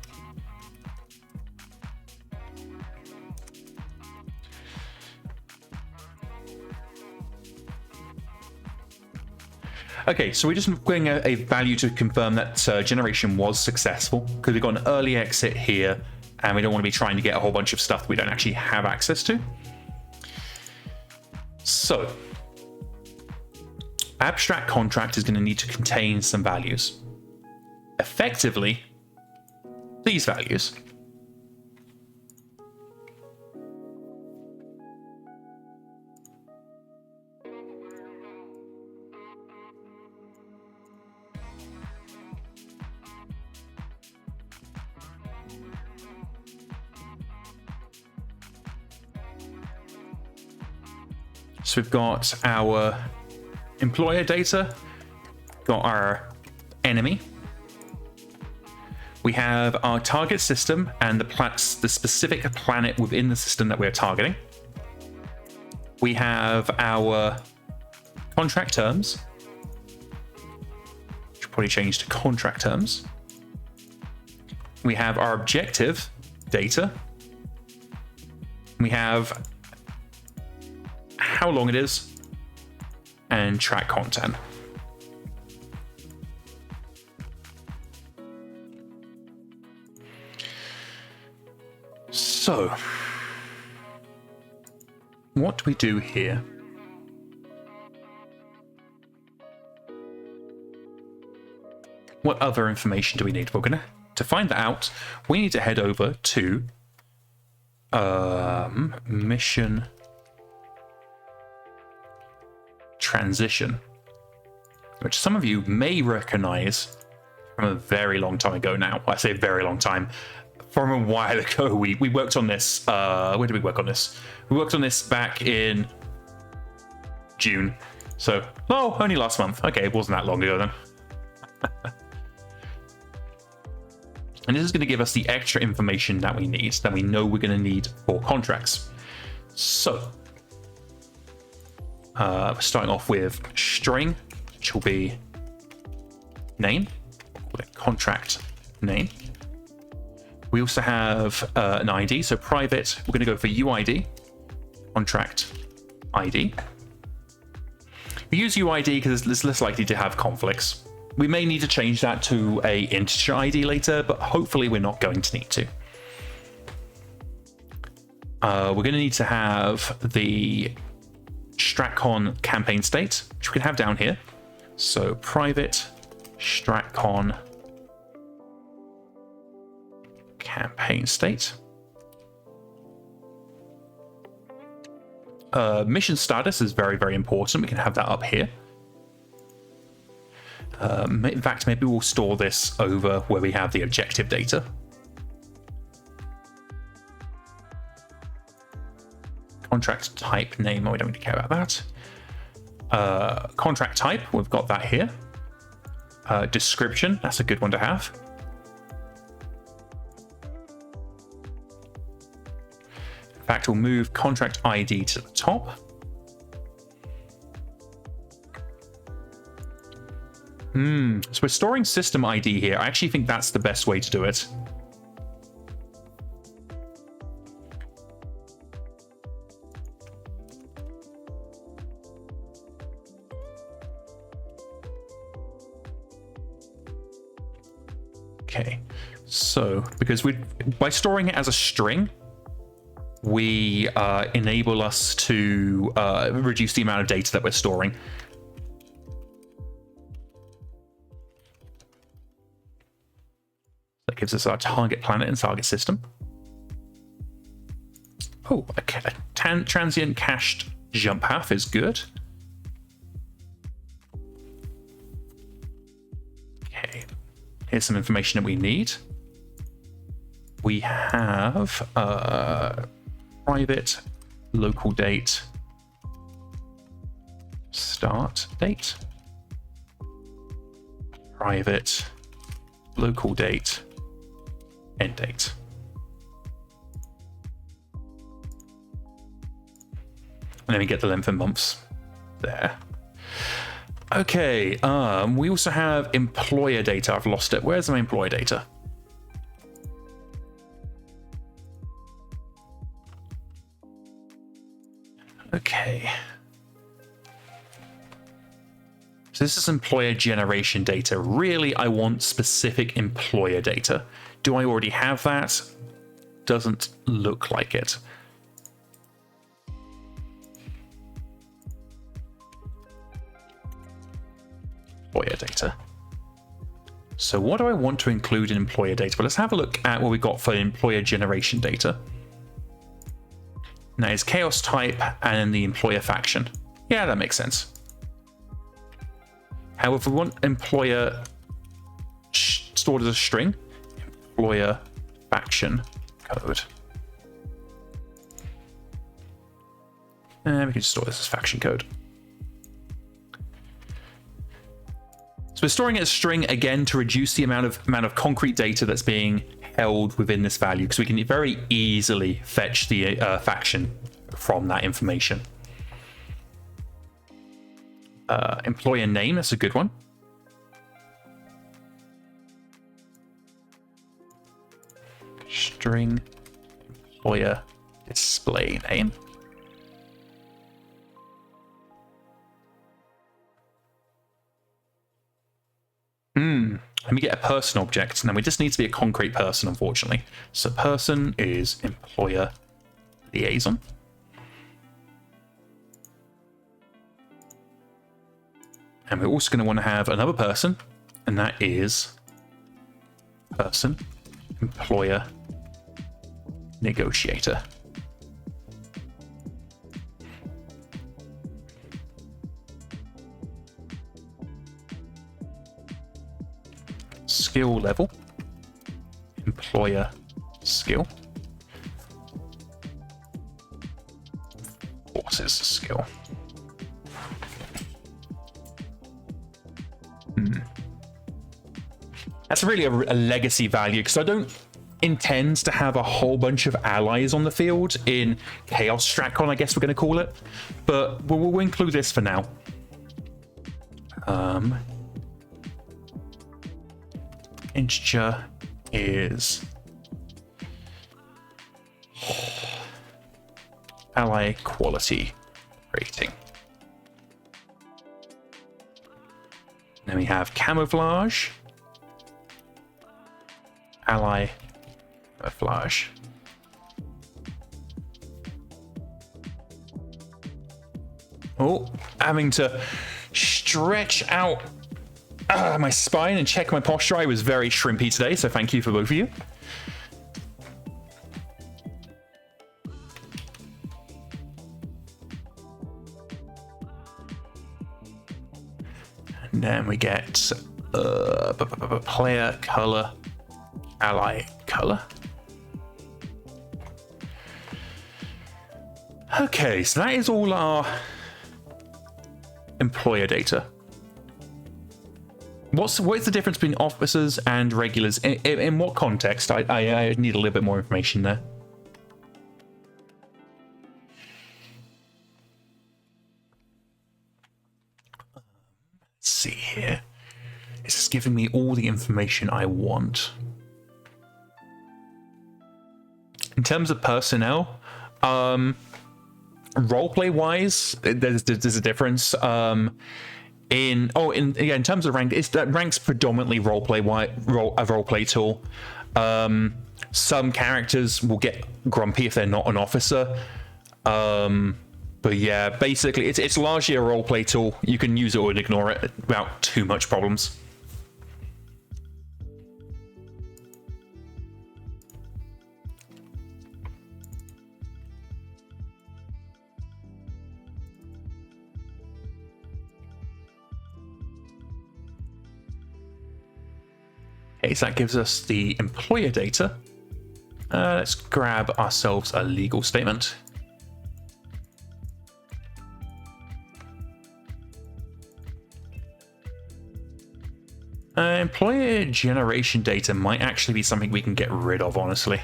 Okay, so we're just getting a value to confirm that generation was successful, because we've got an early exit here, and we don't want to be trying to get a whole bunch of stuff that we don't actually have access to. So, abstract contract is going to need to contain some values. Effectively, these values. So we've got our employer data, got our enemy. We have our target system and the specific planet within the system that we're targeting. We have our contract terms, which will probably change to contract terms. We have our objective data. We have how long it is and track content. So, what do we do here? What other information do we need? To find that out, we need to head over to Mission transition, which some of you may recognize from a very long time ago now. I say very long time. From a while ago, we worked on this. When did we work on this? We worked on this back in June. So, oh, only last month. Okay, it wasn't that long ago then. And this is going to give us the extra information that we need, that we know we're going to need for contracts. So, we're starting off with string, which will be name, contract name. We also have an ID, so private, we're going to go for UID, contract ID. We use UID because it's less likely to have conflicts. We may need to change that to a integer ID later, but hopefully we're not going to need to. We're going to need to have the StratCon campaign state, which we can have down here. So private StratCon campaign state. Mission status is very, very important. We can have that up here. In fact, maybe we'll store this over where we have the objective data. Contract type name, we don't really care about that. Contract type, we've got that here. Description, that's a good one to have. In fact, we'll move contract ID to the top. So we're storing system ID here. I actually think that's the best way to do it. Okay, so because by storing it as a string, we enable us to reduce the amount of data that we're storing. That gives us our target planet and target system. Oh, okay. Transient cached jump path is good. Okay, here's some information that we need. We have private local date start date, private local date end date. And then we get the length in months there. Okay, we also have employer data. I've lost it. Where's my employer data? Okay. So this is employer generation data. Really, I want specific employer data. Do I already have that? Doesn't look like it. Employer data. So what do I want to include in employer data? Well, let's have a look at what we got for employer generation data. Now it's chaos type and the employer faction. Yeah, that makes sense. However, we want employer stored as a string, employer faction code. And we can store this as faction code. So we're storing it as string again to reduce the amount of concrete data that's being held within this value, because we can very easily fetch the faction from that information. Employer name, that's a good one. String employer display name. Let me get a person object. Now we just need to be a concrete person, unfortunately. So person is employer liaison. And we're also going to want to have another person, and that is person employer negotiator. skill level, employer skill, forces skill. That's really a legacy value, because I don't intend to have a whole bunch of allies on the field in Chaos Stratcon, I guess we're going to call it, but we'll include this for now. Integer is ally quality rating. Then we have camouflage, ally camouflage. Oh, having to stretch out my spine and check my posture. I was very shrimpy today, so thank you for both of you. And then we get player color, ally color. Okay, so that is all our employer data. What's the difference between officers and regulars? In what context? I need a little bit more information there. Let's see here. Is this giving me all the information I want? In terms of personnel, roleplay wise, there's a difference. In terms of rank, rank's predominantly roleplay tool. Some characters will get grumpy if they're not an officer. But yeah, basically it's largely a roleplay tool. You can use it or ignore it without too much problems. Okay, so that gives us the employer data. Let's grab ourselves a legal statement. Employer generation data might actually be something we can get rid of, honestly.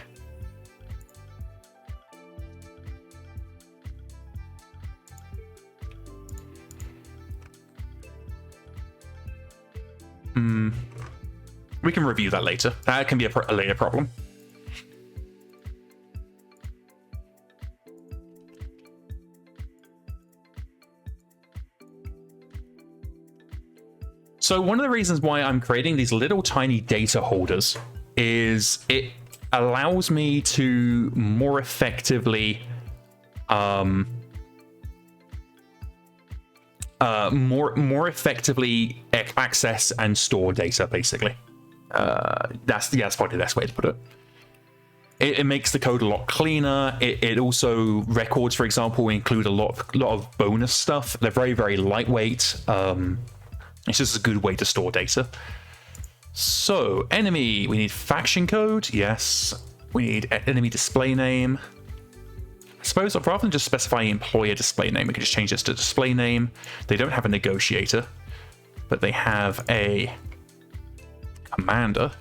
We can review that later. That can be a later problem. So one of the reasons why I'm creating these little tiny data holders is it allows me to more effectively access and store data, basically. That's probably the best way to put it. It makes the code a lot cleaner. It also records, for example, include a lot of bonus stuff. They're very, very lightweight. It's just a good way to store data. So enemy, we need faction code. Yes, we need enemy display name. I suppose rather than just specifying employer display name, we can just change this to display name. They don't have a negotiator, but they have a commander.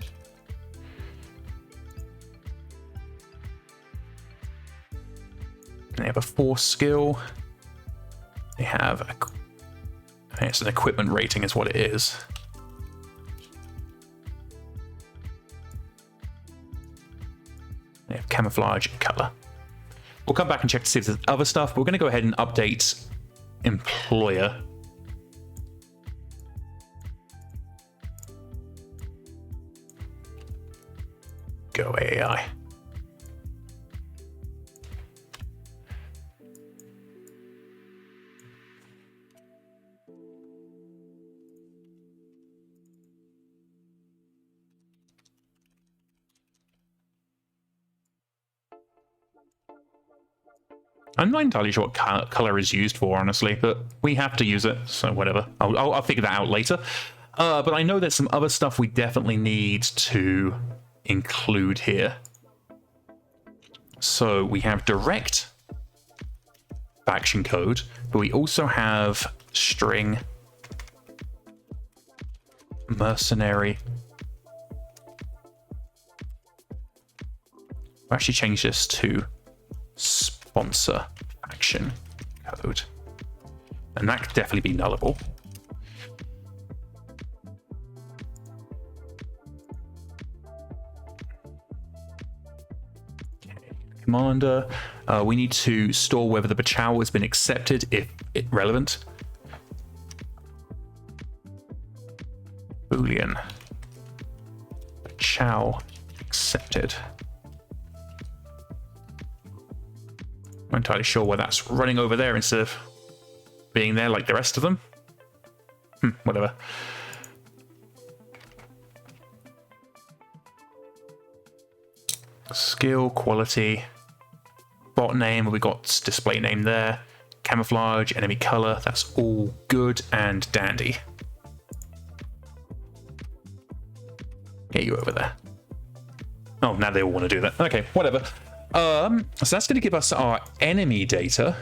They have a force skill. They have it's an equipment rating is what it is. They have camouflage and color. We'll come back and check to see if there's other stuff. We're going to go ahead and update employer. Go AI. I'm not entirely sure what color is used for, honestly, but we have to use it, so whatever. I'll figure that out later. But I know there's some other stuff we definitely need to include here. So we have direct faction code, but we also have string mercenary. We'll actually change this to sponsor faction code, and that could definitely be nullable. Commander, we need to store whether the Bachao has been accepted if relevant. Boolean Bachao accepted. I'm not entirely sure why that's running over there instead of being there like the rest of them. Whatever. Skill, quality, bot name, we got display name there, camouflage, enemy color, that's all good and dandy. Get you over there. Oh, now they all want to do that. Okay, whatever. So that's going to give us our enemy data.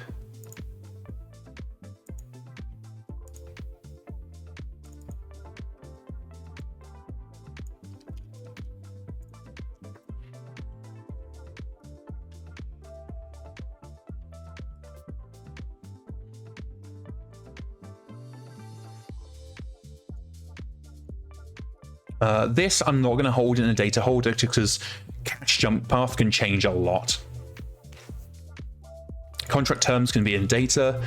This I'm not going to hold in a data holder because cache jump path can change a lot. Contract terms can be in data,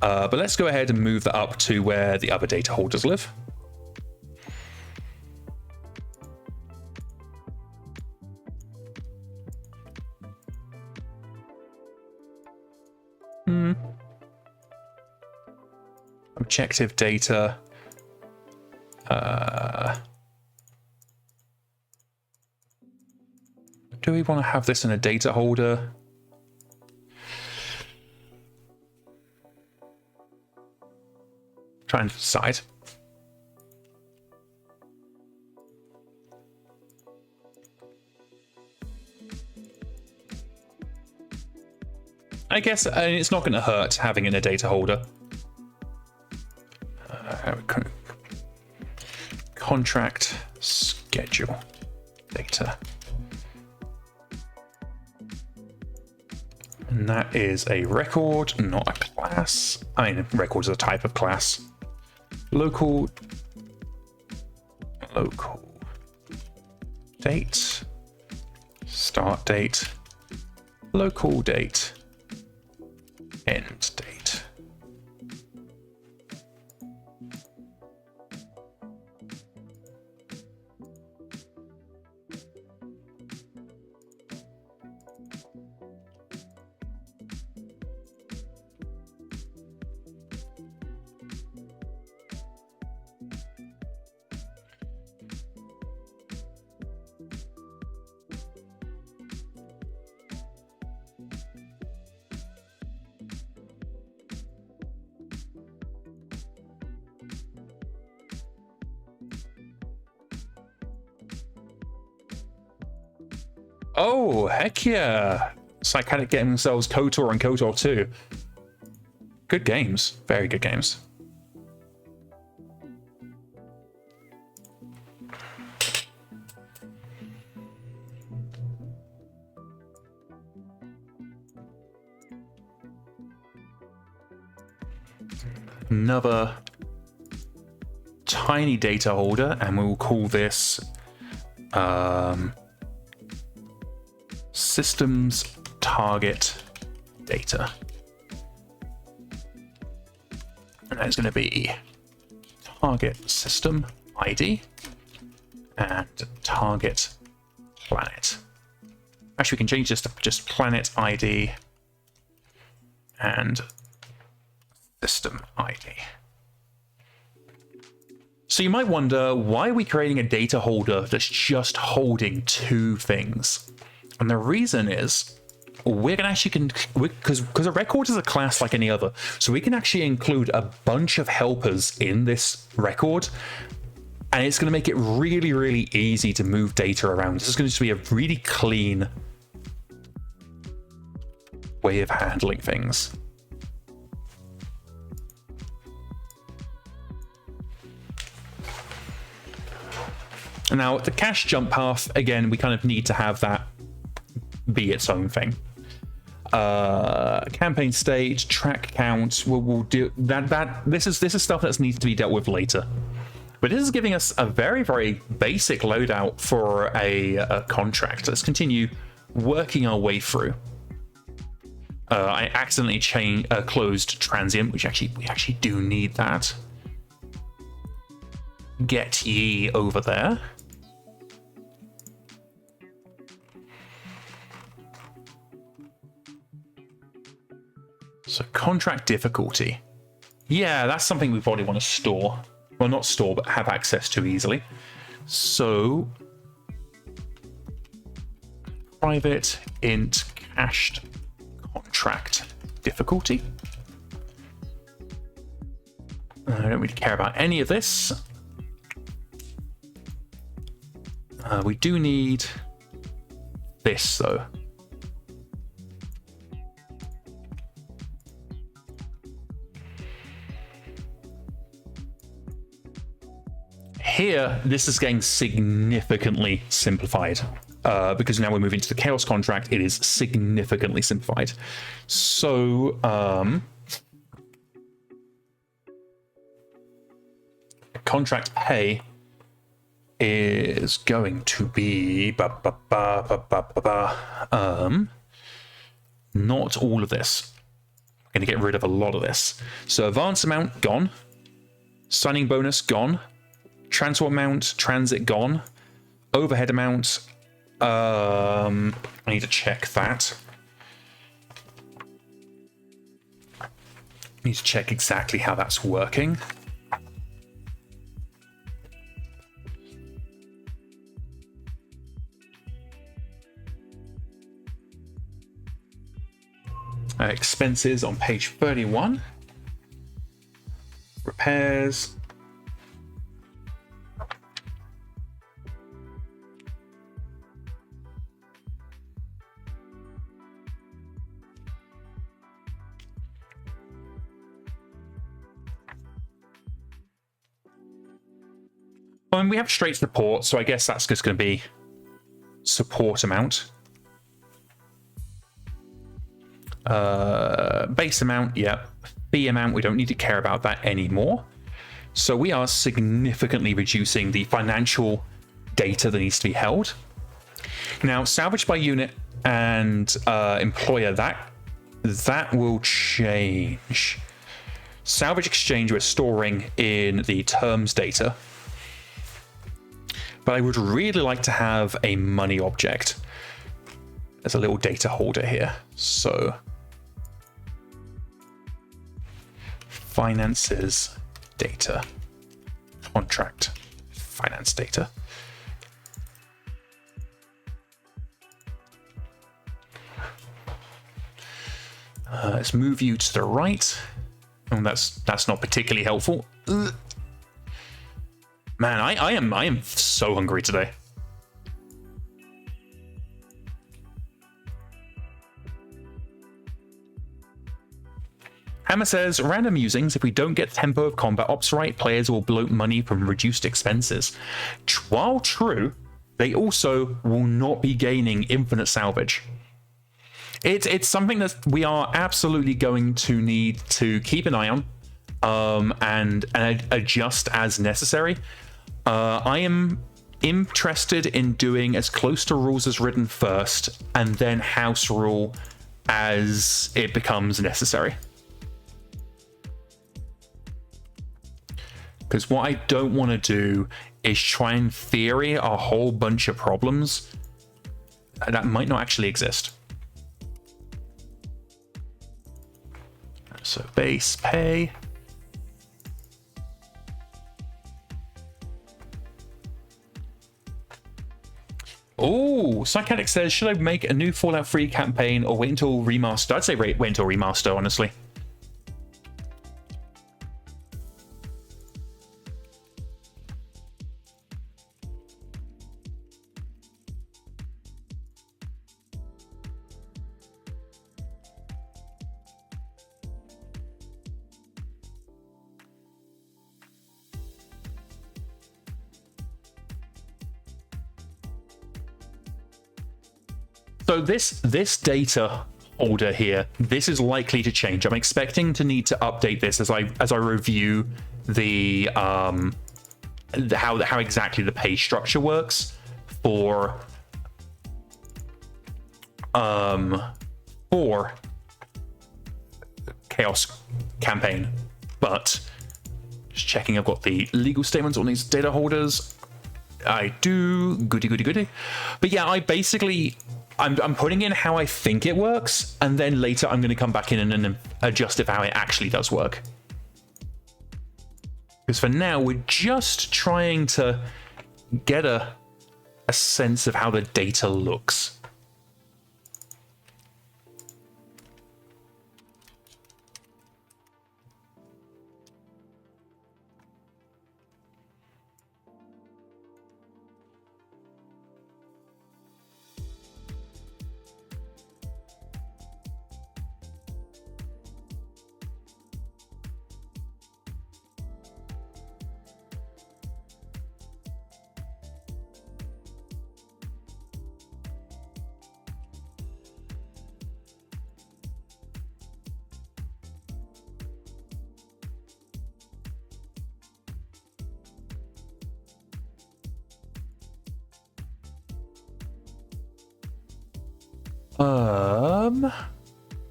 but let's go ahead and move that up to where the other data holders live. Objective data. Do we want to have this in a data holder? Try and decide. I guess it's not going to hurt having it in a data holder. Contract schedule data. And that is a record, not a class. I mean, record is a type of class. Local date, start date, local date, end date. Oh, heck yeah. It's like kind of getting themselves KOTOR and KOTOR 2. Good games. Very good games. Another tiny data holder, and we will call this systems target data. And that's going to be target system ID and target planet. Actually, we can change this to just planet ID and system ID. So you might wonder, why are we creating a data holder that's just holding two things? And the reason is we're going to actually, because a record is a class like any other, so we can actually include a bunch of helpers in this record And it's going to make it really, really easy to move data around. This is going to be a really clean way of handling things. Now, the cache jump path, again, we kind of need to have that be its own thing. Campaign state, track count, we'll do that. This is stuff that needs to be dealt with later. But this is giving us a very, very basic loadout for a contract. Let's continue working our way through. I accidentally closed transient, which we actually do need that. Get ye over there. So contract difficulty. Yeah, that's something we probably want to store. Well, not store, but have access to easily. So private int cached contract difficulty. I don't really care about any of this. We do need this though. Here, this is getting significantly simplified because now we're moving to the chaos contract. It is significantly simplified. So, contract pay is going to be not all of this. I'm going to get rid of a lot of this. So advance amount gone, signing bonus gone. Transport amount, transit gone. Overhead amount, I need to check that. I need to check exactly how that's working. Expenses on page 31. Repairs. And we have straight support, so I guess that's just going to be support amount. Base amount, yeah. Fee amount, we don't need to care about that anymore. So we are significantly reducing the financial data that needs to be held. Now, salvage by unit and employer, that will change. Salvage exchange we're storing in the terms data. But I would really like to have a money object. There's a little data holder here. So finances data, contract finance data. Let's move you to the right. And that's not particularly helpful. Ugh. Man, I am so hungry today. Hammer says, random musings, if we don't get tempo of combat ops right, players will bloat money from reduced expenses. While true, they also will not be gaining infinite salvage. It's something that we are absolutely going to need to keep an eye on and adjust as necessary. I am interested in doing as close to rules as written first, and then house rule as it becomes necessary. Because what I don't want to do is try and theory a whole bunch of problems that might not actually exist. So base pay. Oh, Psychotic says, should I make a new Fallout 3 campaign or wait until remaster? I'd say wait until remaster, honestly. So this data holder here, this is likely to change. I'm expecting to need to update this as I review the how exactly the pay structure works for Chaos campaign. But just checking, I've got the legal statements on these data holders. I do. Goody. But yeah, I'm putting in how I think it works, and then later I'm going to come back in and adjust it for how it actually does work. Because for now, we're just trying to get a sense of how the data looks.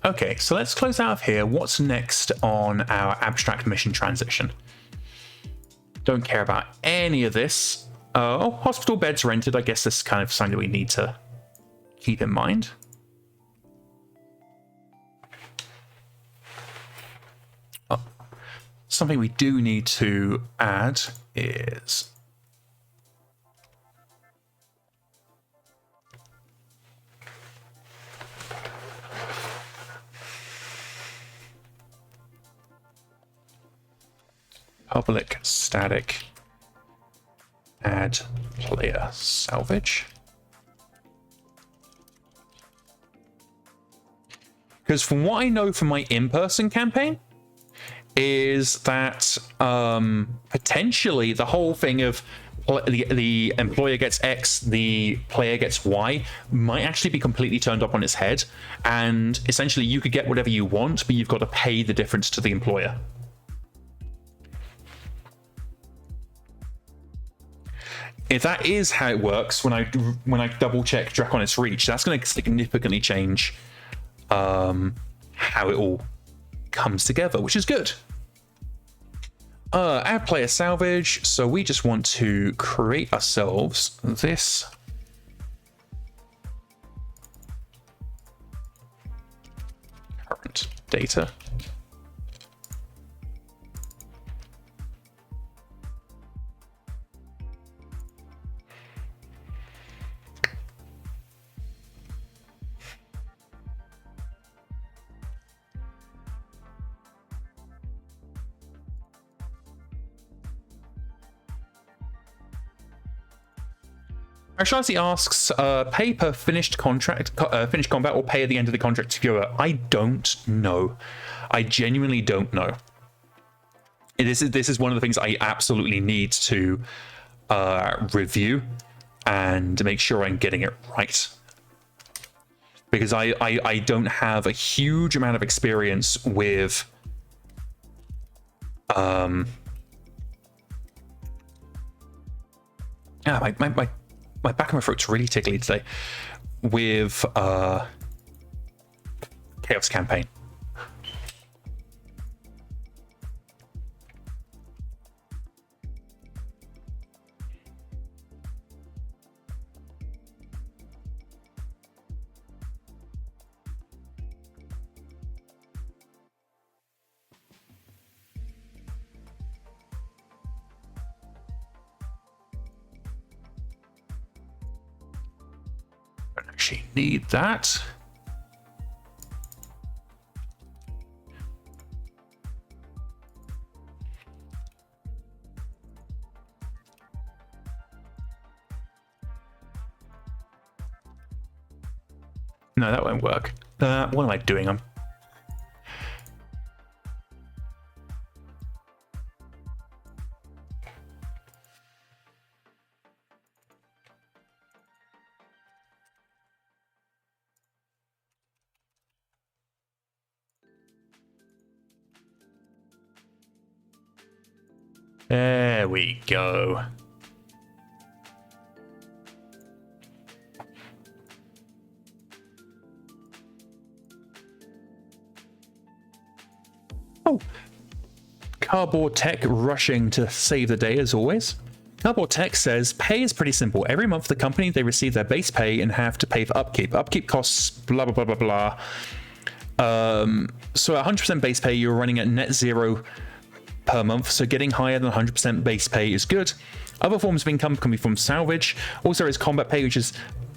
Okay, so let's close out of here. What's next on our abstract mission transition? Don't care about any of this. Oh, hospital beds rented. I guess this is kind of something we need to keep in mind. Oh, something we do need to add is public static add player salvage. Because from what I know from my in-person campaign is that potentially the whole thing of the employer gets X, the player gets Y might actually be completely turned up on its head, and essentially you could get whatever you want, but you've got to pay the difference to the employer. If that is how it works, when I double check Draconis Reach, that's going to significantly change how it all comes together, which is good. Add player salvage. So we just want to create ourselves this current data. Arshazi asks, pay per finished combat or pay at the end of the contract to viewer? I don't know. I genuinely don't know. This is one of the things I absolutely need to review and make sure I'm getting it right. Because I don't have a huge amount of experience with my back of my throat's really tickly today with Chaos campaign. Don't actually need that. No, that won't work. What am I doing? There we go. Oh, Cardboard Tech rushing to save the day as always. Cardboard Tech says pay is pretty simple. Every month the company, they receive their base pay and have to pay for upkeep. Upkeep costs blah blah blah blah blah. So at 100% base pay, you're running at net zero per month. So getting higher than 100% base pay is good. Other forms of income can be from salvage. Also, there is combat pay, which is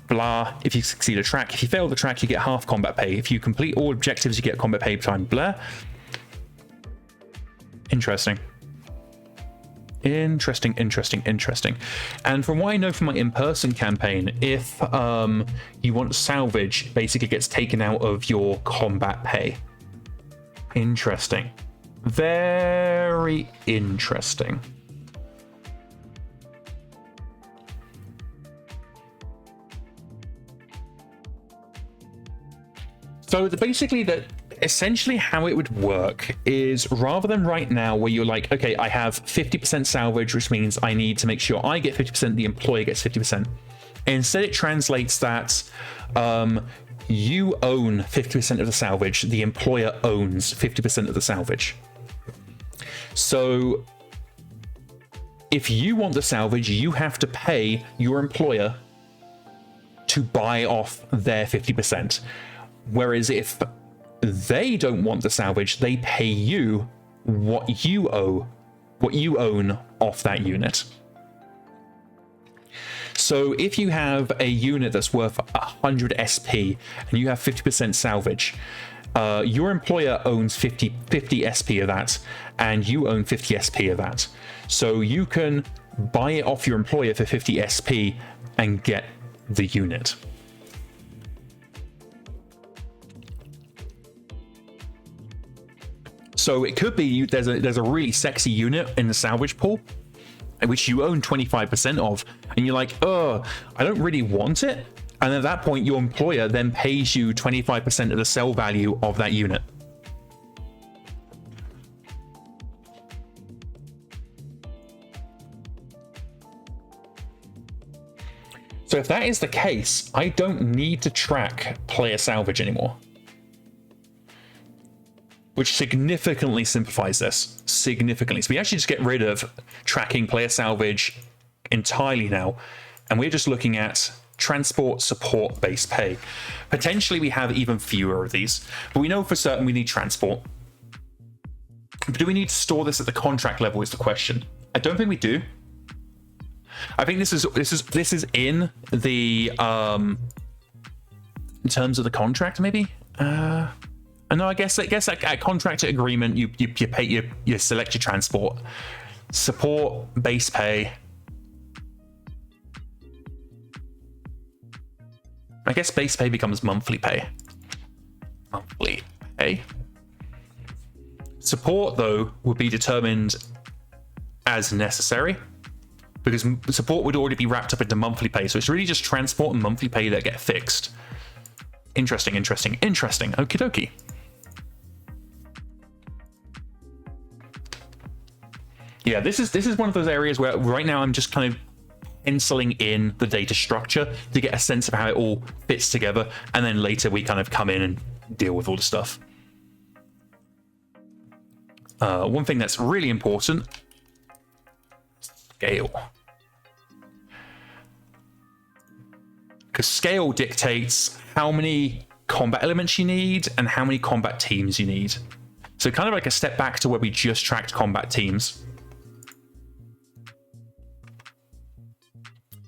blah. If you succeed a track, if you fail the track, you get half combat pay. If you complete all objectives, you get combat pay time blah. Interesting. Interesting. And from what I know from my in-person campaign, if you want salvage, basically gets taken out of your combat pay. Interesting. Very interesting. So basically essentially how it would work is, rather than right now where you're like, okay, I have 50% salvage, which means I need to make sure I get 50%, the employer gets 50%. Instead, it translates that you own 50% of the salvage, the employer owns 50% of the salvage. So if you want the salvage, you have to pay your employer to buy off their 50%. Whereas if they don't want the salvage, they pay you what you own off that unit. So if you have a unit that's worth 100 SP and you have 50% salvage, your employer owns 50 SP of that, and you own 50 SP of that. So you can buy it off your employer for 50 SP and get the unit. So it could be there's a really sexy unit in the salvage pool, which you own 25% of, and you're like, oh, I don't really want it. And at that point, your employer then pays you 25% of the sell value of that unit. So if that is the case, I don't need to track player salvage anymore, which significantly simplifies this. Significantly. So we actually just get rid of tracking player salvage entirely now, and we're just looking at transport, support, base pay. Potentially we have even fewer of these, but we know for certain we need transport. But do we need to store this at the contract level is the question. I don't think we do. I think this is in the in terms of the contract, maybe. No, I guess at contract agreement you pay, you select your transport, support, base pay. I guess base pay becomes monthly pay. Monthly pay. Support, though, would be determined as necessary, because support would already be wrapped up into monthly pay. So it's really just transport and monthly pay that get fixed. Interesting. Okie dokie. Yeah, this is one of those areas where right now I'm just kind of penciling in the data structure to get a sense of how it all fits together, and then later we kind of come in and deal with all the stuff. One thing that's really important, scale. Because scale dictates how many combat elements you need and how many combat teams you need. So kind of like a step back to where we just tracked combat teams.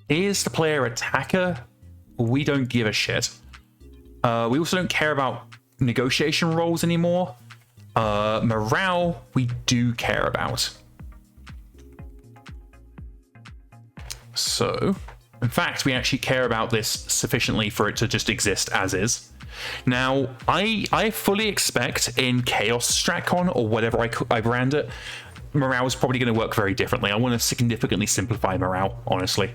Is the player attacker? We don't give a shit. We also don't care about negotiation roles anymore. Morale, we do care about. So, in fact, we actually care about this sufficiently for it to just exist as is. Now, I fully expect in Chaos StratCon, or whatever I brand it, morale is probably going to work very differently. I want to significantly simplify morale, honestly.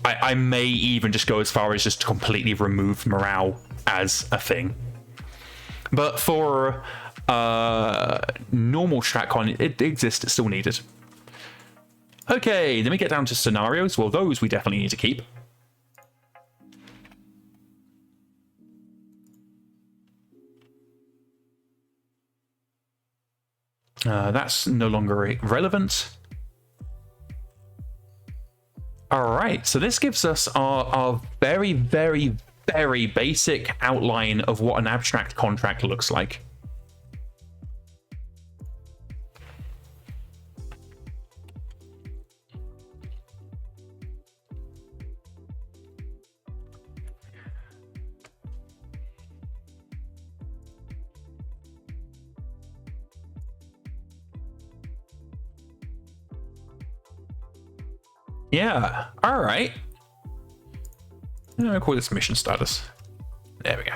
I may even just go as far as just to completely remove morale as a thing. But for Normal StratCon, it exists, it's still needed. Okay, then we get down to scenarios. Well, those we definitely need to keep. That's no longer relevant. All right, so this gives us our very, very, very basic outline of what an abstract contract looks like. Yeah, all right. I'll call this mission status. There we go.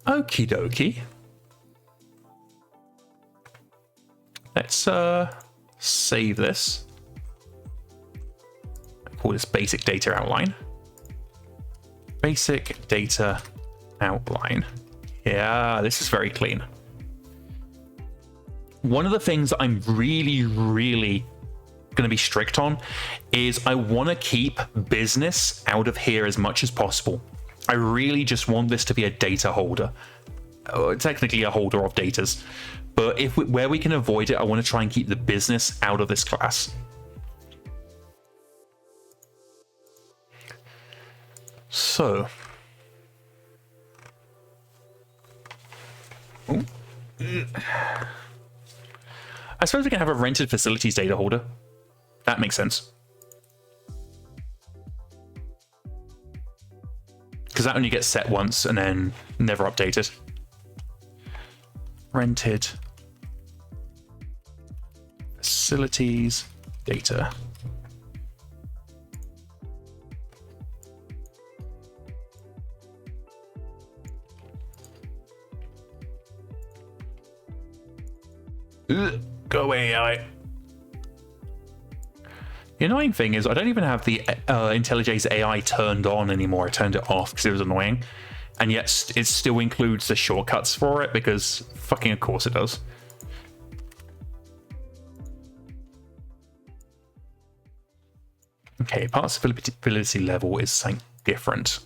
Okie dokie. Let's save this. I'll call this basic data outline. Basic data outline. Yeah, this is very clean. One of the things I'm really, really going to be strict on is I want to keep business out of here as much as possible. I really just want this to be a data holder, technically a holder of datas, but where we can avoid it, I want to try and keep the business out of this class. So I suppose we can have a rented facilities data holder. That makes sense. Because that only gets set once and then never updated. Rented facilities data. Go away, AI. The annoying thing is I don't even have the IntelliJ's AI turned on anymore. I turned it off because it was annoying. And yet it still includes the shortcuts for it because fucking of course it does. Okay, parsability level is something different.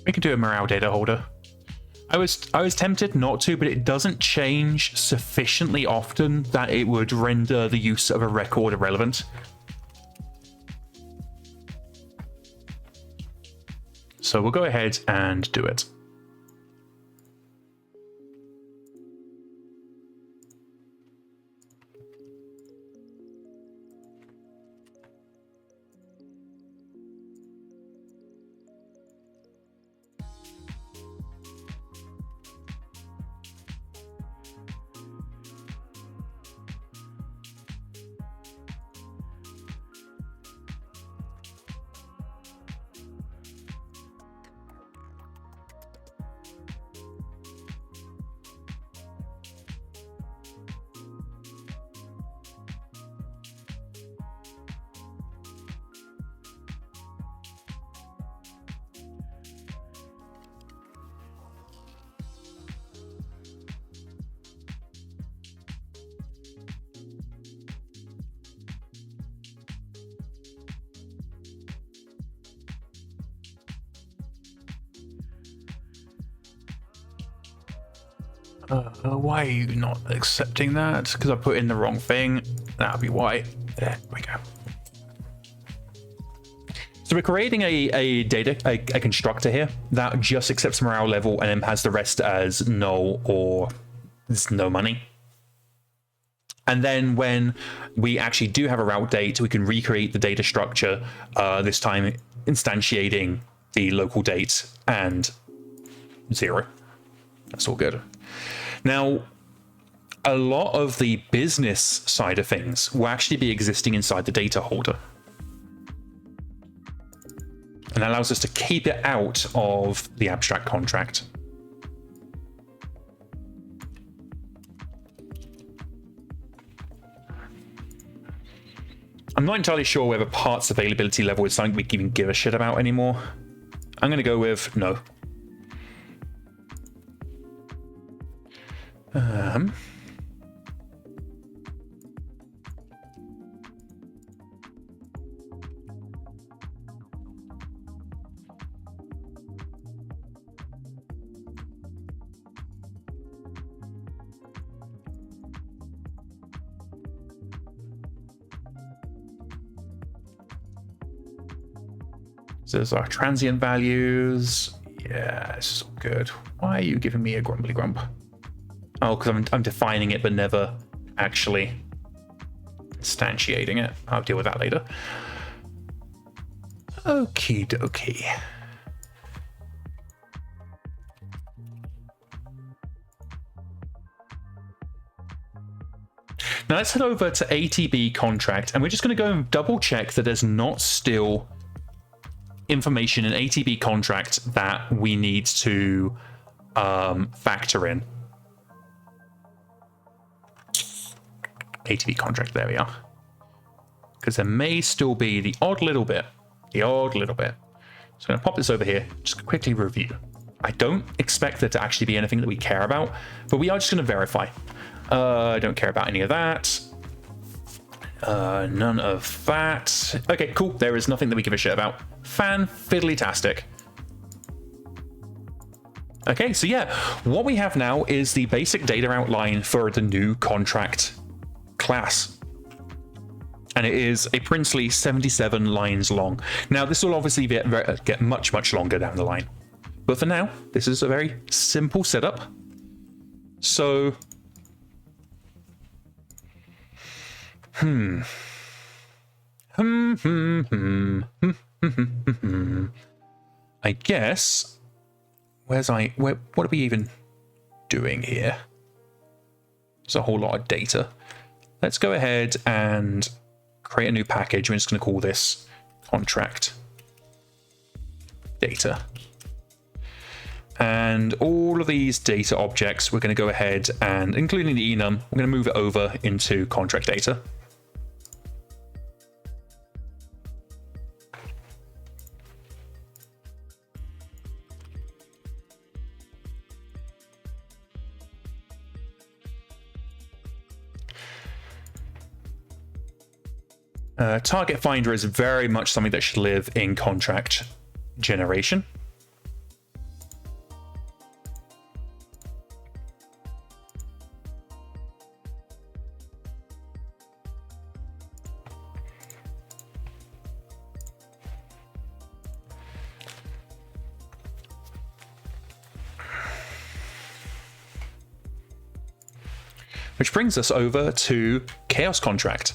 We can do a morale data holder. I was tempted not to, but it doesn't change sufficiently often that it would render the use of a record irrelevant. So we'll go ahead and do it. Why are you not accepting that? Because I put in the wrong thing. That'll be why. There we go. So we're creating a constructor here that just accepts morale level and then has the rest as null or there's no money. And then when we actually do have a route date, we can recreate the data structure, this time instantiating the local date and 0. That's all good. Now, a lot of the business side of things will actually be existing inside the data holder. And that allows us to keep it out of the abstract contract. I'm not entirely sure whether parts availability level is something we can even give a shit about anymore. I'm going to go with no. So there's our transient values. Yeah, this is all good. Why are you giving me a grumbly grump? Oh, because I'm defining it but never actually instantiating it. I'll deal with that later. Okie dokie. Now let's head over to ATB contract, and we're just going to go and double check that there's not still information in ATB contract that we need to factor in. ATB contract, there we are. Because there may still be the odd little bit. So I'm going to pop this over here, just quickly review. I don't expect there to actually be anything that we care about, but we are just going to verify. I don't care about any of that. None of that. Okay, cool. There is nothing that we give a shit about. Fan-fiddly-tastic. Okay, so yeah, what we have now is the basic data outline for the new contract class. And it is a princely 77 lines long. Now, this will obviously get much, much longer down the line. But for now, this is a very simple setup. So, I guess, what are we even doing here? There's a whole lot of data. Let's go ahead and create a new package. We're just going to call this contract data. And all of these data objects, we're going to go ahead and, including the enum, we're going to move it over into contract data. Target finder is very much something that should live in contract generation. Which brings us over to chaos contract.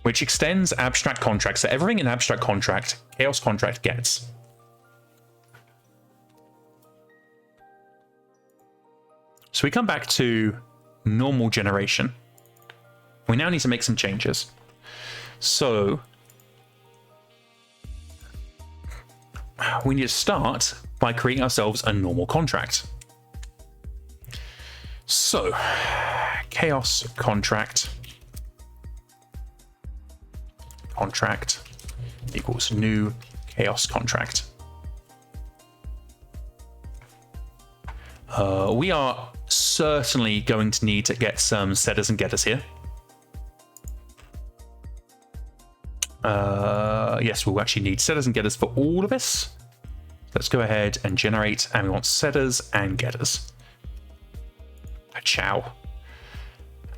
Which extends abstract contract. So everything in abstract contract, chaos contract gets. So we come back to normal generation. We now need to make some changes. So we need to start by creating ourselves a normal contract. So chaos contract equals new chaos contract. We are certainly going to need to get some setters and getters here. Yes, we'll actually need setters and getters for all of this. Let's go ahead and generate, and we want setters and getters. Ciao.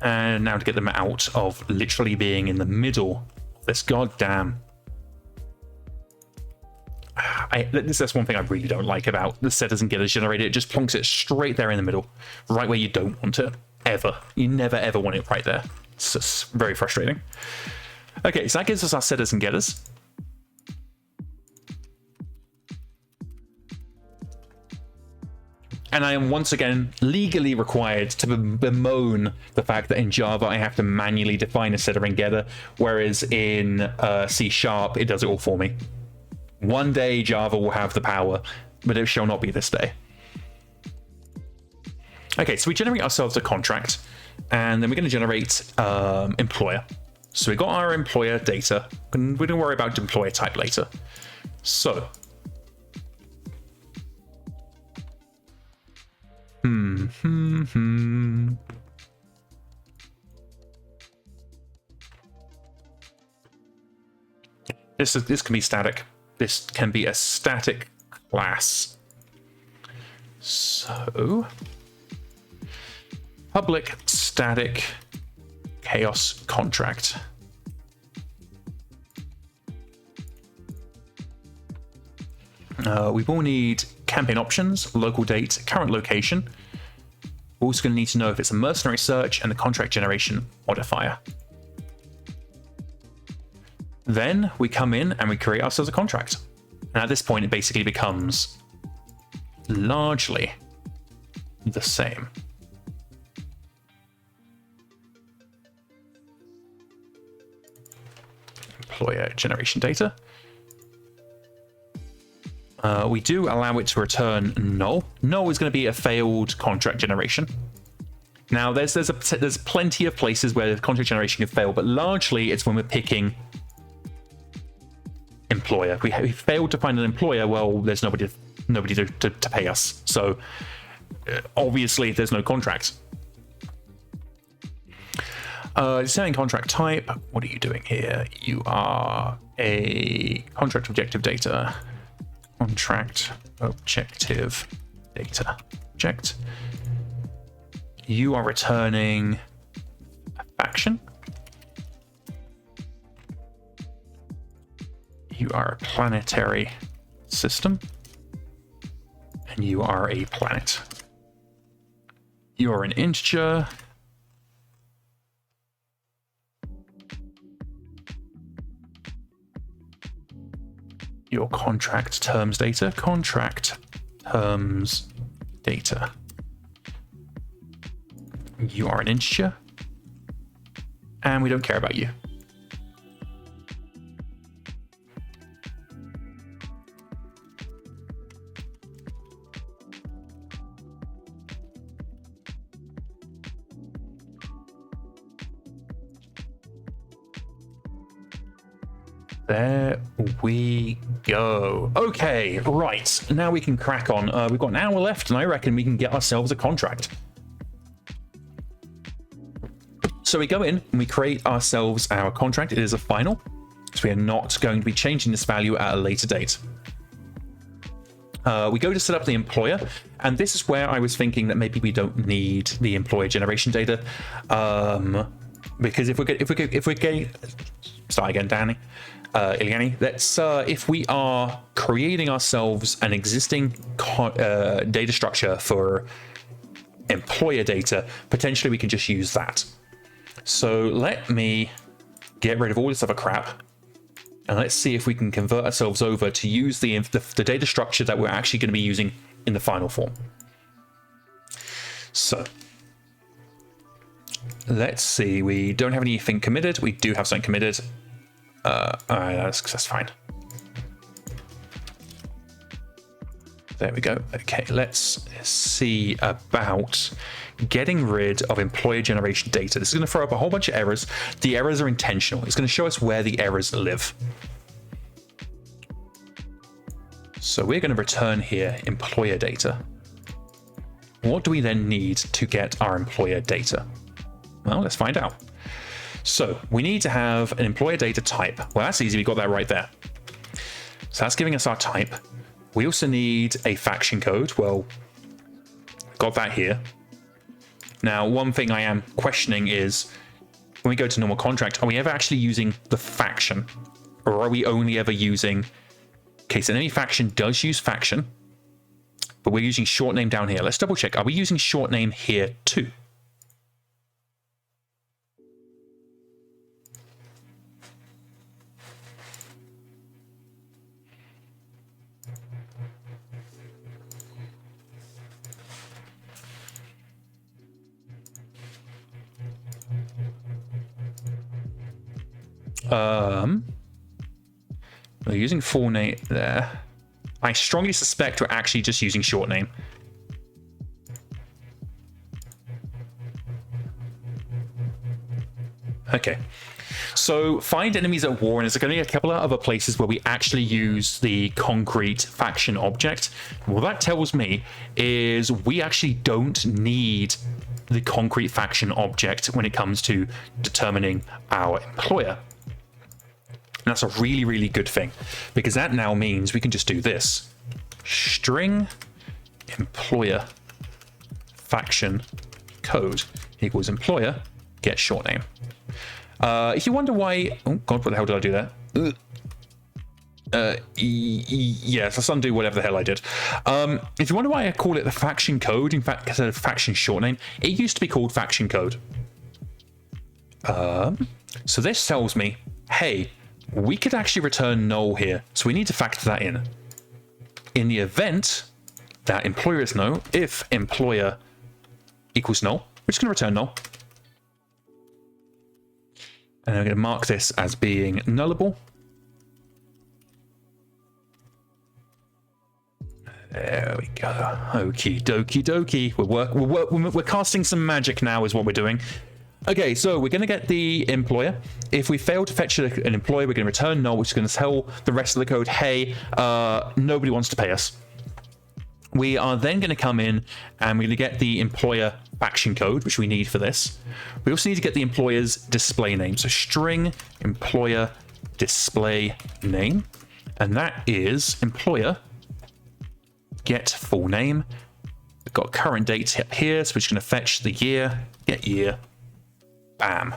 And now to get them out of literally being in the middle of this goddamn... That's one thing I really don't like about the setters and getters generator. It just plonks it straight there in the middle, right where you don't want it, ever. You never ever want it right there. It's just very frustrating. Okay, so that gives us our setters and getters. And I am once again legally required to bemoan the fact that in Java I have to manually define a setter and getter, whereas in C# it does it all for me. One day Java will have the power, but it shall not be this day. Okay, so we generate ourselves a contract, and then we're going to generate employer. So we got our employer data, and we don't worry about employer type later. So This can be static. This can be a static class. So public static chaos contract. We will need campaign options, local date, current location. We're also going to need to know if it's a mercenary search and the contract generation modifier. Then we come in and we create ourselves a contract. And at this point, it basically becomes largely the same. Employer generation data. We do allow it to return null. Null is going to be a failed contract generation. Now, there's plenty of places where the contract generation can fail, but largely it's when we're picking employer. We failed to find an employer. Well, there's nobody to pay us. So obviously, there's no contract. Setting contract type. What are you doing here? You are a contract objective data. Contract objective data object. You are returning a faction. You are a planetary system. And you are a planet. You are an integer. Your contract terms data. Contract terms data. You are an integer. And we don't care about you. There we go. Okay, right. Now we can crack on. We've got an hour left, and I reckon we can get ourselves a contract. So we go in and we create ourselves our contract. It is a final, so we are not going to be changing this value at a later date. We go to set up the employer, and this is where I was thinking that maybe we don't need the employer generation data, because if we're getting start again, Danny. Illiani, let's if we are creating ourselves an existing data structure for employer data, potentially we can just use that. So let me get rid of all this other crap, and let's see if we can convert ourselves over to use the data structure that we're actually going to be using in the final form. So let's see, we don't have anything committed. We do have something committed. That's fine. There we go. Okay, let's see about getting rid of employer generation data. This is going to throw up a whole bunch of errors. The errors are intentional. It's going to show us where the errors live. So we're going to return here employer data. What do we then need to get our employer data? Well, let's find out. So we need to have an employer data type. Well, that's easy. We got that right there. So that's giving us our type. We also need a faction code. Well, got that here. Now, one thing I am questioning is when we go to normal contract, are we ever actually using the faction? Or are we only ever using... Okay, so enemy faction does use faction, but we're using short name down here. Let's double check. Are we using short name here too? We're using full name there. I strongly suspect we're actually just using short name. Okay. So find enemies at war, and there's going to be a couple of other places where we actually use the concrete faction object. What that tells me is we actually don't need the concrete faction object when it comes to determining our employer. And that's a really, really good thing, because that now means we can just do this. String employer faction code equals employer get short name. If you wonder why... Oh, God, what the hell did I do there? Yes, let's undo whatever the hell I did. If you wonder why I call it the faction code, in fact, instead of faction short name, it used to be called faction code. So this tells me, hey, we could actually return null here, so we need to factor that in. In the event that employer is null, if employer equals null, we're just going to return null. And I'm going to mark this as being nullable. There we go. Okie dokie dokie. We're casting some magic now is what we're doing. Okay, so we're going to get the employer. If we fail to fetch an employer, we're going to return null, which is going to tell the rest of the code, hey, nobody wants to pay us. We are then going to come in and we're going to get the employer faction code, which we need for this. We also need to get the employer's display name. So string employer display name. And that is employer get full name. We've got current dates here, so we're just going to fetch the year, get year. Bam.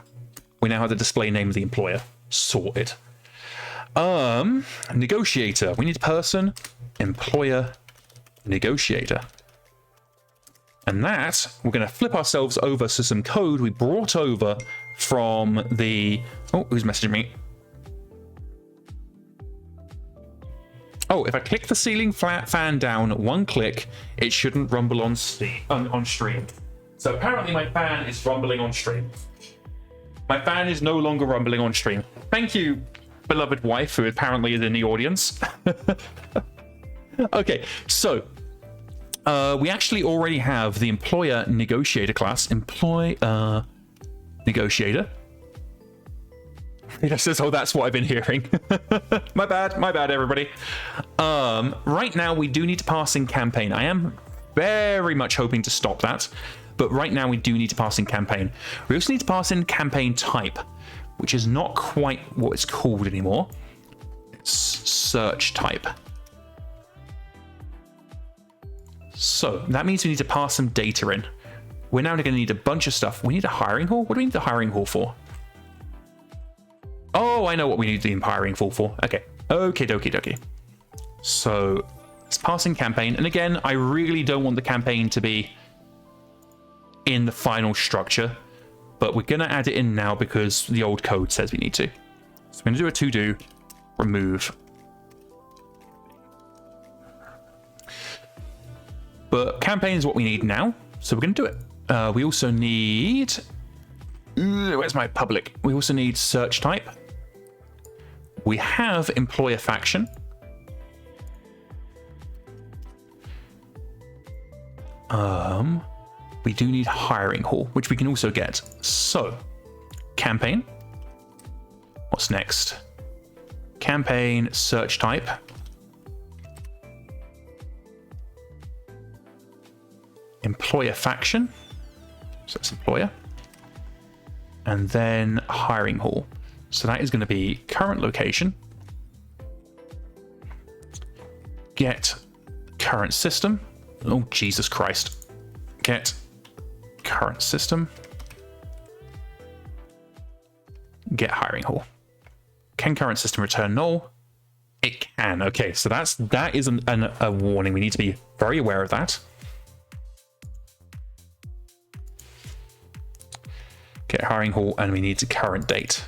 We now have the display name of the employer. Sorted. Negotiator. We need person, employer, negotiator. And that, we're going to flip ourselves over to some code we brought over from the... Oh, who's messaging me? Oh, if I click the ceiling fan down one click, it shouldn't rumble on stream. So apparently my fan is rumbling on stream. My fan is no longer rumbling on stream. Thank you, beloved wife, who apparently is in the audience. Okay, so we actually already have the employer negotiator class. Negotiator. It says, oh, that's what I've been hearing. My bad, everybody. Right now, we do need to pass in campaign. I am very much hoping to stop that. But right now we do need to pass in campaign. We also need to pass in campaign type, which is not quite what it's called anymore. It's search type. So that means we need to pass some data in. We're now going to need a bunch of stuff. We need a hiring hall. What do we need the hiring hall for? Oh, I know what we need the hiring hall for. Okay. Okay, dokie, dokie. So let's pass in campaign. And again, I really don't want the campaign to be in the final structure, but we're going to add it in now because the old code says we need to. So we're going to do a to-do, remove. But campaign is what we need now, so we're going to do it. We also need... Where's my public? We also need search type. We have employer faction. We do need hiring hall, which we can also get. So, campaign. What's next? Campaign, search type. Employer faction. So that's employer. And then hiring hall. So that is going to be current location. Get current system. Oh, Jesus Christ. Get current system. Get hiring hall. Can current system return null? It can. Okay, so that is a warning. We need to be very aware of that. Get hiring hall, and we need to current date.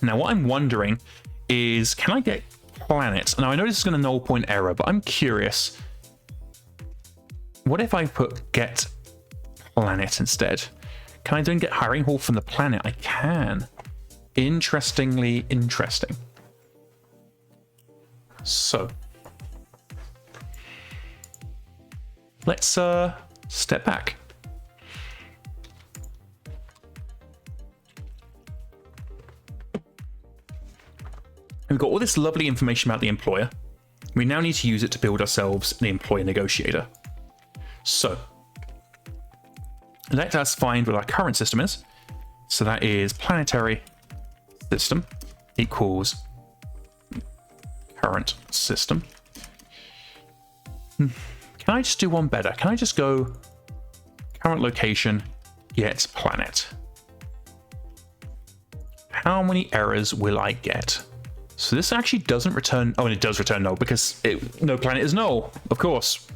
Now, what I'm wondering is, can I get planet? Now, I know this is going to null point error, but I'm curious. What if I put get planet instead? Can I then get hiring hall from the planet? I can. Interestingly interesting. So let's step back. We've got all this lovely information about the employer. We now need to use it to build ourselves the employer negotiator. So let us find what our current system is. So that is planetary system equals current system. Can I just do one better? Can I just go current location, get planet? How many errors will I get? So this actually doesn't return. Oh, and it does return null because no planet is null, of course.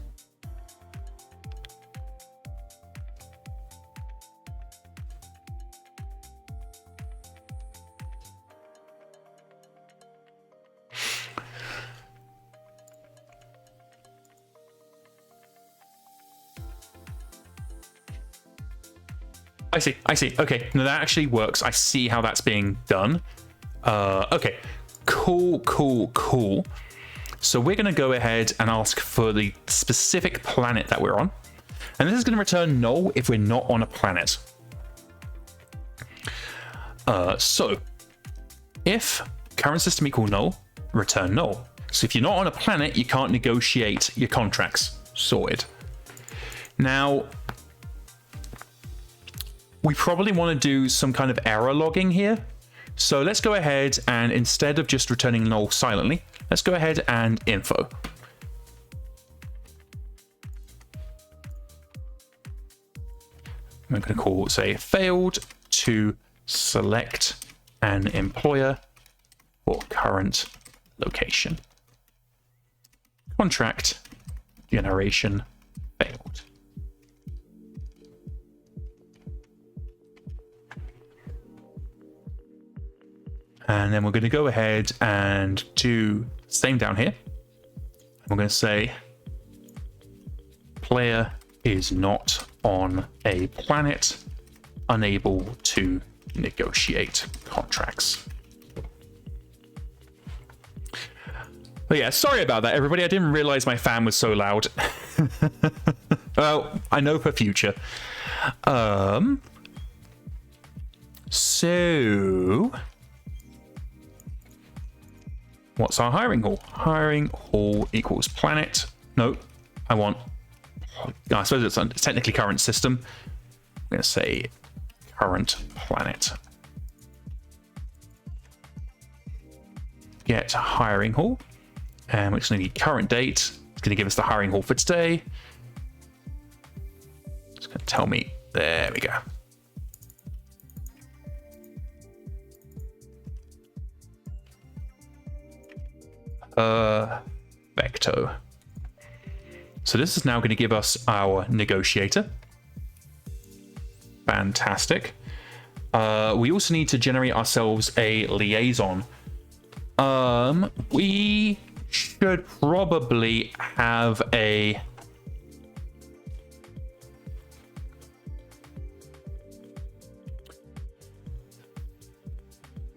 I see. Okay, now that actually works. I see how that's being done. Okay, cool. So we're going to go ahead and ask for the specific planet that we're on. And this is going to return null if we're not on a planet. So if current system equal null, return null. So if you're not on a planet, you can't negotiate your contracts. Sorted. Now, we probably want to do some kind of error logging here. So let's go ahead and instead of just returning null silently, let's go ahead and info. I'm going to call, say, failed to select an employer for current location. Contract generation failed. And then we're going to go ahead and do the same down here. We're going to say player is not on a planet, unable to negotiate contracts. But yeah, sorry about that, everybody. I didn't realize my fan was so loud. Well, I know for future. So what's our hiring hall? Hiring hall equals planet. No, I suppose it's technically current system. I'm going to say current planet. Get hiring hall. And we're just going to need current date. It's going to give us the hiring hall for today. It's going to tell me. There we go. Vecto. So this is now going to give us our negotiator. Fantastic. We also need to generate ourselves a liaison. We should probably have a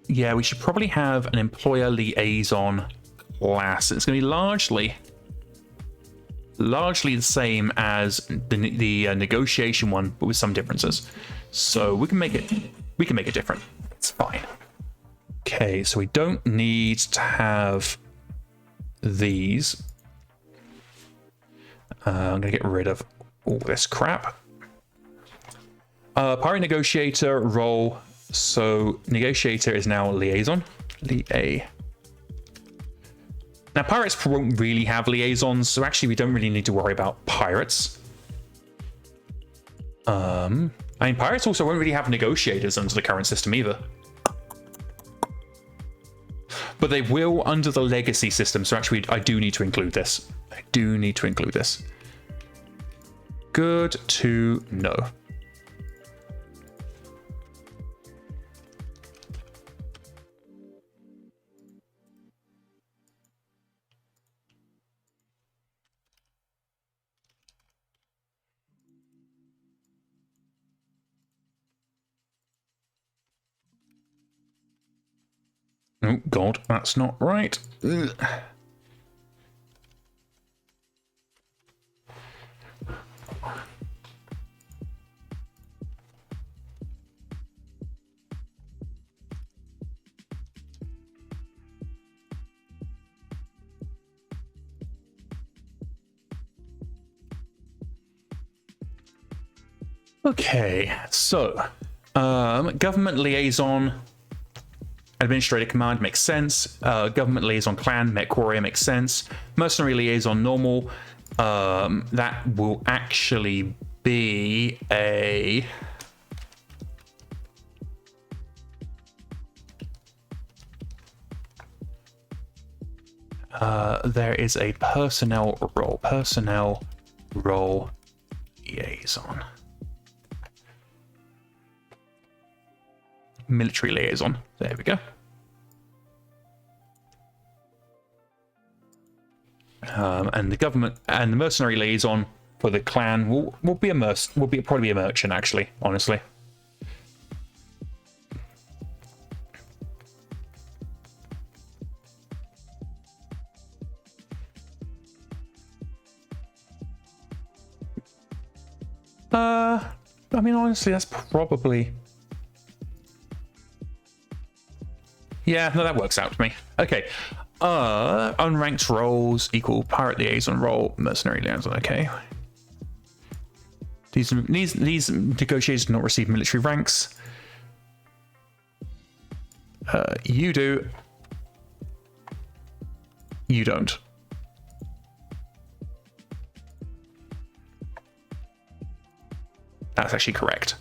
we should probably have an employer liaison class. It's going to be largely the same as the negotiation one, but with some differences. So we can make it different. It's fine. Okay, so we don't need to have these. I'm going to get rid of all this crap. Pirate negotiator role. So negotiator is now liaison. Now, pirates won't really have liaisons, so actually we don't really need to worry about pirates. I mean, pirates also won't really have negotiators under the current system either. But they will under the legacy system, so actually I do need to include this. I do need to include this. Good to know. Oh, God, that's not right. Ugh. Okay, so government liaison, administrator command makes sense. Government liaison clan, mech warrior makes sense. Mercenary liaison normal, that will actually be a there is a personnel role liaison. Military liaison. There we go. And the government and the mercenary liaison for the clan will be probably a merchant, actually, honestly. I mean, honestly, that's probably. Yeah, no, that works out to me. Okay. Unranked roles equal pirate liaison role, mercenary liaison. Okay. These negotiators do not receive military ranks. You do. You don't. That's actually correct.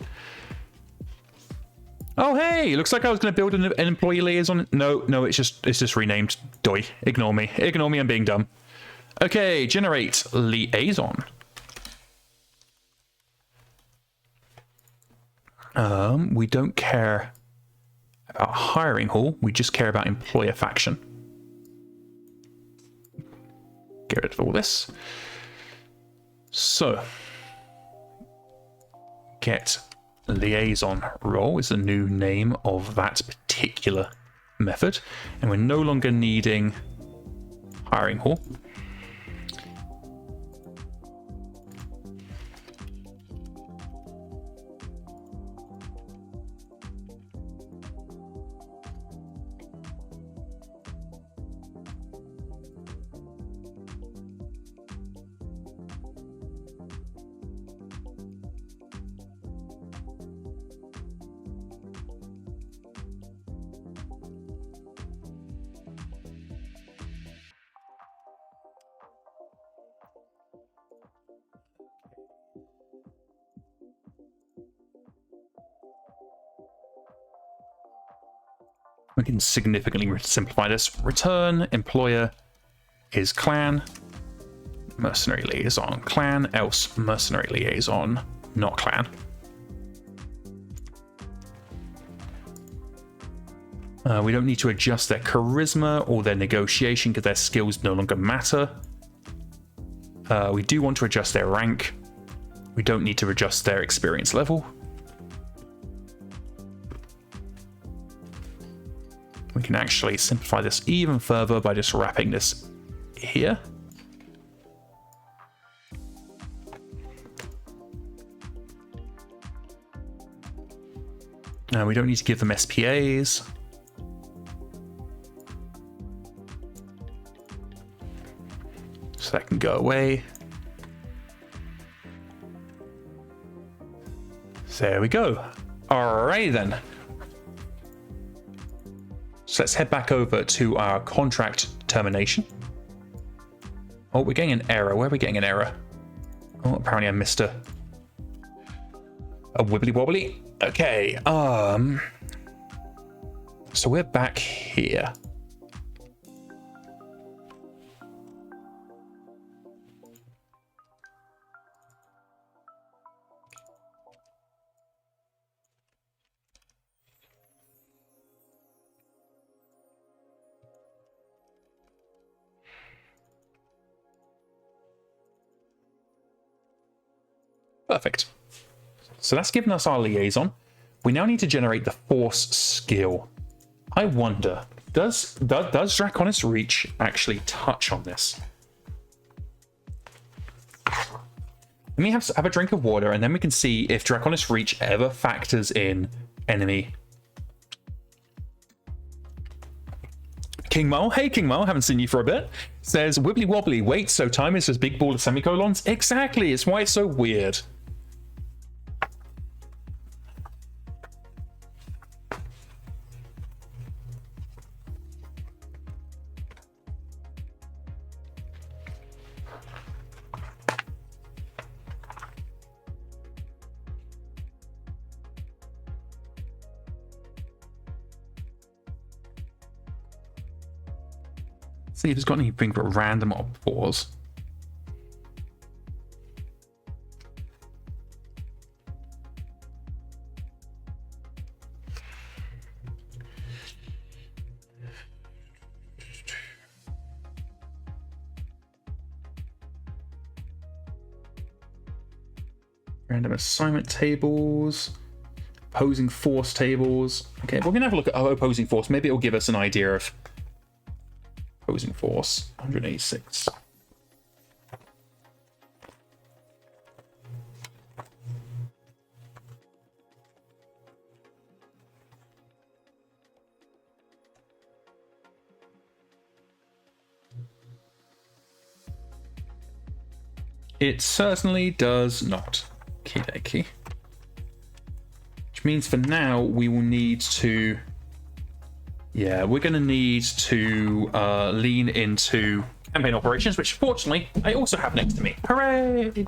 Oh, hey! Looks like I was going to build an employee liaison. No, it's just renamed. Doi. Ignore me. Ignore me. I'm being dumb. Okay, generate liaison. We don't care about hiring hall. We just care about employer faction. Get rid of all this. So, get liaison role is the new name of that particular method, and we're no longer needing hiring hall. We can significantly simplify this. Return employer is clan, mercenary liaison clan, else mercenary liaison not clan. We don't need to adjust their charisma or their negotiation because their skills no longer matter. We do want to adjust their rank. We don't need to adjust their experience level. We can actually simplify this even further by just wrapping this here. Now we don't need to give them SPAs. So that can go away. There we go. Alright then. So let's head back over to our contract termination. Oh, we're getting an error. Where are we getting an error? Oh, apparently I missed a wibbly wobbly. Okay. So we're back here. Perfect. So that's given us our liaison. We now need to generate the force skill. I wonder, does Draconis Reach actually touch on this? Let me have a drink of water, and then we can see if Draconis Reach ever factors in enemy. King Mo, hey King Mo, haven't seen you for a bit. Says, wibbly wobbly, wait, so time is just big ball of semicolons? Exactly, it's why it's so weird. See if it's got anything but random pause. Random assignment tables, opposing force tables. Okay, we're gonna have a look at opposing force. Maybe it'll give us an idea of opposing force, 186. It certainly does not. Okey-dokey. Which means for now we will need to... Yeah, we're going to need to lean into campaign operations, which fortunately I also have next to me. Hooray!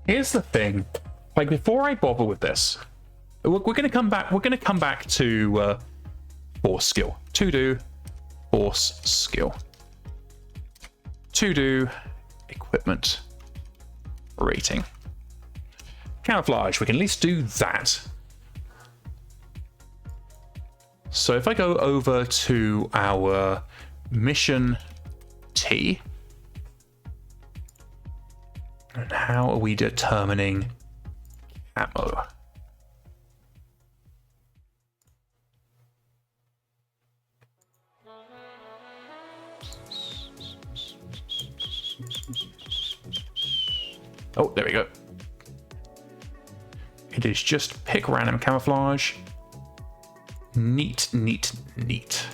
Here's the thing. Like, before I bother with this, we're going to come back. We're going to come back to force skill. To do force skill. To do equipment rating. Camouflage, we can at least do that. So if I go over to our mission T, and how are we determining camo? Oh, there we go. It is just pick random camouflage. Neat, neat, neat.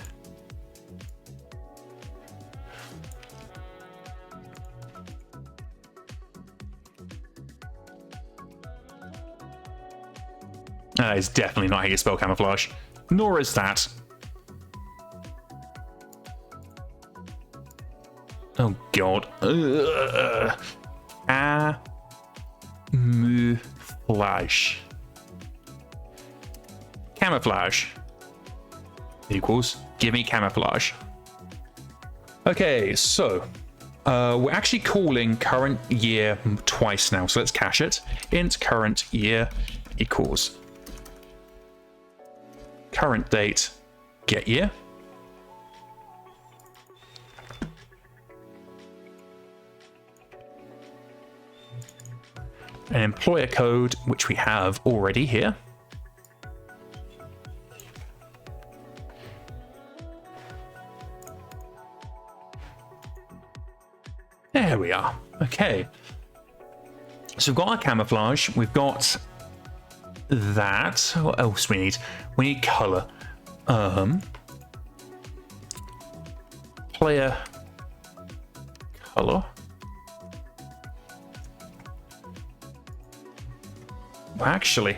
That is definitely not how you spell camouflage. Nor is that. Oh, God. Camouflage. Camouflage equals give me camouflage. Okay, so we're actually calling current year twice now, so let's cache it. Int current year equals current date get year. An employer code, which we have already here. There we are. Okay. So we've got our camouflage. We've got that. What else we need? We need color. Player color. Actually,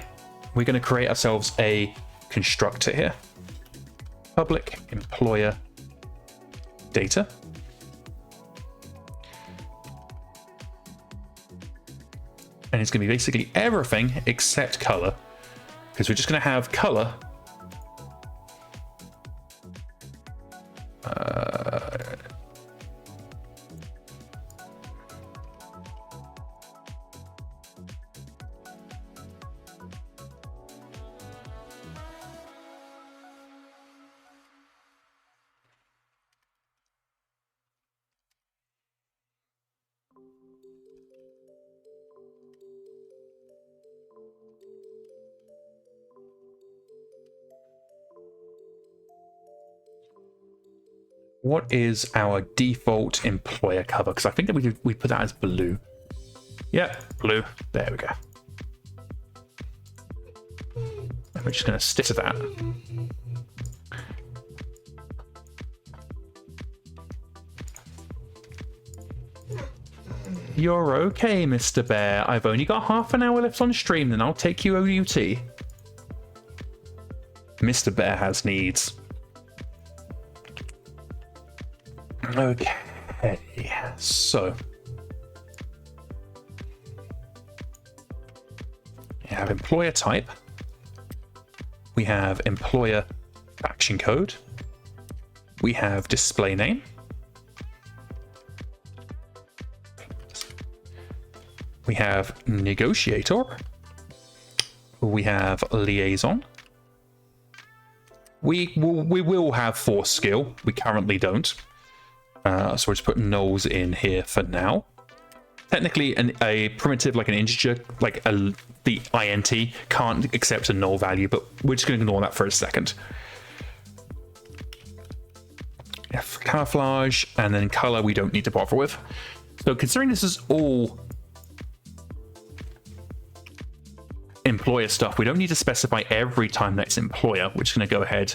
we're going to create ourselves a constructor here. Public employer data. And it's going to be basically everything except color, because we're just going to have color what is our default employer color? Because I think that we put that as blue. Yeah, blue. There we go. And we're just going to stick to that. You're okay, Mr. Bear. I've only got half an hour left on stream, then I'll take you OUT. Mr. Bear has needs. Okay, so we have employer type, we have employer faction code, we have display name, we have negotiator, we have liaison, we will have force skill, we currently don't. So we're just putting nulls in here for now. Technically, a primitive like an integer, like the int, can't accept a null value, but we're just going to ignore that for a second. Camouflage, and then color we don't need to bother with. So considering this is all employer stuff, we don't need to specify every time that's employer. We're just going to go ahead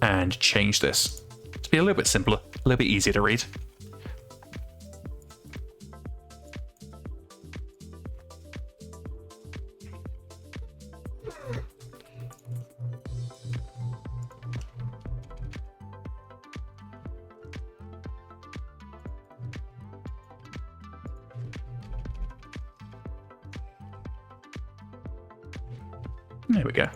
and change this to be a little bit simpler, a little bit easier to read. There we go.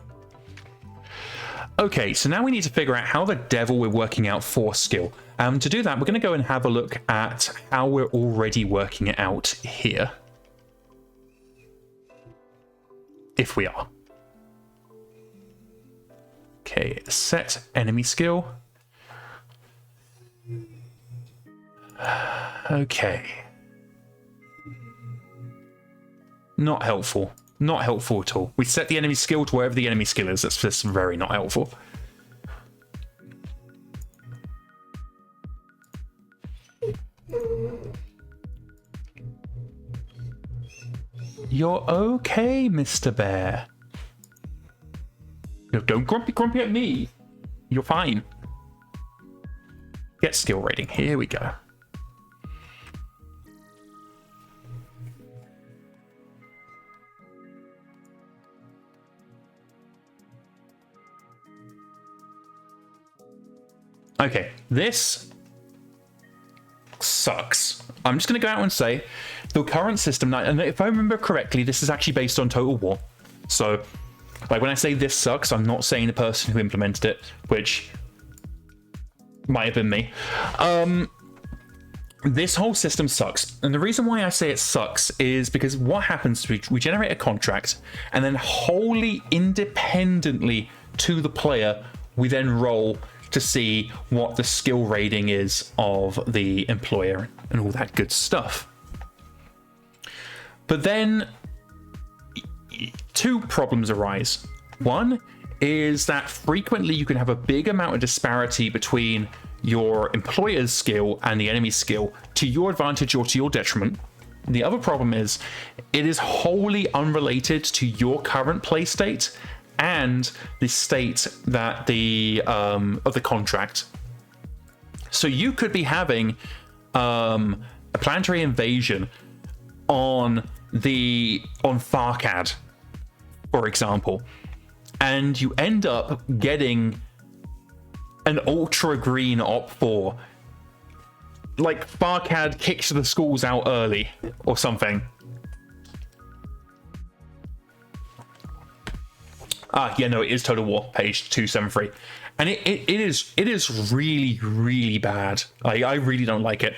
Okay, so now we need to figure out how the devil we're working out force skill. To do that, we're going to go and have a look at how we're already working it out here. If we are. Okay, set enemy skill. Okay. Not helpful. Not helpful at all. We set the enemy skill to wherever the enemy skill is. That's just very not helpful. You're okay, Mr. Bear. No, don't grumpy at me. You're fine. Get skill rating. Here we go. Okay, this sucks. I'm just going to go out and say the current system, and if I remember correctly, this is actually based on Total War. So, like when I say this sucks, I'm not saying the person who implemented it, which might have been me. This whole system sucks. And the reason why I say it sucks is because what happens is we generate a contract, and then wholly independently to the player, we then roll to see what the skill rating is of the employer and all that good stuff. But then two problems arise. One is that frequently you can have a big amount of disparity between your employer's skill and the enemy's skill to your advantage or to your detriment. The other problem is it is wholly unrelated to your current play state and the state that of the contract. So you could be having a planetary invasion on Farcad, for example, and you end up getting an ultra green op 4, like Farcad kicks the schools out early or something. Yeah, no, it is Total War, page 273. And it is really, really bad. I really don't like it.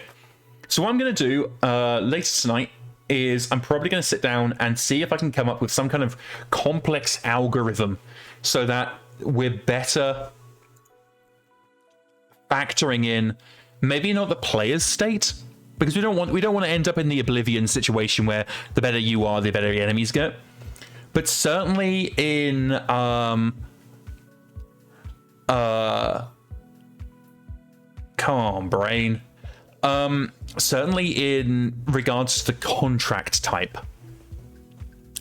So what I'm going to do later tonight is I'm probably going to sit down and see if I can come up with some kind of complex algorithm so that we're better factoring in maybe not the player's state, because we don't want to end up in the Oblivion situation where the better you are, the better the enemies get. But certainly in come on, brain. Certainly in regards to the contract type,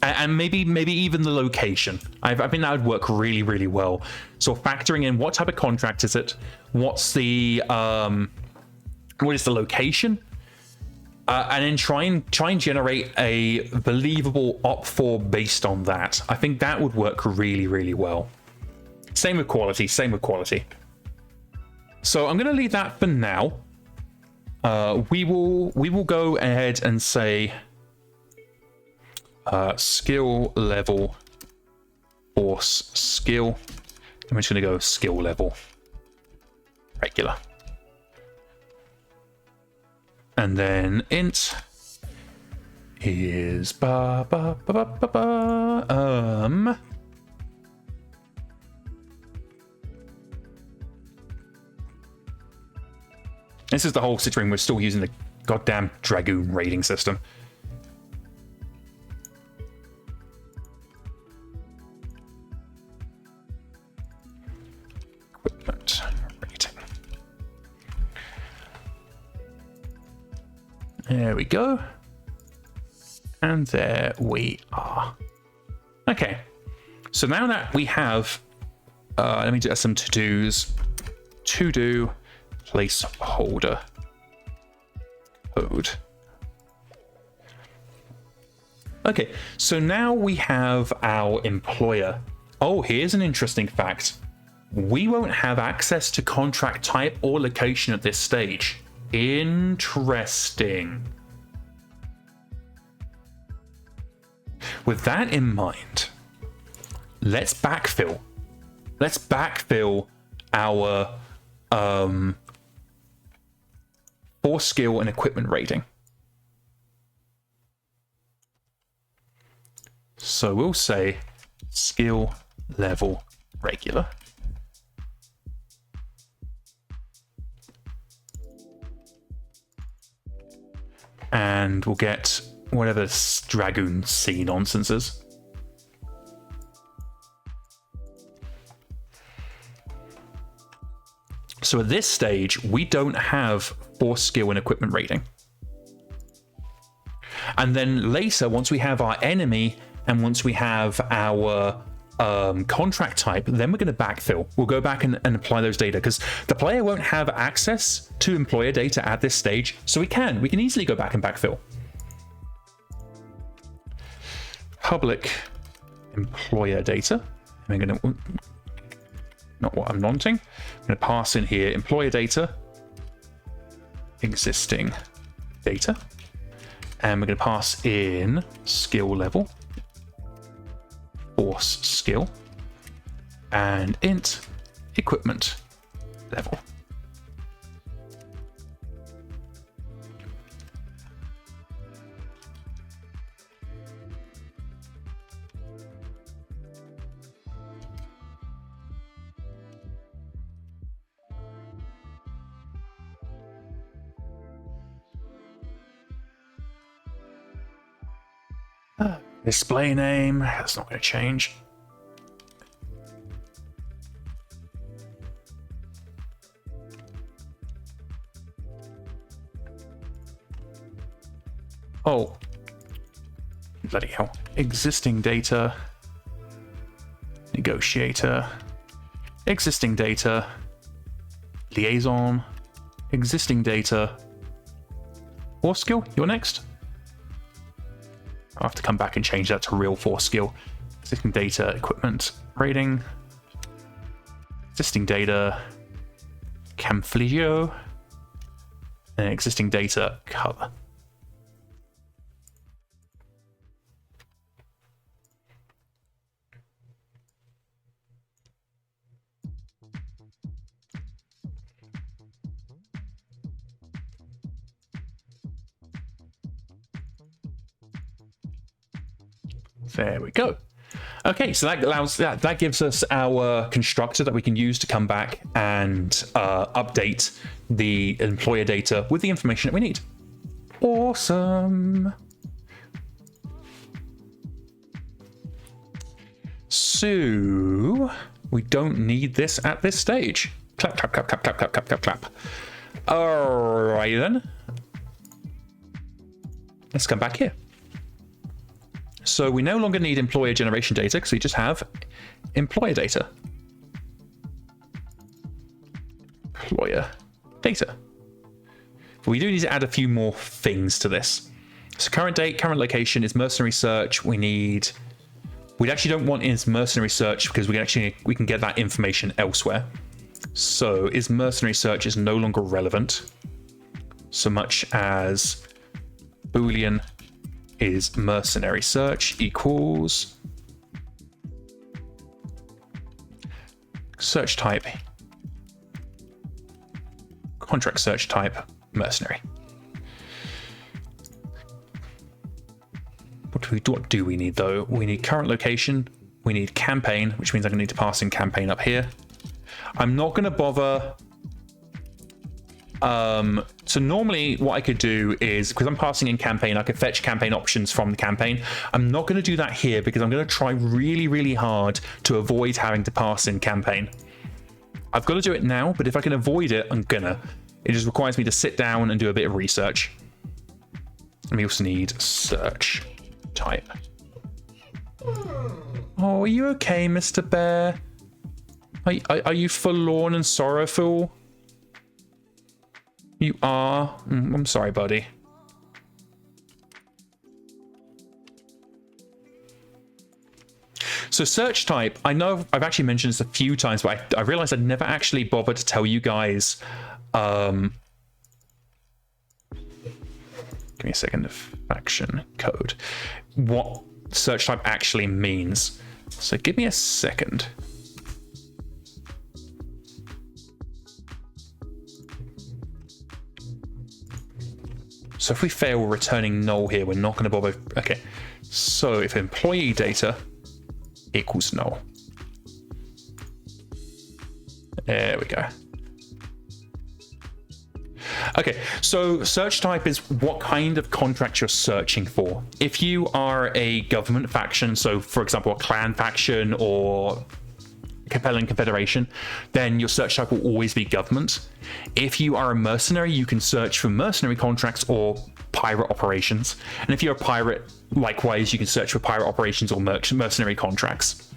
and maybe even the location. I think that would work really, really well. So factoring in what type of contract is it, what's the what is the location, and then try and generate a believable op4 based on that. I think that would work really, really well. Same with quality. So I'm going to leave that for now. We will go ahead and say skill level force skill. I'm just going to go skill level regular. And then int is this is the whole situation. We're still using the goddamn Dragoon rating system. Equipment rating. There we go. And there we are. Okay. So now that we have, let me do some to-dos. To-do placeholder code. Okay, so now we have our employer. Oh, here's an interesting fact. We won't have access to contract type or location at this stage. Interesting. With that in mind, let's backfill. Let's backfill our force skill and equipment rating. So we'll say skill level regular. And we'll get whatever Dragoon C nonsense is. So at this stage, we don't have force skill and equipment rating. And then later, once we have our enemy and once we have our contract type, then we're going to backfill. We'll go back and apply those data, because the player won't have access to employer data at this stage. So we can easily go back and backfill. Public employer data. I'm going to, not what I'm wanting. I'm going to pass in here employer data, existing data, and we're going to pass in skill level, force skill, and int equipment level. Display name, that's not going to change. Oh, bloody hell. Existing data, negotiator, existing data, liaison, existing data. Force skill, you're next. I'll have to come back and change that to real force skill. Existing data, equipment, rating. Existing data, Camfligio. And existing data, color. There we go. Okay, so that gives us our constructor that we can use to come back and update the employer data with the information that we need. Awesome. So we don't need this at this stage. Clap, clap, clap, clap, clap, clap, clap, clap, clap. All right then. Let's come back here. So we no longer need employer generation data because we just have employer data. Employer data. But we do need to add a few more things to this. So current date, current location is mercenary search. We actually don't want is mercenary search because we can get that information elsewhere. So is mercenary search is no longer relevant so much as Boolean is mercenary search equals search type, contract search type, mercenary. What do we need though? We need current location, we need campaign, which means I'm gonna need to pass in campaign up here. I'm not gonna bother. So normally what I could do is, because I'm passing in campaign, I could fetch campaign options from the campaign. I'm not going to do that here because I'm going to try really, really hard to avoid having to pass in campaign. I've got to do it now, but if I can avoid it, I'm gonna. It just requires me to sit down and do a bit of research. And we also need search type. Oh, are you okay, Mr. Bear? Are you forlorn and sorrowful? You are? I'm sorry, buddy. So search type, I know I've actually mentioned this a few times, but I realized I'd never actually bothered to tell you guys. Give me a second of faction code. What search type actually means. So give me a second. So if we fail, we're returning null here. We're not going to bother. Okay. So if employee data equals null. There we go. Okay, so search type is what kind of contract you're searching for. If you are a government faction, so for example, a clan faction or Capellan Confederation, then your search type will always be government. If you are a mercenary, you can search for mercenary contracts or pirate operations. And if you're a pirate, likewise, you can search for pirate operations or mercenary contracts.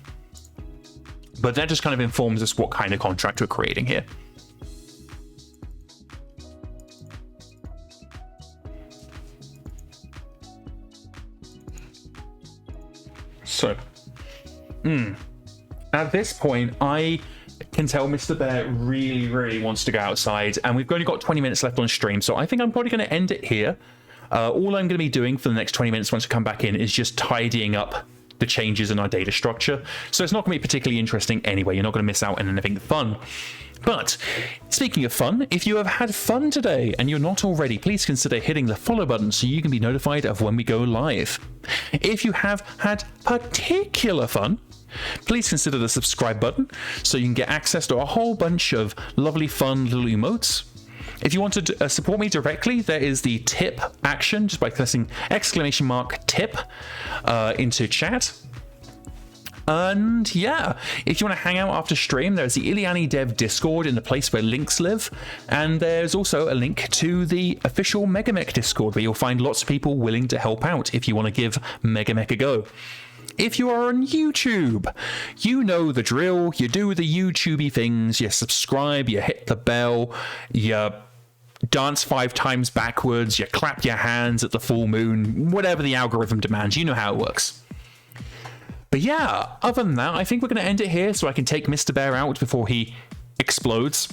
But that just kind of informs us what kind of contract we're creating here. So, at this point, I can tell Mr. Bear really, really wants to go outside, and we've only got 20 minutes left on stream, so I think I'm probably going to end it here. All I'm going to be doing for the next 20 minutes once I come back in is just tidying up the changes in our data structure. So it's not going to be particularly interesting anyway. You're not going to miss out on anything fun. But speaking of fun, if you have had fun today and you're not already, please consider hitting the follow button so you can be notified of when we go live. If you have had particular fun, please consider the subscribe button so you can get access to a whole bunch of lovely fun little emotes. If you want to support me directly, there is the tip action just by pressing !tip into chat. And yeah, if you want to hang out after stream, there's the IllianiDev Discord in the place where links live. And there's also a link to the official MegaMek Discord where you'll find lots of people willing to help out if you want to give MegaMek a go. If you are on YouTube, you know the drill. You do the YouTubey things. You subscribe, you hit the bell, you dance 5 times backwards, you clap your hands at the full moon, whatever the algorithm demands. You know how it works. But yeah, other than that, I think we're going to end it here so I can take Mr. Bear out before he explodes.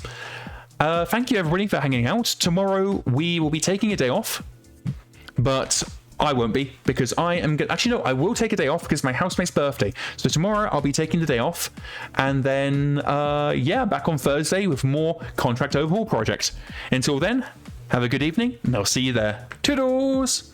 Thank you, everybody, for hanging out. Tomorrow, we will be taking a day off, but I won't be, because I am going to... Actually, no, I will take a day off because it's my housemate's birthday. So tomorrow, I'll be taking the day off, and then, yeah, back on Thursday with more contract overhaul projects. Until then, have a good evening, and I'll see you there. Toodles!